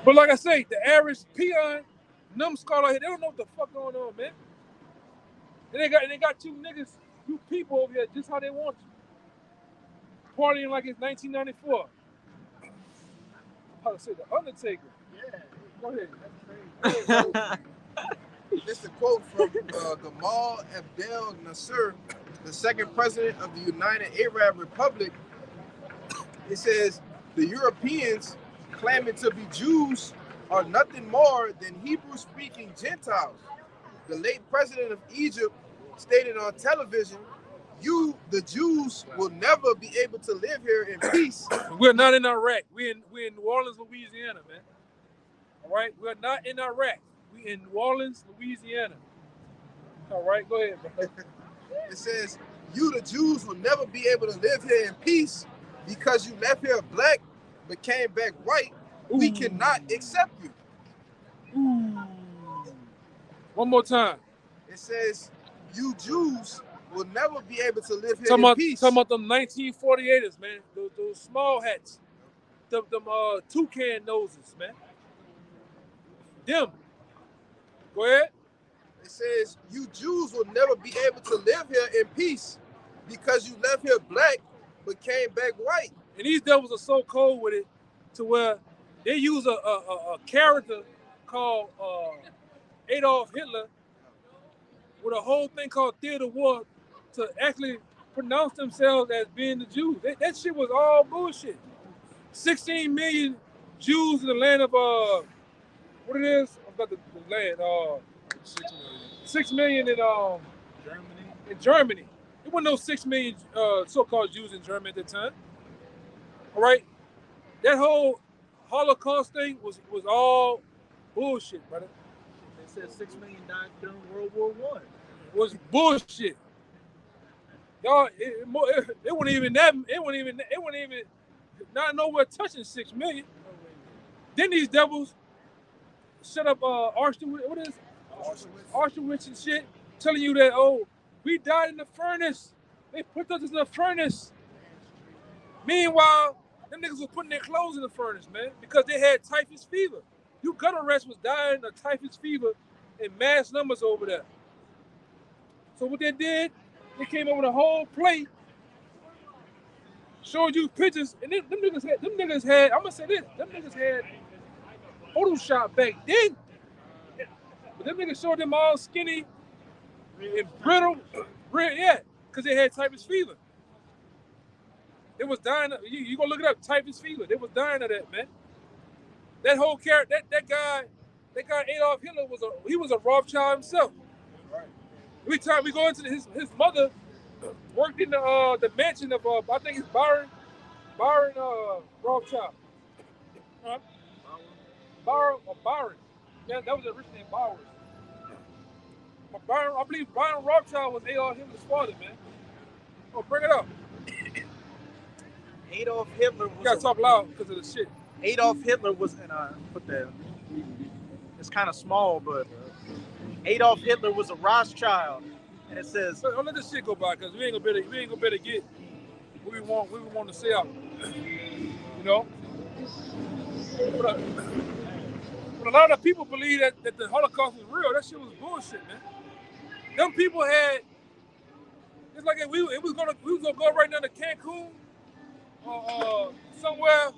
But like I say, the average peon, numbskull out here, they don't know what the fuck going on, man. And they got 2 niggas, 2 people over here, just how they want you. Partying like it's 1994. How to say the Undertaker? Yeah. Go ahead. This is a quote from Gamal Abdel Nasser, the 2nd president of the United Arab Republic. It says, the Europeans claiming to be Jews are nothing more than Hebrew-speaking Gentiles. The late president of Egypt stated on television, you, the Jews, will never be able to live here in peace. We're not in Iraq. We're in New Orleans, Louisiana, man. All right? We're not in Iraq. We're in New Orleans, Louisiana. All right? Go ahead, bro. It says, you, the Jews, will never be able to live here in peace because you left here black but came back white. Ooh. We cannot accept you. Ooh. One more time. It says, you Jews will never be able to live here in peace. Talking about them 1948ers, man. Those small hats. Them toucan noses, man. Them. Go ahead. It says, you Jews will never be able to live here in peace because you left here black but came back white. And these devils are so cold with it to where they use a character called Adolf Hitler with a whole thing called theater war to actually pronounce themselves as being the Jews. That shit was all bullshit. 16 million Jews in the land of what it is? I've got the land. 6 million in Germany. In Germany, there wasn't no 6 million so-called Jews in Germany at the time. All right, that whole Holocaust thing was all bullshit, brother. They said 6 million died during World War I. Was bullshit. Y'all, it wasn't even that. It wasn't even not nowhere touching 6 million. Then these devils set up Auschwitz. What is Auschwitz and shit, telling you that we died in the furnace. They put us in the furnace. Meanwhile, them niggas was putting their clothes in the furnace, man, because they had typhus fever. You gutter rats was dying of typhus fever in mass numbers over there. So what they did, they came up with a whole plate, showed you pictures, and them niggas had, I'm gonna say this, them niggas had Photoshop back then. But them niggas showed them all skinny and brittle, because they had typhus fever. They was dying of, you gonna look it up, typhus fever. They was dying of that, man. That whole character, that guy Adolf Hitler was a Rothschild himself. Right. Every time we go into his mother worked in the mansion of I think it's Byron Rothschild. Huh? Byron. Yeah, that was the rich name Bowers. But Byron, I believe Byron Rothschild was Adolf Hitler's father, man. Oh, bring it up. Adolf Hitler was. You gotta talk loud because of the shit. Adolf Hitler was, and put that. It's kind of small, but Adolf Hitler was a Rothschild, and it says. Don't let this shit go by, because we ain't gonna better get what we want to say out. You know. But a lot of people believe that the Holocaust was real. That shit was bullshit, man. Them people had. It's like we was gonna go right down to Cancun. Somewhere,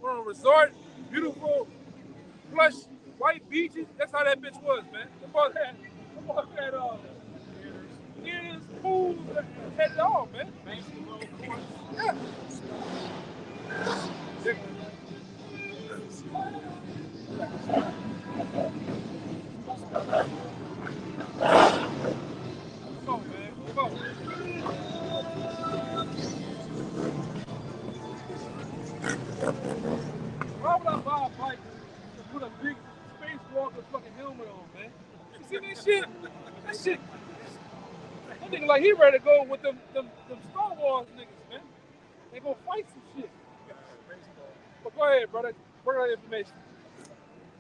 we're on a resort, beautiful, plush, white beaches. That's how that bitch was, man. The boss had fool had it all, man. Yeah. Come on, man. Come on. Why would I buy a bike to put a big spacewalker fucking helmet on, man? You see that shit? That shit. That nigga like he ready to go with them Star Wars niggas, man. They gonna fight some shit. But go ahead, brother. Bring out information.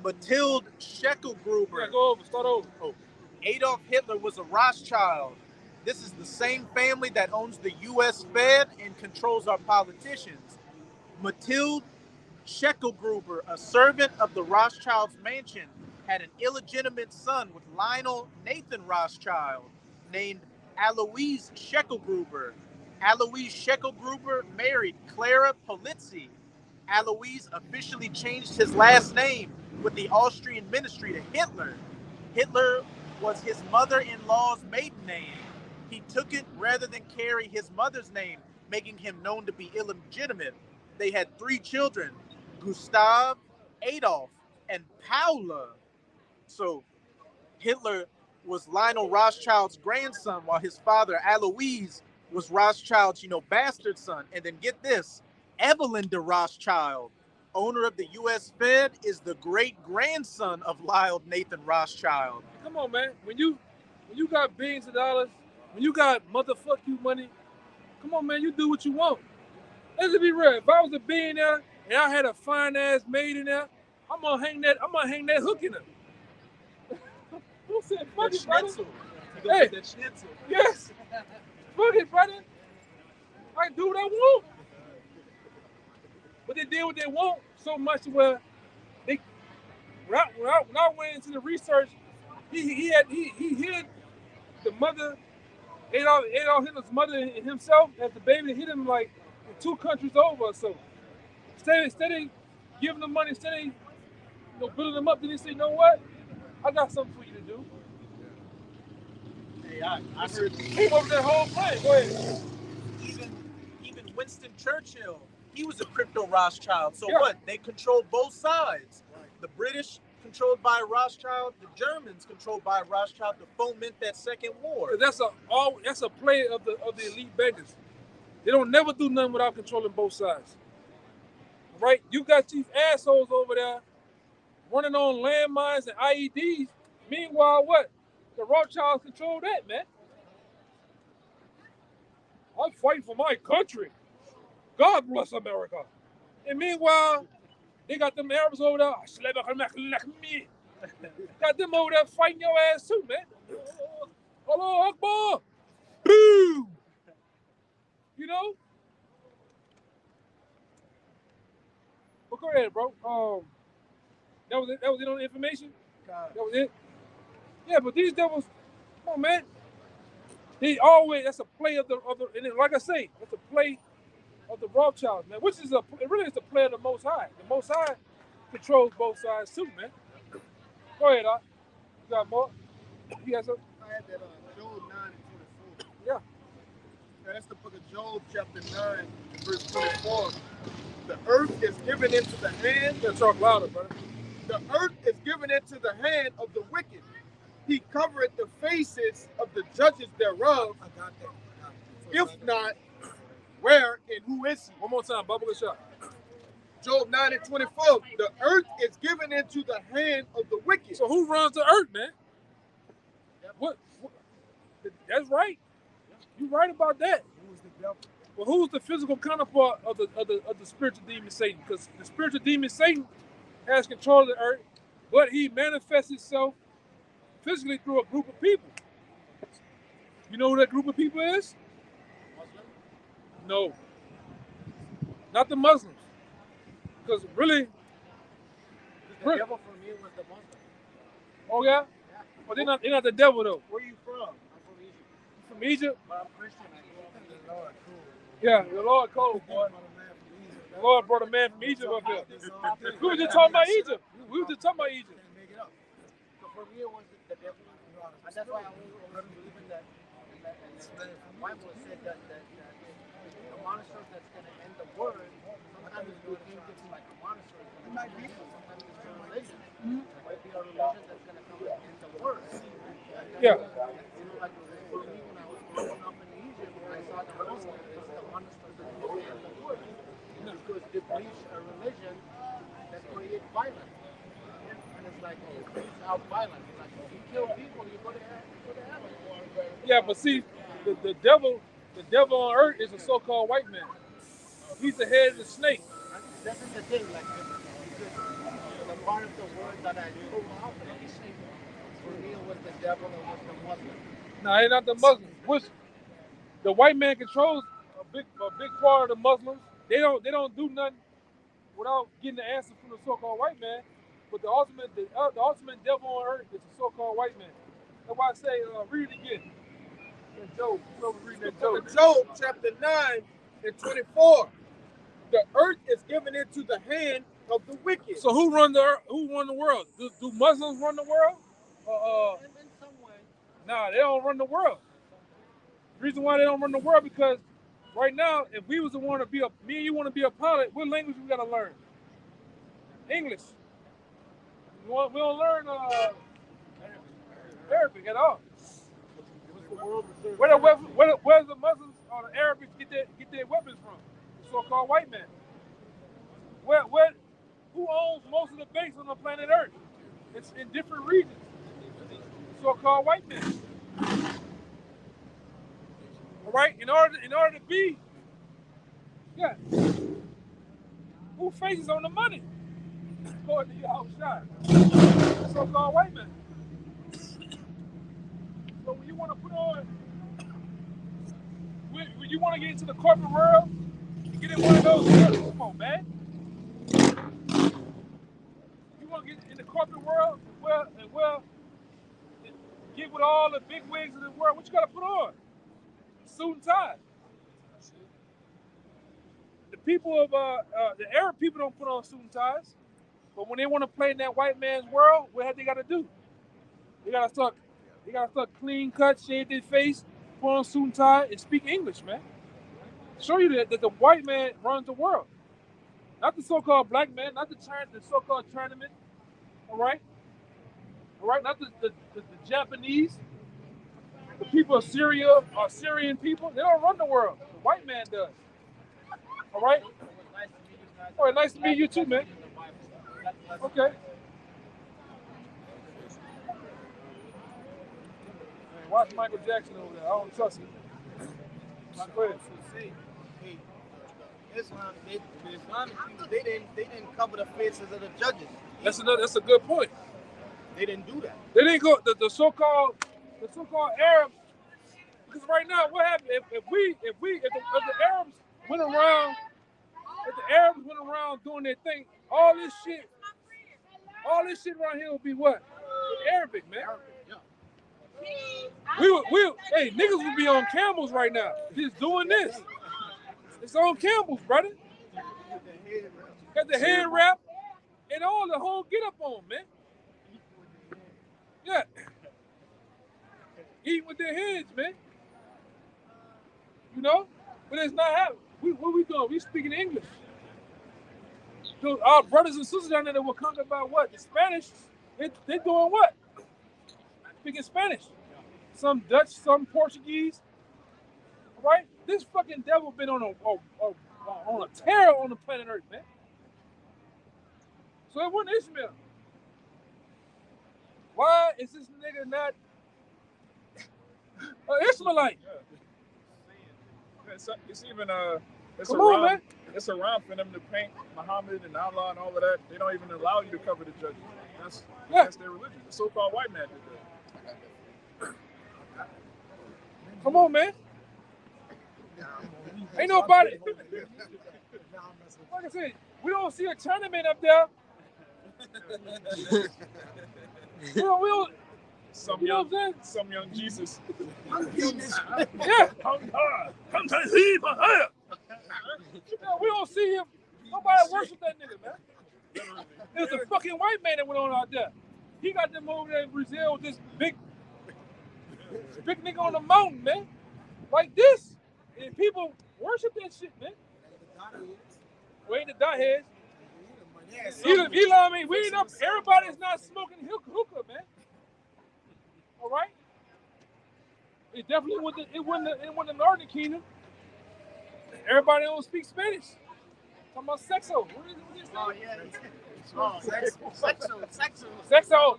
Mathilde Scheckelgruber. Yeah, go over. Start over. Oh, Adolf Hitler was a Rothschild. This is the same family that owns the U.S. Fed and controls our politicians. Mathilde Scheckelgruber, a servant of the Rothschilds' mansion, had an illegitimate son with Lionel Nathan Rothschild, named Alois Scheckelgruber. Alois Scheckelgruber married Clara Polizzi. Alois officially changed his last name with the Austrian ministry to Hitler. Hitler was his mother-in-law's maiden name. He took it rather than carry his mother's name, making him known to be illegitimate. They had 3 children, Gustav, Adolf, and Paula. So Hitler was Lionel Rothschild's grandson, while his father, Alois, was Rothschild's, bastard son. And then get this, Evelyn de Rothschild, owner of the U.S. Fed, is the great-grandson of Lionel Nathan Rothschild. Come on, man. When you got billions of dollars, when you got motherfuck you money, come on, man, you do what you want. Let's be real. If I was a billionaire and I had a fine ass maid in there, I'm gonna hang that hook in her. Who said fuck it, brother? Hey, That schnitzel. yes. Fuck it, brother. I can do what I want. But they did what they want so much where they when I went into the research, he hid the mother, Adolf Hitler's mother and himself as the baby. Hit him like in 2 countries over. So instead of giving them money, instead of building them up, then he said, you know what? I got something for you to do. Hey, I heard Came up with that whole plan. Go ahead. even Winston Churchill, he was a crypto Rothschild. So Yeah. what? They control both sides. The British controlled by Rothschild, the Germans controlled by Rothschild to foment that second war. That's a play of the elite bankers. They don't never do nothing without controlling both sides. Right? You got these assholes over there running on landmines and IEDs. Meanwhile, what? The Rothschilds control that, man. I'm fighting for my country. God bless America. And meanwhile, they got them Arabs over there. Got them over there fighting your ass too, man. Hello, Akbar. Boom. You know? Well, go ahead, bro. That was it. That was it on the information. That was it. Yeah, but these devils, come on, man. They always, that's a play of the and then, like I say, that's a play of the Rothschilds, man. Which is it really is a play of the Most High. The Most High controls both sides too, man. Go ahead, Doc. You got more? You got something? I had that Job 9 and 24. Yeah. Now, that's the book of Job, chapter 9, verse 24. The earth is given into the hand. You gotta talk louder, brother. The earth is given into the hand of the wicked. He covereth the faces of the judges thereof. I got that. If not, where and who is he? One more time, bubble the shot. Job 9 and 24. The earth is given into the hand of the wicked. So who runs the earth, man? What? That's right. You're right about that. Who's the devil? Well, who's the physical counterpart of the spiritual demon Satan? Because the spiritual demon Satan has control of the earth, but he manifests himself physically through a group of people. You know who that group of people is? No. Not the Muslims. Because really, The devil for me was the Muslim. oh yeah? Well, they're not the devil though. Where you from? I'm from Egypt. You from Egypt? But I'm Christian. I grew up in the Lord. Yeah, the Lord cold, boy. The Lord brought a man from Egypt up here. We were just talking about Egypt. We were just talking about Egypt. So for me, it was the devil. And that's why I always believe in that the Bible said that the monastery that's going to end the word, sometimes you think it's like a monastery. It might be, sometimes it's a religion. It might be a religion that's going to come and end the word. Yeah. You know, like for me, when I was growing up in Egypt, I saw the Muslims, the monastery that was going to end the word. Because they preach a religion that creates violence. And it's like, it brings out violence. It's like, if you kill people, you go to heaven. Yeah, but see, the devil on earth is a so-called white man. He's the head of the snake. This is the thing, like, the part of the word that I threw out, for me, it was the devil and was the Muslim. No, it's not the Muslims. Which the white man controls a big part of the Muslims. They don't do nothing without getting the answer from the so-called white man. But the ultimate devil on earth is the so-called white man. That's why I say, read it again. That Job, read that Job. Job chapter 9 and 24. The earth is given into the hand of the wicked. So who run the world? Do Muslims run the world? In some way. Nah, they don't run the world. The reason why they don't run the world because right now, if we was to want to be me and you want to be a pilot, what language we gotta learn? English. We don't learn Arabic at all. Where the Muslims or the Arabics get their weapons from? The so-called white man. Who owns most of the base on the planet Earth? It's in different regions. The so-called white man. All right, in order to be, yeah. Who faces on the money? According to your outside. The so-called white man. So when you want to put on, when you want to get into the corporate world, you get in one of those. Come on, man. You want to get in the corporate world, well, get with all the big wigs of the world. What you got to put on? Suit and tie. The people of the Arab people don't put on suit and ties, but when they want to play in that white man's world, what have they got to do? They got to start clean cut, shave their face, put on suit and tie, and speak English, man. Show you that the white man runs the world, not the so-called black man, not the so-called Chinaman, all right, not the Japanese. The people of Syria are Syrian people. They don't run the world. The white man does. All right? All right, nice to meet you too, man. Okay. Man, watch Michael Jackson over there. I don't trust him. Go ahead. Islam, the Islamic people, they didn't cover the faces of the judges. That's a good point. They didn't do that. They didn't go the so-called Arabs. Because right now, what happened if the Arabs went around, doing their thing, all this shit around here would be what? Arabic, man. Hey, niggas would be on camels right now, just doing this. It's on camels, brother. Got the head wrap and all the whole get up on, man. Yeah. Eating with their heads, man. You know? But it's not happening. What we doing? We speaking English. So our brothers and sisters down there that were conquered by what? The Spanish, they doing what? Speaking Spanish. Some Dutch, some Portuguese. All right? This fucking devil been on a terror on the planet Earth, man. So it wasn't Ishmael. Why is this nigga not an Ishmaelite? It's even it's Come around, on, man. It's around for them to paint Muhammad and Allah and all of that. They don't even allow you to cover the judges. That's their religion. The so-called white man did that. Come on, man. Ain't nobody. Like I said, we don't see a Chinaman up there. we don't, some you know young, what I'm saying? some young Jesus. Yeah. We don't see him. Nobody worship that nigga, man. There's a fucking white man that went on out there. He got them over there in Brazil with this big Picnic on the mountain, man. Like this. And people worship that shit, man. Wait, the dot heads. You know what I mean? We ain't up. Everybody's not smoking hookah, man. All right. It definitely went the Northern Kingdom. Everybody don't speak Spanish. Talking about sexo. What is it? Oh, yeah. Sexo. Sexo.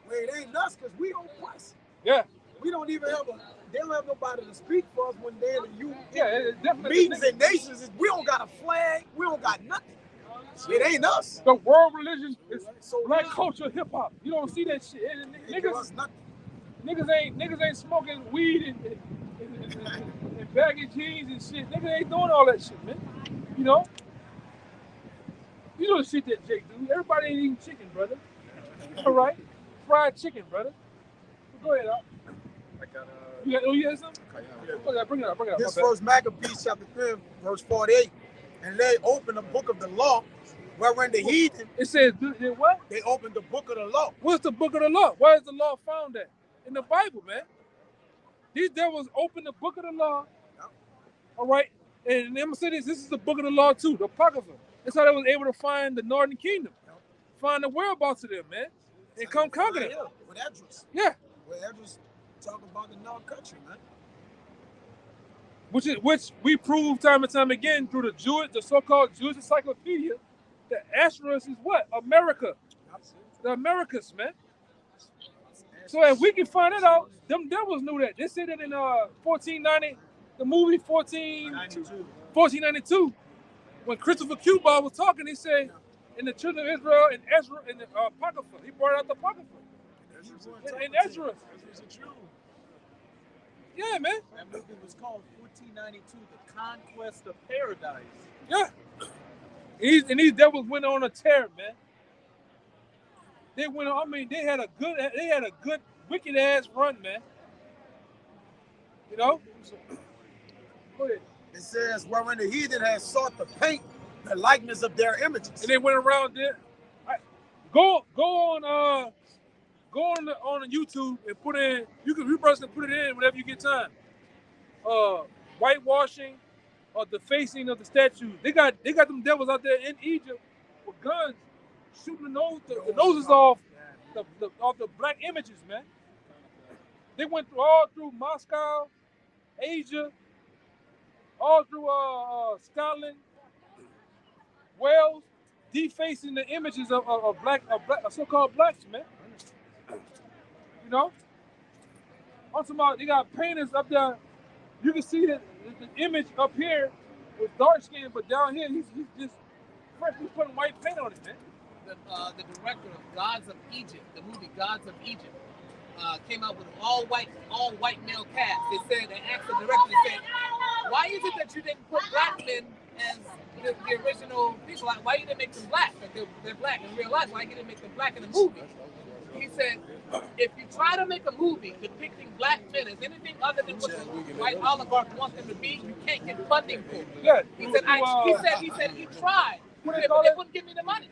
Well, it ain't us because we don't press. Yeah. We don't even have they don't have nobody to speak for us when they're in the Yeah, it's definitely meetings and nations. We don't got a flag. We don't got nothing. It ain't us. The world religion is black culture, hip hop. You don't see that shit. Niggas ain't smoking weed and baggy jeans and shit. Niggas ain't doing all that shit, man. You know the shit that Jake do. Everybody ain't eating chicken, brother. All right, fried chicken, brother. Go ahead, Al. You had something? Yeah. Bring it up. This verse Maccabees chapter 3, verse 48, and they opened the book of the law, wherein the heathen. It says what? They opened the book of the law. What's the book of the law? Where is the law found at? In the Bible, man. These devils opened the book of the law. All right, and I'm gonna say this is the book of the law too, the Apocrypha. That's how they was able to find the Northern Kingdom, find the whereabouts of them, man, and come conquer them. With Esdras. Yeah. With Esdras talking about the North country, man. Which we prove time and time again through the so-called Jewish encyclopedia, that Esdras is what? America. The Americas, man. So if we can find it out, them devils knew that. They said it in 1490, the movie 1492, when Christopher Cuba was talking, he said, in the children of Israel and Ezra and the Apocrypha, he brought out the Apocrypha. In Ezra. Yeah, man. That movie was called 1492, The Conquest of Paradise. Yeah. And these devils went on a tear, man. They went on, they had a good wicked ass run, man. You know? Go ahead. It says, wherein the heathen has sought to paint the likeness of their images. And they went around there. Go on YouTube and put in, you brothers can put it in whenever you get time. Whitewashing or defacing of the statues. They got them devils out there in Egypt with guns shooting the noses off the black images, man. They went all through Moscow, Asia, all through Scotland, Wales, defacing the images of so-called blacks, man. You know? I'm talking about, they got painters up there. You can see the image up here with dark skin, but down here he's just freshly putting white paint on it, man. The director of Gods of Egypt, the movie Gods of Egypt, came out with all white male cast. They asked the director, they said, why is it that you didn't put black men as the original people? Like, why you didn't make them black? Like they're black in real life. Why you didn't make them black in the movie? He said, if you try to make a movie depicting black men as anything other than what the white oligarchs want them to be, you can't get funding for it. Yeah. He said he tried. But they wouldn't give me the money.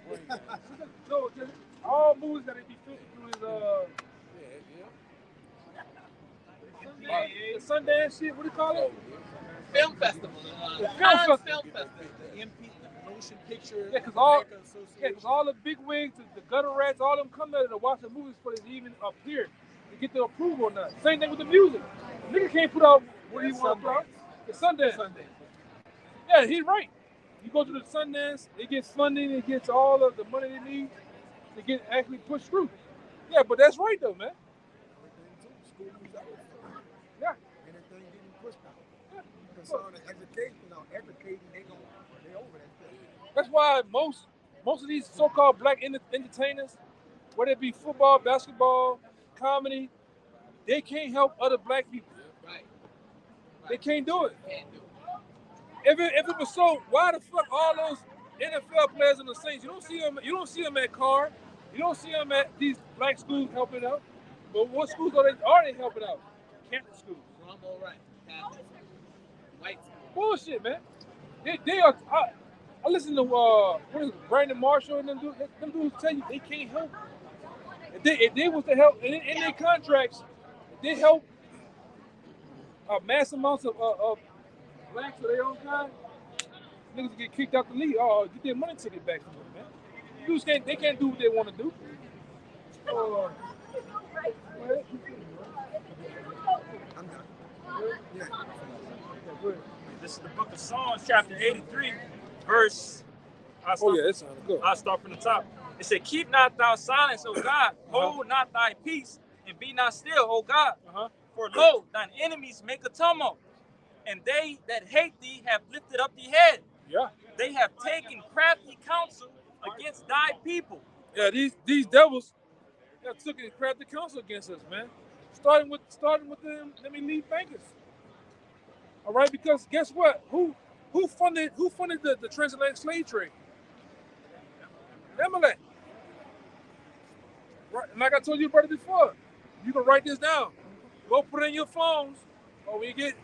So all movies that be filtered through his the Sundance shit. What do you call it? Film festival. Film festival. The motion picture. Yeah, because all the big wigs, the gutter rats, all them come there to watch the movies for this even up here to get the approval or not. Same thing with the music. Nigga can't put out what he wants to put out. The Sundance. Yeah, he's right. You go to the Sundance, it gets funding, it gets all of the money they need to get actually pushed through. Yeah, but that's right though, man. Yeah. Anything getting pushed out. Yeah. Concerning education, educating, they over that thing. That's why most of these so-called black entertainers, whether it be football, basketball, comedy, they can't help other black people. Right. They can't do it. If it was so, why the fuck all those NFL players in the Saints? You don't see them at Carr. You don't see them at these black schools helping out. But what schools are they helping out? Catholic schools. I'm all right. Catholic. White. Bullshit, man. They are. I listen to what is it, Brandon Marshall and them dudes tell you they can't help. If they was to help in their contracts, they help mass amounts of blacks of their own kind. Niggas get kicked out the league. Oh, get their money ticket back from them, man. Dudes they can't do what they want to do. This is the book of Psalms, chapter 83, verse. I'll start from the top. It said, "Keep not thou silence, O God. Hold not thy peace, and be not still, O God. For lo, thine enemies make a tumult, and they that hate thee have lifted up the head. Yeah. They have taken crafty counsel against thy people." Yeah, these devils have taken crafty counsel against us, man. Starting with them elite bankers. All right, because guess what? Who funded the transatlantic slave trade? Amalek. Right, and like I told you about it before, you can write this down. Go put it in your phones, or when you get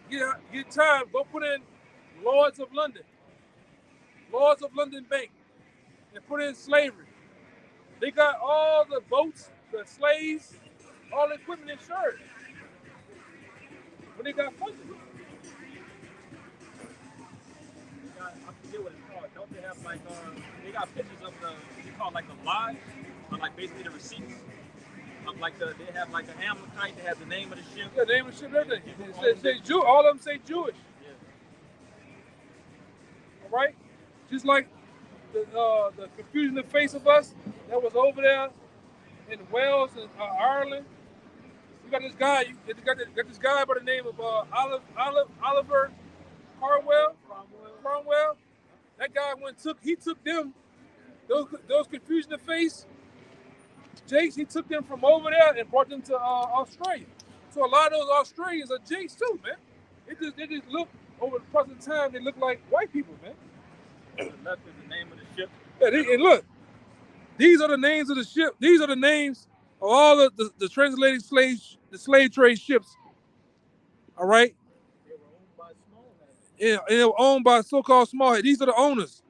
time, go put in Lords of London Bank, and put in slavery. They got all the boats, the slaves, all the equipment insured. When they got funded. I forget what it's called. Don't they have like they got pictures of they call it like the lives, or like basically the receipts of like they have like an Amalekite. They have the name of the ship. Yeah, the name of the ship, everything. It say Jew. All of them say Jewish. Yeah. All right, just like the confusion in the face of us that was over there in Wales and Ireland. You got this guy. You got this guy by the name of Oliver Cromwell. That guy took them those confusion in the face jakes. He took them from over there and brought them to Australia. So a lot of those Australians are jakes too, man. They just look over the present time. They look like white people, man. The left is the name of the ship. Yeah, and look, these are the names of the ship. These are the names of all of the transatlantic slave trade ships. All right. Yeah, and they were owned by so-called smallhead. These are the owners.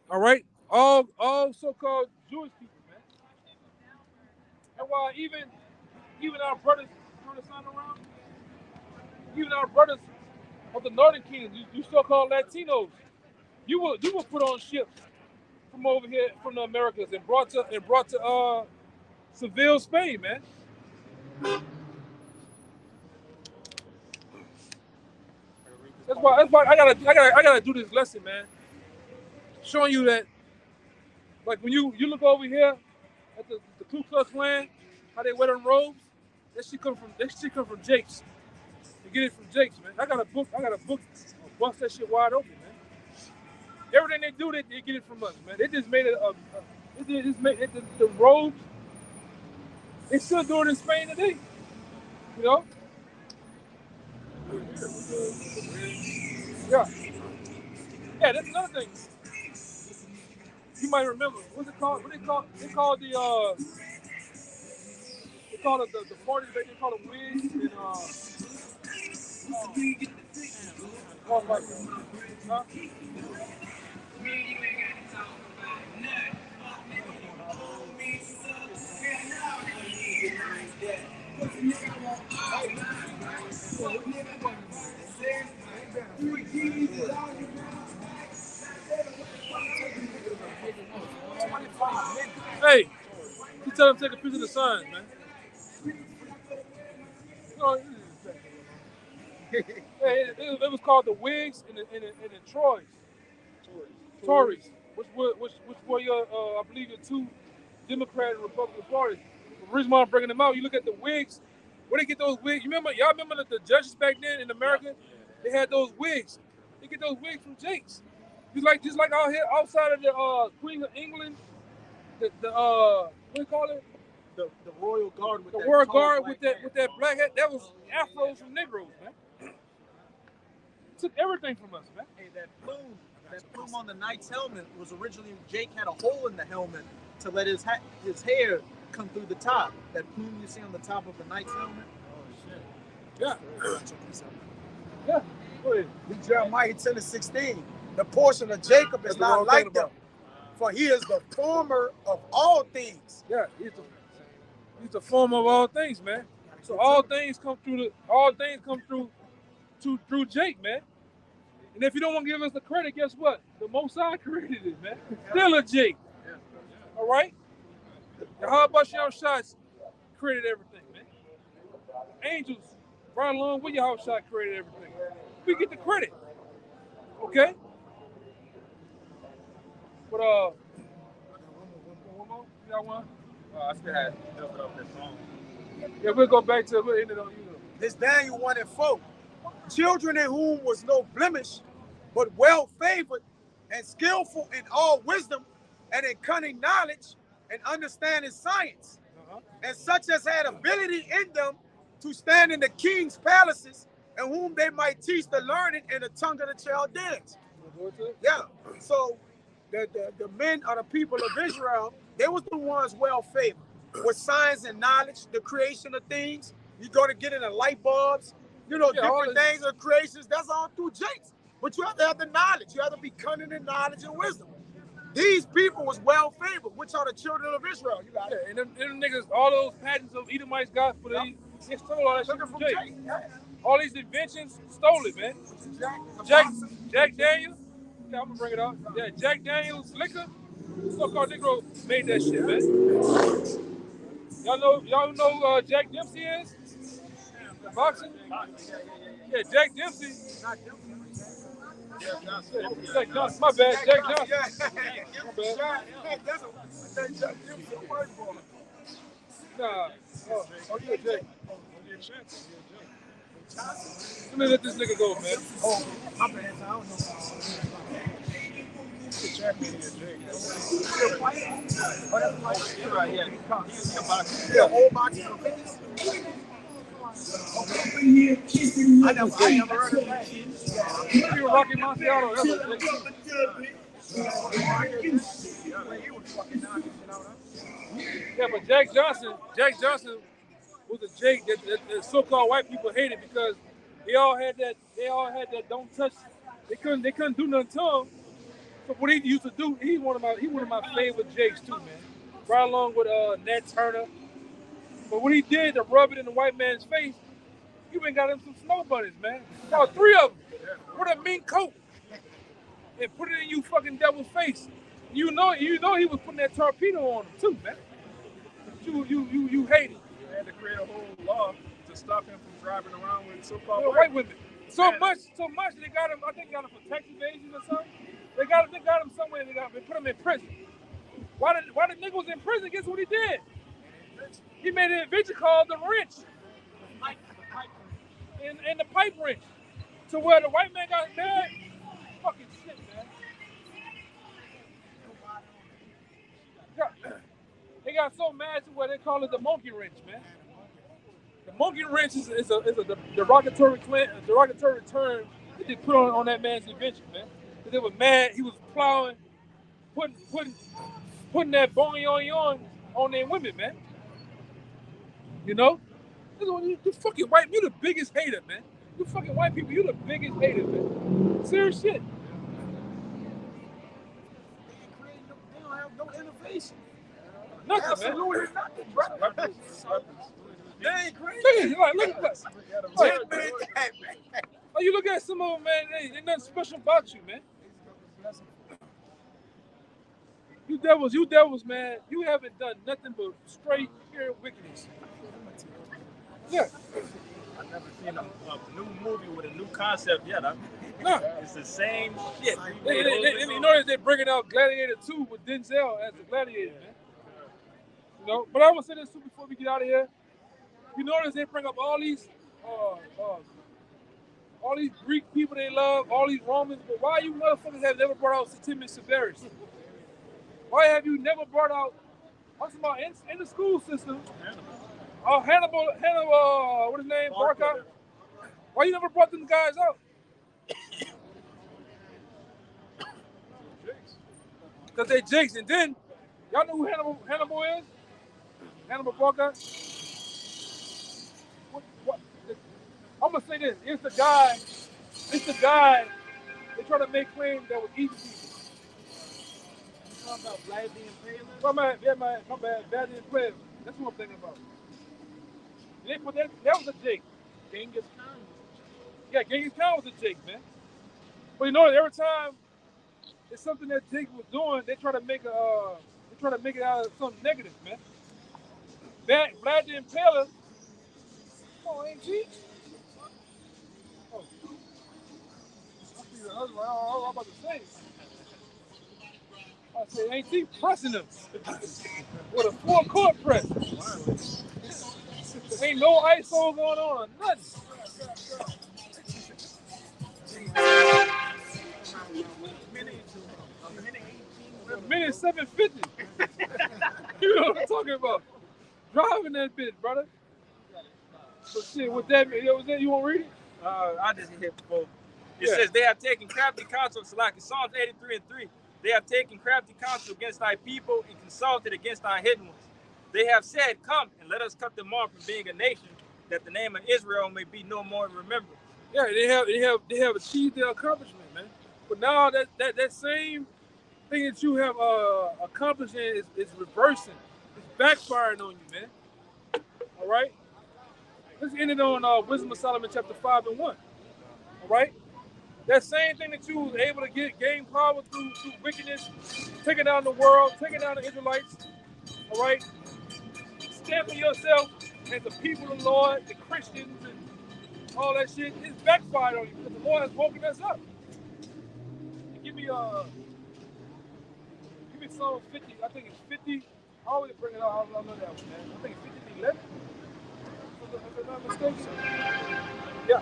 All right, all so-called Jewish people, man. And why even our brothers, turn the sun around. Even our brothers of the Northern Kingdom, you so-called Latinos, you were put on ships from over here, from the Americas, and brought to Seville, Spain, man. That's why I gotta do this lesson, man. Showing you that, like when you look over here at the Ku Klux Klan, how they wear them robes, that shit come from Jake's. You get it from Jake's, man. I got a book, bust that shit wide open, man. Everything they do, they get it from us, man. They just made it the robes. They still do it in Spain today, you know. Yeah, that's another thing. You might remember. What's it called? What they call the parties that they call them wigs and huh? Hey, you tell them to take a picture of the signs, man. It was called the Whigs and the Tories, which were your, I believe, your two Democrat and Republican parties. The reason why I'm bringing them out, you look at the Whigs. Where they get those wigs? Y'all remember the judges back then in America? They had those wigs. They get those wigs from Jake's. Just like out here outside of the Queen of England, the what do you call it? The Royal Guard with the that Royal Guard with that black hat. That was afros from Negroes, man. Took everything from us, man. Hey, that plume on the knight's helmet was originally Jake had a hole in the helmet to let his hair come through the top. That plume you see on the top of the knight's helmet. Oh shit. Yeah. Yeah. Go ahead. In Jeremiah 10:16, the portion of Jacob is not like them, for he is the former of all things. Yeah. He's the form of all things, man. So all things come through through Jake, man. And if you don't want to give us the credit, guess what? The Most High created it, man. Still a Jake. All right? Now, how about your shots created everything, man? Angels, right along with your house shot, created everything. We get the credit. Okay? But, one more? You got one? I still had built up that song. Yeah, we'll go back to, we'll end it on you. This Daniel 1:4. Children in whom was no blemish, but well favored and skillful in all wisdom and in cunning knowledge and understanding science, and such as had ability in them to stand in the king's palaces, and whom they might teach the learning in the tongue of the Chaldeans. Yeah. So the men of the people of Israel, they was the ones well favored with science and knowledge, the creation of things. You go to get in the light bulbs, different things of creations. That's all through Jakes. But you have to have the knowledge. You have to be cunning in knowledge and wisdom. These people was well favored, which are the children of Israel. You got it. And them niggas, all those patents of Edomites got for they stole all that shit from Jake. All these inventions, stole it, man. Jack Daniels. Yeah, I'm gonna bring it out. Yeah, Jack Daniels liquor. So-called Negro made that shit, man. Y'all know Jack Dempsey is? The boxing? Yeah, Jack Dempsey. Jack Johnson, my bad. Jack Johnson. My bad. Nah. Oh, yeah, Jake. Let me let this nigga go, man. Oh, my bad. I don't know. Yeah, old boxing. I never heard of that. You were Rocky Montiano. Yeah, but Jack Johnson was a Jake that so-called white people hated because they all had that don't touch. They couldn't do nothing to him. So what he used to do, he one of my favorite Jakes too, man. Right along with Nat Turner. But what he did to rub it in the white man's face, you even got him some snow bunnies, man. Got 3 of them with a mean coat and put it in you fucking devil's face. You know he was putting that torpedo on him too, man. You hate it. They had to create a whole law to stop him from driving around with so-called white women. So much they got him. I think they got him for tax evasion or something. They got him somewhere. They put him in prison. Why the nigga was in prison? Guess what he did? He made an invention called the wrench. And the pipe wrench. To where the white man got mad. Fucking shit, man. They got so mad to where they call it the monkey wrench, man. The monkey wrench is a derogatory term that they put on that man's invention, man. They were mad. He was plowing, putting that bone on their women, man. You know? You fucking white, you the biggest hater, man. You fucking white people, you the biggest hater, man. Serious shit. They don't have no innovation. Nothing, absolutely man. Nothing, brother. They ain't crazy. Look at this. Oh, you look at some of them, man. Ain't nothing special about you, man. You devils, man. You haven't done nothing but straight pure wickedness. Yeah. I've never seen a new movie with a new concept yet. It's the same shit. You know they're bringing out Gladiator 2 with Denzel as the Gladiator, man. You know, but I want to say this too before we get out of here. You notice they bring up all these Greek people they love, all these Romans, but why you motherfuckers have never brought out Septimius Severus? Why have you never brought out? I'm talking about in the school system. Hannibal, what his name? Barca. Why you never brought them guys out? Because they Jakes. And then, y'all know who Hannibal is? Hannibal Barca? I'm going to say this. It's the guy they try to make claims that was eating people. You talking about Vlad the Impaler? My bad, Vlad the Impaler. That's what I'm thinking about. They put that was a Jake. Genghis Khan. Yeah, Genghis Khan was a Jake, man. But you know, every time it's something that Jake was doing, they try to make it out of something negative, man. Vlad the Impaler. Oh, ain't he? Oh, I see the other one. I was about to say. I said, ain't he pressing him with a full court press? Ain't no ISO going on or nothing. Minute 750. You know what I'm talking about? Driving that bitch, brother. So shit, what that mean? Was that you want to read it? I just hit before. It says they have taken crafty counsel, like Psalms 83:3. They have taken crafty counsel against thy people and consulted against thy hidden ones. They have said, come and let us cut them off from being a nation, that the name of Israel may be no more remembered. Yeah, they have achieved their accomplishment, man. But now that same thing that you have accomplished is reversing. It's backfiring on you, man. All right? Let's end it on Wisdom of Solomon chapter 5 and 1. All right? That same thing that you was able to gain power through wickedness, taking down the world, taking down the Israelites, all right? Stamping yourself as the people of the Lord, the Christians, and all that shit, it's backfired on you because the Lord has woken us up. Give me Psalm 50. I think it's 50. I always bring it out. I don't know that one, man. I think it's 50 to 11. If I'm not mistaken. Yeah.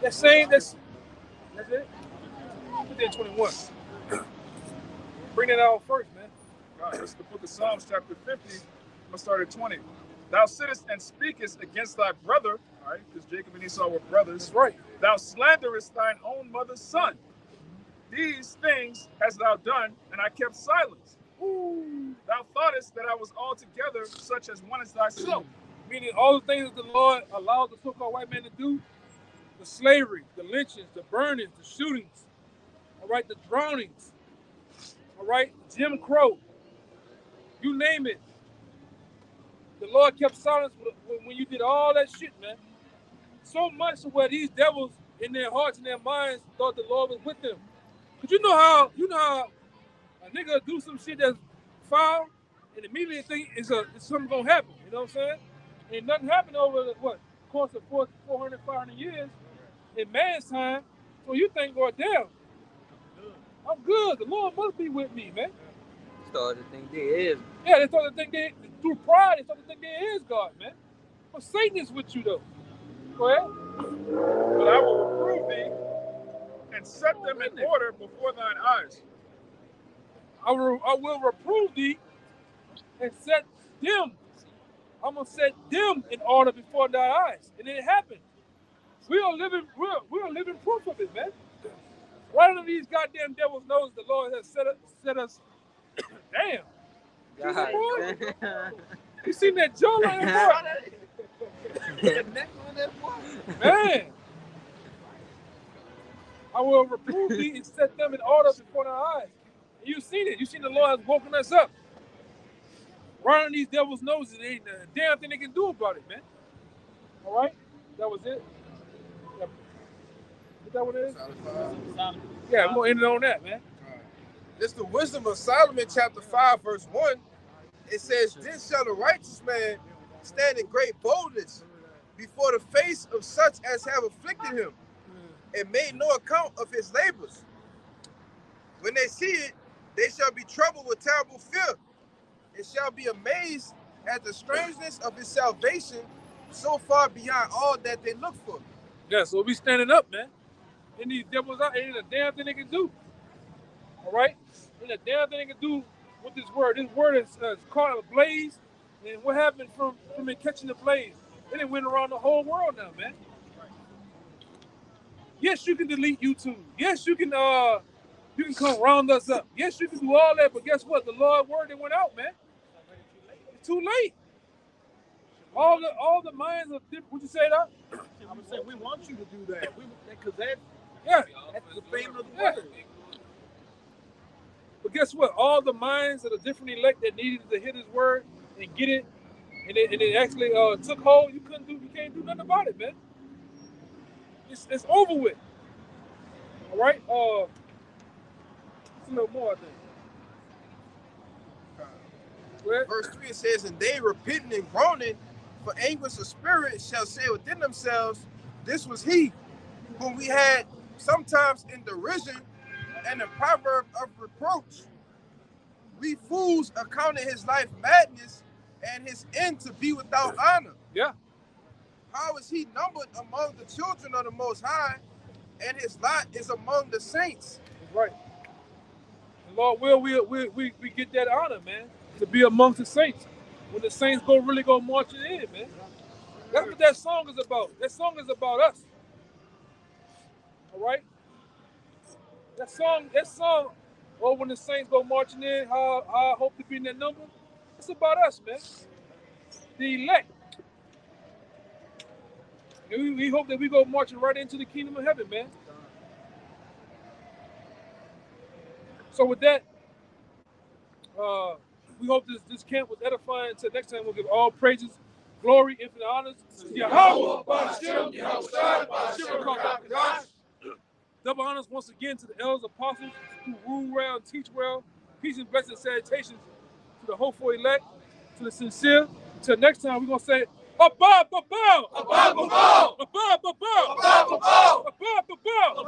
That's it. 50 and 21. Bring that out first, man. All right, it's the book of Psalms, chapter 50. I'm going to start at 20. Thou sittest and speakest against thy brother, all right, because Jacob and Esau were brothers. That's right. Thou slanderest thine own mother's son. These things hast thou done, and I kept silence. Ooh. Thou thoughtest that I was altogether such as one as thyself. Meaning all the things that the Lord allowed the so-called white man to do, the slavery, the lynchings, the burnings, the shootings, all right, the drownings, all right, Jim Crow, you name it. The Lord kept silence when you did all that shit, man. So much to where these devils in their hearts and their minds thought the Lord was with them. Cause you know how a nigga do some shit that's foul and immediately think it's something gonna happen. You know what I'm saying? And nothing happened over the course of 400, 500 years in man's time. So you think, well, damn, I'm good. The Lord must be with me, man. Started to think there is. Yeah, they started to think through pride, they started to think there is God, man. But Satan is with you, though. Go ahead. But I will reprove thee and set them in order before thine eyes. I will reprove thee and set them. I'm gonna set them in order before thy eyes, and it happened. We are living proof of it, man. Right under these goddamn devils' noses, the Lord has set us. Damn. You seen that jaw on that boy? Man. I will reprove thee and set them in order before thy eyes. And you seen it. You seen the Lord has woken us up. Right on these devils' noses, there ain't a damn thing they can do about it, man. All right? That was it. Yeah. Is that what it is? Yeah, we're going to end it on that, man. This is the Wisdom of Solomon, chapter 5, verse 1. It says, then shall the righteous man stand in great boldness before the face of such as have afflicted him and made no account of his labors. When they see it, they shall be troubled with terrible fear and shall be amazed at the strangeness of his salvation so far beyond all that they look for. Yeah, so we standing up, man. And these devils out, ain't a damn thing they can do. All right? Ain't a damn thing they can do with this word. This word is called a blaze. And what happened from it catching the blaze? It went around the whole world now, man. Yes, you can delete YouTube. Yes, you can come round us up. Yes, you can do all that, but guess what? The Lord word that went out, man. It's too late. All the minds of different. Would you say that? I would say we want you to do that. Because that's yeah, the fame of the yeah. word. But guess guess what? All the minds of the different elect that needed to hear this word and get it, and it actually took hold. You can't do nothing about it, man. It's over with. All right. It's a little more, I think. Verse 3 it says, and they repenting and groaning for anguish of spirit shall say within themselves, this was he whom we had sometimes in derision and a proverb of reproach. We fools accounted his life madness and his end to be without honor. Yeah. How is he numbered among the children of the Most High, and his lot is among the saints? That's right. And Lord will we get that honor, man, to be amongst the saints. When the saints really go marching in, man. That's what that song is about. That song is about us. All right? That song, oh, when the saints go marching in, how I hope to be in that number. It's about us, man. The elect. And we hope that we go marching right into the kingdom of heaven, man. So with that, we hope this camp was edifying. Until next time, we'll give all praises, glory, infinite honors to Yahweh, Ba'ashem, Yahweh, Ba'ashem, double honors once again to the elders, apostles who rule well and teach well. Peace and blessings and salutations to the hopeful elect, to the sincere. Until next time, we're going to say, Abba, Abba, Abba, Abba, Abba, Abba,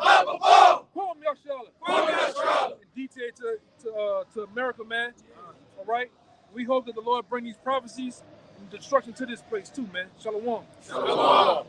Abba, Poem Yashala. In detail to America, man. All right? We hope that the Lord bring these prophecies and destruction to this place too, man. Shalom. Shalom.